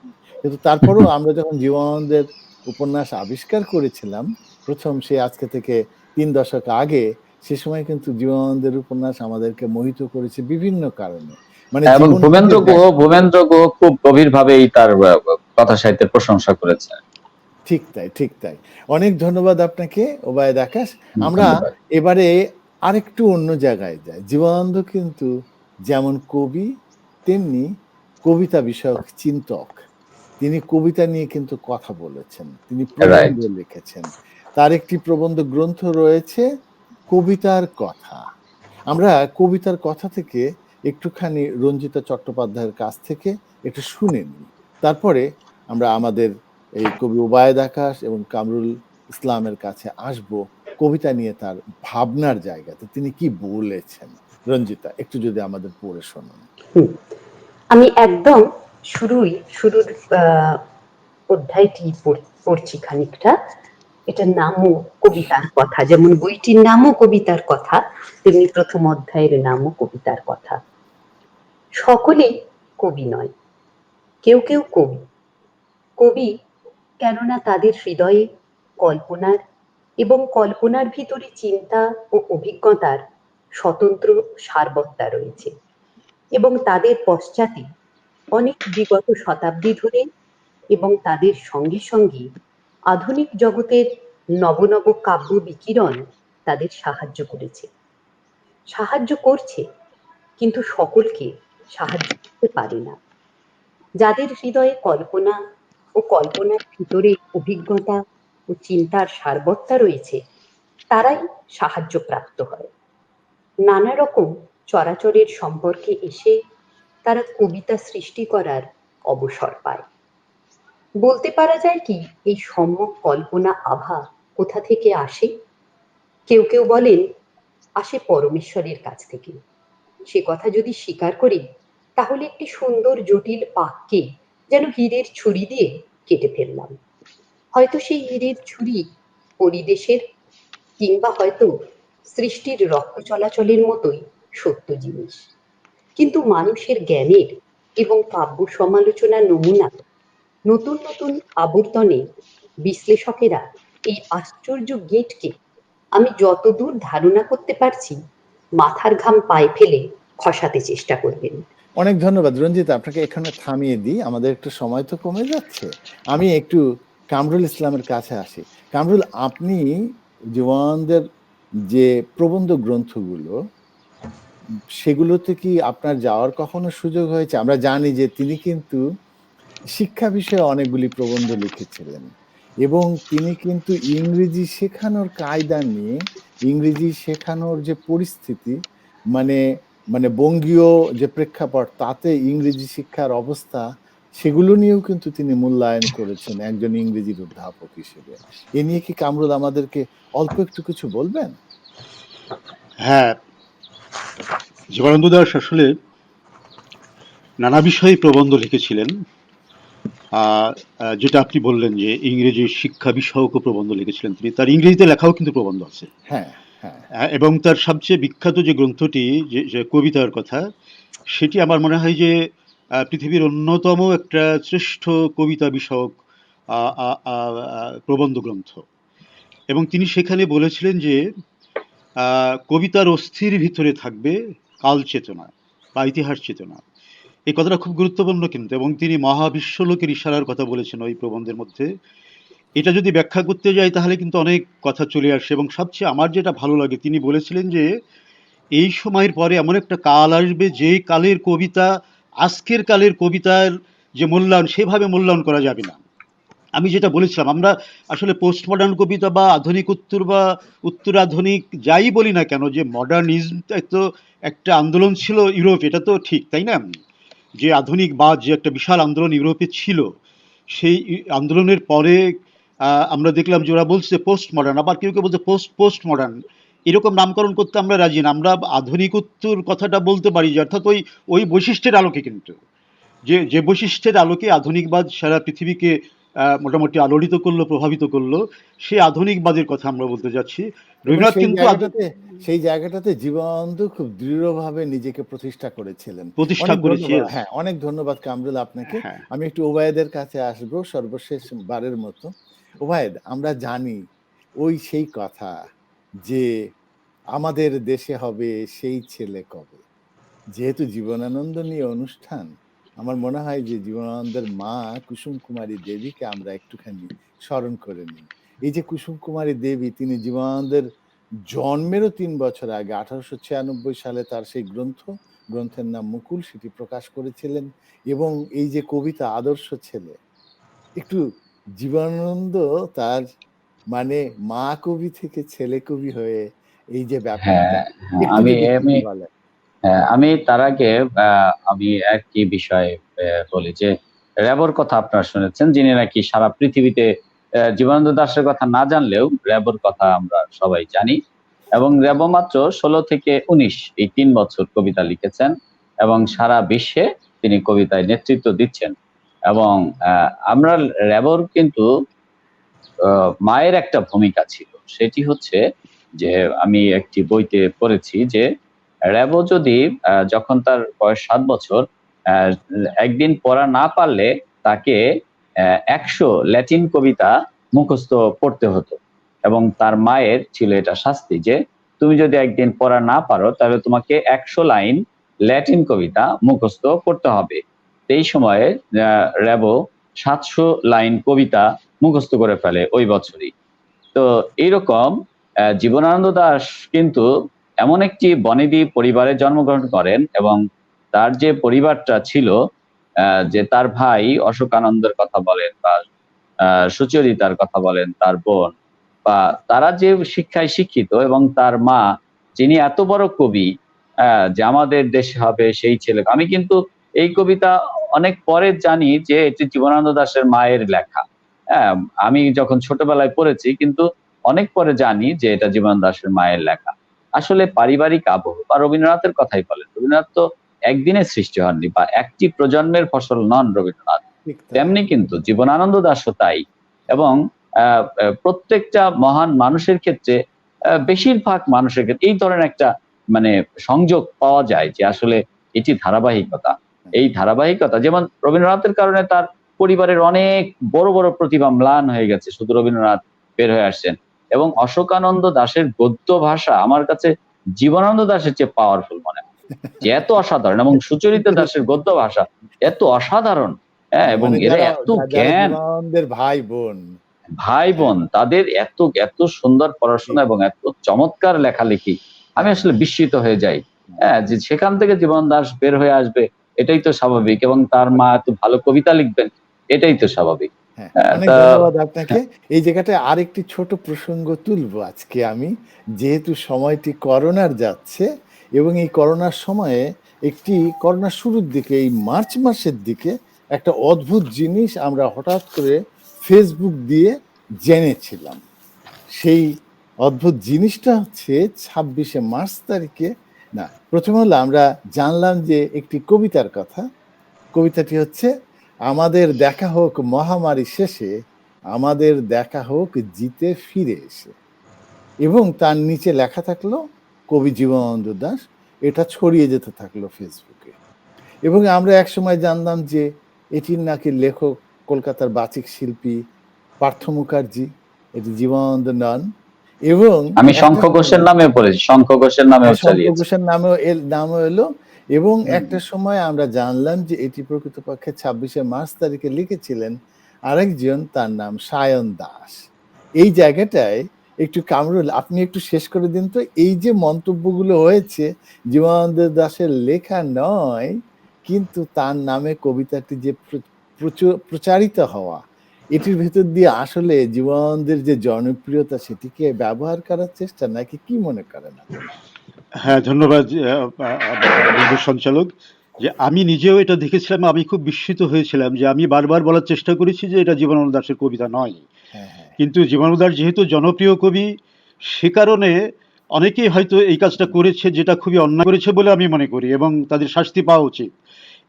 কিন্তু তারপরেও আমরা যখন জীবনানন্দের উপন্যাস আবিষ্কার করেছিলাম প্রথম, সে আজকে থেকে 3 দশক আগে, সে সময় কিন্তু জীবনানন্দের উপন্যাস আমাদেরকে মোহিত করেছে বিভিন্ন কারণে। মানে এবং ভূমেন্দ্র গুহ খুব গভীরভাবেই তার কথা সাহিত্যের প্রশংসা করেছে। ঠিক তাই, ঠিক তাই। অনেক ধন্যবাদ আপনাকে ওবায়দ আকাশ। আমরা ধন্যবাদ। এবারে আরেকটু অন্য জায়গায় যাই। জীবনানন্দ কিন্তু যেমন কবি, তেমনি কবিতা বিষয়ক চিন্তক। তিনি কবিতা নিয়ে কিন্তু কথা বলেছেন। তিনি প্রবন্ধ রাইট। লিখেছেন। তার একটি প্রবন্ধ গ্রন্থ রয়েছে, কবিতার কথা। আমরা কবিতার কথা থেকে একটুখানি রঞ্জিতা চট্টোপাধ্যায়ের কাছ থেকে একটু শুনে নিই। তারপরে আমরা আমাদের এই কবি ওবায়দ আকাশ এবং কামরুল ইসলামের কাছে আসবো কবিতা নিয়ে তার ভাবনার জায়গাতে তিনি কি বলেছেন। রঞ্জিতা, একটু যদি আমাদের পড়ে শোনান। হুম, আমি একদম শুরুর অধ্যায়টি পড়ছি খানিকটা। এটার নামও কবিতার কথা, যেমন বইটির নামও কবিতার কথা, তেমনি প্রথম অধ্যায়ের নামও কবিতার কথা। সকলেই কবি নয়, কেউ কেউ কবি। কবি কেননা তাদের হৃদয়ে কল্পনার এবং কল্পনার ভিতরে চিন্তা ও অভিজ্ঞতার স্বতন্ত্র সারবত্তা রয়েছে, এবং তাদের পশ্চাতে অনেক বিগত শতাব্দী ধরে এবং তাদের সঙ্গে সঙ্গে আধুনিক জগতের নব নব কাব্য বিকিরণ তাদের সাহায্য করেছে, সাহায্য করছে, কিন্তু সকলকে সাহায্য করতে পারে না। যাদের হৃদয়ে কল্পনা ও কল্পনার ভিতরে অভিজ্ঞতা ও চিন্তার সারবত্তা রয়েছে, তারাই সাহায্য প্রাপ্ত হয়। নানা রকম চরাচরের সম্পর্কে এসে তারা কবিতা সৃষ্টি করার অবসর পায়। বলতে পারা যায় কি, এই সম্যক কল্পনা আভা কোথা থেকে আসে? কেউ কেউ বলেন আসে পরমেশ্বরের কাছ থেকে। সে কথা যদি স্বীকার করি, তাহলে একটি সুন্দর জটিল বাক্যে যেন হীরের ছুরি দিয়ে কেটে ফেললাম। হয়তো সেই হীরের ছুরি পরিদেশের, কিংবা হয়তো সৃষ্টির রক্ত চলাচলের মতোই সত্য জিনিস। কিন্তু মানুষের জ্ঞানের এবং কাব্য সমালোচনার নমুনা নতুন নতুন আবর্তনে বিশ্লেষকেরা এই আশ্চর্য গেটকে, আমি যতদূর ধারণা করতে পারছি, মাথার ঘাম পায়ে ফেলে খসাতে চেষ্টা করবেন। অনেক ধন্যবাদ রঞ্জিতা, আপনাকে এখানে থামিয়ে দিই, আমাদের একটু সময় তো কমে যাচ্ছে। আমি একটু কামরুল ইসলামের কাছে আসি। কামরুল, আপনি জীবনানন্দের যে প্রবন্ধ গ্রন্থগুলো, সেগুলোতে কি আপনার যাওয়ার কখনো সুযোগ হয়েছে? আমরা জানি যে তিনি কিন্তু শিক্ষা বিষয়ে অনেকগুলি প্রবন্ধ লিখেছিলেন এবং তিনি কিন্তু ইংরেজি শেখানোর কায়দা নিয়ে, ইংরেজি শেখানোর যে পরিস্থিতি, মানে মানে বঙ্গীয় যে প্রেক্ষাপট, তাতে ইংরেজি শিক্ষার অবস্থা, সেগুলো নিয়েও কিন্তু তিনি মূল্যায়ন করেছেন একজন ইংরেজির অধ্যাপক হিসেবে। এ নিয়ে কি কামরুল আমাদেরকে অল্প একটু কিছু বলবেন? হ্যাঁ, জীবনানন্দ দাশ আসলে নানা বিষয়ে প্রবন্ধ লিখেছিলেন। যেটা আপনি বললেন যে ইংরেজি শিক্ষা বিষয়ক প্রবন্ধ লিখেছিলেন তিনি, তার ইংরেজিতে লেখাও কিন্তু প্রবন্ধ আছে। হ্যাঁ, হ্যাঁ। এবং তার সবচেয়ে বিখ্যাত যে গ্রন্থটি, যে কবিতার কথা, সেটি আমার মনে হয় যে পৃথিবীর অন্যতম একটা শ্রেষ্ঠ কবিতা বিষয়ক প্রবন্ধ গ্রন্থ। এবং তিনি সেখানে বলেছিলেন যে কবিতার অস্থির ভিতরে থাকবে কাল চেতনা বা ইতিহাস চেতনা। এই কথাটা খুব গুরুত্বপূর্ণ কিন্তু, এবং তিনি মহাবিশ্বলোকের ইশারার কথা বলেছেন ওই প্রবন্ধের মধ্যে। এটা যদি ব্যাখ্যা করতে যাই তাহলে কিন্তু অনেক কথা চলে আসে, এবং সবচেয়ে আমার যেটা ভালো লাগে, তিনি বলেছিলেন যে এই সময়ের পরে এমন একটা কাল আসবে যে কালের কবিতা আজকের কালের কবিতার যে মূল্যায়ন, সেভাবে মূল্যায়ন করা যাবে না। আমি যেটা বলেছিলাম, আমরা আসলে পোস্ট মডার্ন কবিতা বা আধুনিক উত্তর বা উত্তরাধুনিক যাই বলি না কেন, যে মডার্নিজমটা তো একটা আন্দোলন ছিল ইউরোপে, এটা তো ঠিক, তাই না? যে আধুনিকবাদ যে একটা বিশাল আন্দোলন ইউরোপে ছিল, সেই আন্দোলনের পরে আমরা দেখলাম যে ওরা বলছে পোস্ট মডার্ন, আবার কেউ কেউ বলছে পোস্ট মডার্ন। এরকম নামকরণ করতে আমরা রাজি না। আমরা আধুনিক উত্তর কথাটা বলতে পারি, যে অর্থাৎ ওই ওই বৈশিষ্ট্যের আলোকে, কিন্তু যে বৈশিষ্ট্যের আলোকে আধুনিকবাদ সারা পৃথিবীকে মোটামুটি আলোড়িত করলো, প্রভাবিত করলো, সেই আধুনিকবাদের কথা আমরা বলতে যাচ্ছি। এবং রবীন্দ্রনাথ কিন্তু সেই জায়গাটাতে জীবনানন্দ খুব দৃঢ়ভাবে নিজেকে প্রতিষ্ঠা করেছিলেন। প্রতিষ্ঠা অনেক করেছে। ধন্যবাদ। হ্যাঁ, অনেক ধন্যবাদ কামরুল আপনাকে। হ্যাঁ, আমি একটু ওবায়েদের কাছে আসবো সর্বশেষ বারের মতো। ওবায়েদ, আমরা জানি সেই কথা যে আমাদের দেশে হবে সেই ছেলে কবে। যেহেতু জীবনানন্দ নিয়ে অনুষ্ঠান, আমার মনে হয় যে জীবনানন্দের মা কুসুম কুমারী দেবীকে আমরা একটুখানি স্মরণ করে নিই। এই যে কুসুম কুমারী দেবী, তিনি জীবনানন্দের জন্মেরও ৩ বছর আগে ১৮৯৬ সালে তার সেই গ্রন্থের নাম মুকুল, সেটি প্রকাশ করেছিলেন। এবং এই যে কবিতা আদর্শ ছেলে, একটু জীবনানন্দ তার মানে মা কবি থেকে ছেলে কবি হয়ে এই যে ব্যাপারটা, হ্যাঁ, হ্যাঁ, একটু আমি যদি আমি কিছু বলেন। হ্যাঁ, আমি তার আগে আমি একই বিষয়ে বলি যে র‍্যাবোর কথা আপনারা শুনেছেন, যিনি নাকি সারা পৃথিবীতে জীবনানন্দ দাশের কথা না জানলেও র‍্যাবোর কথা আমরা সবাই জানি। এবং র‍্যাবো মাত্র ১৬ থেকে ১৯ এই ৩ বছর কবিতা লিখেছেন এবং সারা বিশ্বে তিনি কবিতায় নেতৃত্ব দিচ্ছেন। এবং আমরা র‍্যাবোর কিন্তু মায়ের একটা ভূমিকা ছিল। সেটি হচ্ছে যে আমি একটি বইতে পড়েছি যে র‍্যাবো যদি যখন তার বয়স ৭ বছর, আ একদিন পড়া না পারলে তাকে ১০০ ল্যাটিন কবিতা মুখস্থ পড়তে হতো। এবং তার মায়ের ছিল এটা শাস্তি যে, তুমি যদি একদিন পড়া না পারো তাহলে তোমাকে ১০০ লাইন ল্যাটিন কবিতা মুখস্থ করতে হবে। এই সময়ে র‍্যাবো ৭০০ লাইন কবিতা মুখস্থ করে ফেলে ওই বছরই। তো এইরকম জীবনানন্দ দাশ কিন্তু এমন একটি বনেদি পরিবারে জন্মগ্রহণ করেন এবং তার যে পরিবারটা ছিল, যে তার ভাই অশোকানন্দের কথা বলেন বা সুচরিতার কথা বলেন, তার বোন, বা তারা যে শিক্ষায় শিক্ষিত, এবং তার মা যিনি এত বড় কবি, যে আমাদের দেশে হবে সেই ছেলে। আমি কিন্তু এই কবিতা অনেক পরে জানি যে এটি জীবনানন্দ দাশের মায়ের লেখা। হ্যাঁ, আমি যখন ছোটবেলায় পড়েছি, কিন্তু অনেক পরে জানি যে এটা জীবনানন্দ দাশের মায়ের লেখা। আসলে পারিবারিক আবহ বা রবীন্দ্রনাথের কথাই বলেন। রবীন্দ্রনাথ তো একদিনের সৃষ্টি হননি বা একটি প্রজন্মের ফসল নন রবীন্দ্রনাথ। ঠিক তাই। তেমনি কিন্তু জীবনানন্দ দাশও তাই। এবং প্রত্যেকটা মহান মানুষের ক্ষেত্রে, বেশিরভাগ মানুষের ক্ষেত্রে এই ধরনের একটা মানে সংযোগ পাওয়া যায় যে আসলে এটি ধারাবাহিকতা। এই ধারাবাহিকতা যেমন রবীন্দ্রনাথের কারণে তার পরিবারের অনেক বড়, বড় প্রতিভা ম্লান হয়ে গেছে। শুধু রবীন্দ্রনাথ বের হয়ে আসছেন। এবং অশোকানন্দ দাশের গদ্য ভাষা আমার কাছে জীবনানন্দ দাশের চেয়ে পাওয়ারফুল মনে হয়। যে এত অসাধারণ, এবং সুচরিতা দাশের গদ্য ভাষা এত অসাধারণ। হ্যাঁ, এবং মানে এরা যারা এত যারা জ্ঞান, জীবনানন্দের ভাই বোন। ভাই হ্যাঁ, বোন, তাদের এত এত সুন্দর পড়াশোনা ঠিক। এবং এত চমৎকার লেখালেখি, আমি হ্যাঁ, আসলে বিস্মিত হয়ে যাই। হুম, হ্যাঁ, যে সেখান থেকে জীবন দাস বের হয়ে আসবে, এটাই তো স্বাভাবিক, এবং তার মা এত ভালো কবিতা লিখবেন, এটাই তো স্বাভাবিক। হ্যাঁ, হ্যাঁ, অনেক তা ধন্যবাদ আপনাকে। এই জায়গাটায় আরেকটি ছোট প্রসঙ্গ তুলবো আজকে আমি। যেহেতু সময়টি করোনার যাচ্ছে এবং এই করোনার সময়ে করোনার শুরুর দিকে, এই মার্চ মাসের দিকে একটা অদ্ভুত জিনিস আমরা হঠাৎ করে ফেসবুক দিয়ে জেনেছিলাম। সেই অদ্ভুত জিনিসটা হচ্ছে ২৬শে মার্চ তারিখে, না, প্রথমে হলো আমরা জানলাম যে একটি কবিতার কথা। কবিতাটি হচ্ছে, আমাদের দেখা হোক মহামারী শেষে, আমাদের দেখা হোক জিতে ফিরে এসে। এবং তার নিচে লেখা থাকলো কবি জীবনানন্দ দাশ। এটা ছড়িয়ে যেতে থাকলো ফেসবুকে। এবং আমরা একসময় জানলাম যে এটির নাকি লেখক কলকাতার বাচিক শিল্পী পার্থ মুখার্জি, এটি জীবনানন্দ নন। এবং আমি একটা শঙ্খ ঘোষের সময়, নামেও পড়েছি, শঙ্খ ঘোষের নামেও শঙ্কর চালিয়েছি। ঘোষের নামও এলো। এবং একটা সময় আমরা জানলাম যে এটি প্রকৃতপক্ষে ২৬শে মার্চ তারিখে লিখেছিলেন আরেকজন, তার নাম সায়ন দাস। এই জায়গাটায় একটু কামরুল, আপনি একটু শেষ করে দিন তো। এই যে মন্তব্যগুলো হয়েছে, জীবনানন্দ দাশের লেখা নয়, কিন্তু তার নামে কবিতাটি যে প্রচারিত হওয়া, এটির ভেতর দিয়ে আসলে জীবনানন্দের যে জনপ্রিয়তা, সেটিকে ব্যবহার করার চেষ্টা, নাকি কি মনে করেন আপনি? হ্যাঁ, ধন্যবাদ বন্ধু সঞ্চালক। যে আমি নিজেও এটা দেখেছিলাম, আমি খুব বিস্মিত হয়েছিলাম যে আমি বারবার বলার চেষ্টা করেছি যে এটা জীবনানন্দ দাশের কবিতা নয়। হ্যাঁ, হ্যাঁ। কিন্তু জীবনানন্দ দাশ যেহেতু জনপ্রিয় কবি, সে কারণে অনেকেই হয়তো এই কাজটা করেছে, যেটা খুবই অন্যায় করেছে বলে আমি মনে করি, এবং তাদের শাস্তি পাওয়া উচিত।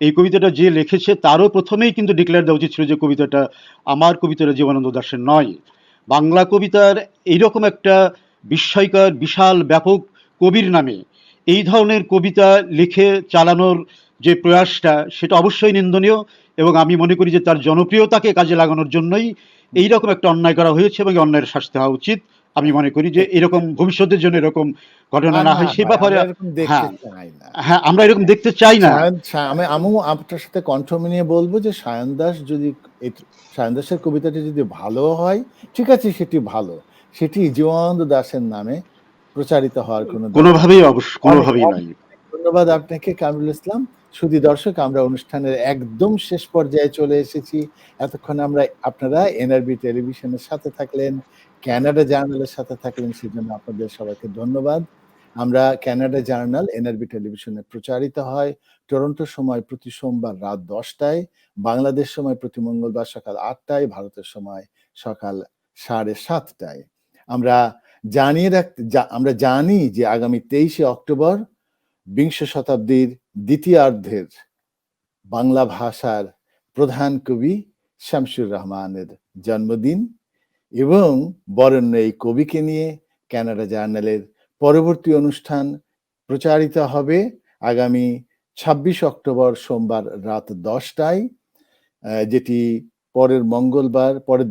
এই কবিতাটা যে লিখেছে তারও প্রথমেই কিন্তু ডিক্লেয়ার দেওয়া উচিত ছিল যে কবিতাটা আমার, কবিতাটা জীবনানন্দ দাশের নয়। বাংলা কবিতার এইরকম একটা বিস্ময়কর বিশাল ব্যাপক কবির নামে এই ধরনের কবিতা লিখে চালানোর যে প্রয়াসটা, সেটা অবশ্যই নিন্দনীয়, এবং আমি মনে করি যে তার জনপ্রিয়তাকে কাজে লাগানোর জন্যই এইরকম একটা অন্যায় করা হয়েছে, এবং এই অন্যায়ের শাস্তি হওয়া উচিত। আমি মনে করি যে এরকম ভবিষ্যতের জন্য এরকম ঘটনা না না হয় সে ভাই, ব্যাপারে। আমরা এরকম দেখতে হ্যাঁ, চাই না। হ্যাঁ, আমরা এরকম দেখতে চাই না। আমিও আপনার সাথে কণ্ঠ মিলিয়ে বলবো যে সায়ন দাস যদি সায়ন দাসের কবিতাটি যদি ভালো হয়, ঠিক আছে, সেটি ভালো। সেটি জীবনানন্দ দাশের নামে প্রচারিত হওয়ার কোনো দরকার কোনোভাবেই নেই। অনেক কোনোভাবেই অনেক নয়। ধন্যবাদ আপনাকে কামরুল ইসলাম। সুধী দর্শক, আমরা অনুষ্ঠানের একদম শেষ পর্যায়ে চলে এসেছি। এতক্ষণ আপনারা এনআরবি টেলিভিশনের সাথে থাকলেন, ক্যানাডা জার্নালের সাথে থাকলেন, সেজন্য আপনাদের সবাইকে ধন্যবাদ। আমরা ক্যানাডা জার্নাল এনআরবি টেলিভিশনে প্রচারিত হয় টরন্টো সময় প্রতি সোমবার রাত 10টায়, বাংলাদেশ সময় প্রতি মঙ্গলবার সকাল 8টায়, ভারতের সময় সকাল 7:30টায়। আমরা আমরা জানি যে আগামী 23শে অক্টোবর বিংশ শতাব্দীর দ্বিতীয়ার্ধের বাংলা ভাষার প্রধান কবি শামসুর রহমানের জন্মদিন, এবং বরেণ্য এই কবিকে নিয়ে ক্যানাডা জার্নালের পরবর্তী অনুষ্ঠান প্রচারিত হবে আগামী 26 অক্টোবর সোমবার রাত 10টায়, যেটি পরের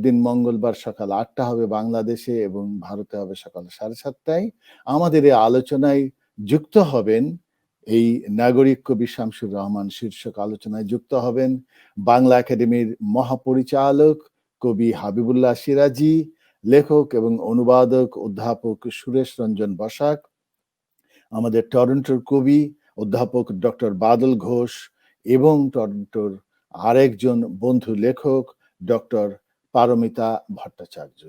দিন মঙ্গলবার সকাল 8টা হবে বাংলাদেশে এবং ভারতে হবে সকাল 7:30টায়। আমাদের এই আলোচনায় যুক্ত হবেন, এই নাগরিক কবি শামসুর রহমান শীর্ষক আলোচনায় যুক্ত হবেন বাংলা একাডেমির মহাপরিচালক কবি হাবিবুল্লাহ সিরাজি, লেখক এবং অনুবাদক অধ্যাপক সুরেশ রঞ্জন বসাক, আমাদের টরন্টোর কবি অধ্যাপক ডক্টর বাদল ঘোষ এবং টরন্টোর আরেকজন বন্ধু লেখক ডক্টর পারমিতা ভট্টাচার্য।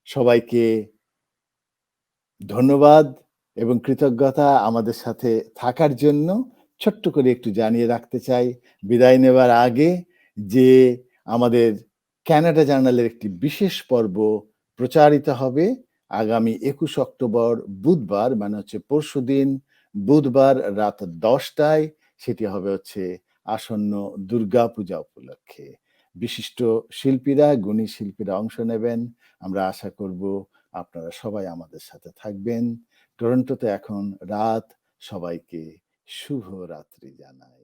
সবাইকে ধন্যবাদ এবং কৃতজ্ঞতা আমাদের সাথে থাকার জন্য। ছোট্ট করে একটু জানিয়ে রাখতে চাই বিদায় নেবার আগে যে আমাদের ক্যানাডা জার্নালের একটি বিশেষ পর্ব প্রচারিত হবে আগামী 21 অক্টোবর বুধবার, মানে হচ্ছে পরশুদিন বুধবার রাত 10টায়। সেটি হবে হচ্ছে আসন্ন দুর্গা পূজা উপলক্ষে। বিশিষ্ট শিল্পীরা, গুণী শিল্পীরা অংশ নেবেন। আমরা আশা করব আপনারা সবাই আমাদের সাথে থাকবেন। টরন্টোতে এখন রাত। সবাইকে শুভ রাত্রি জানাই।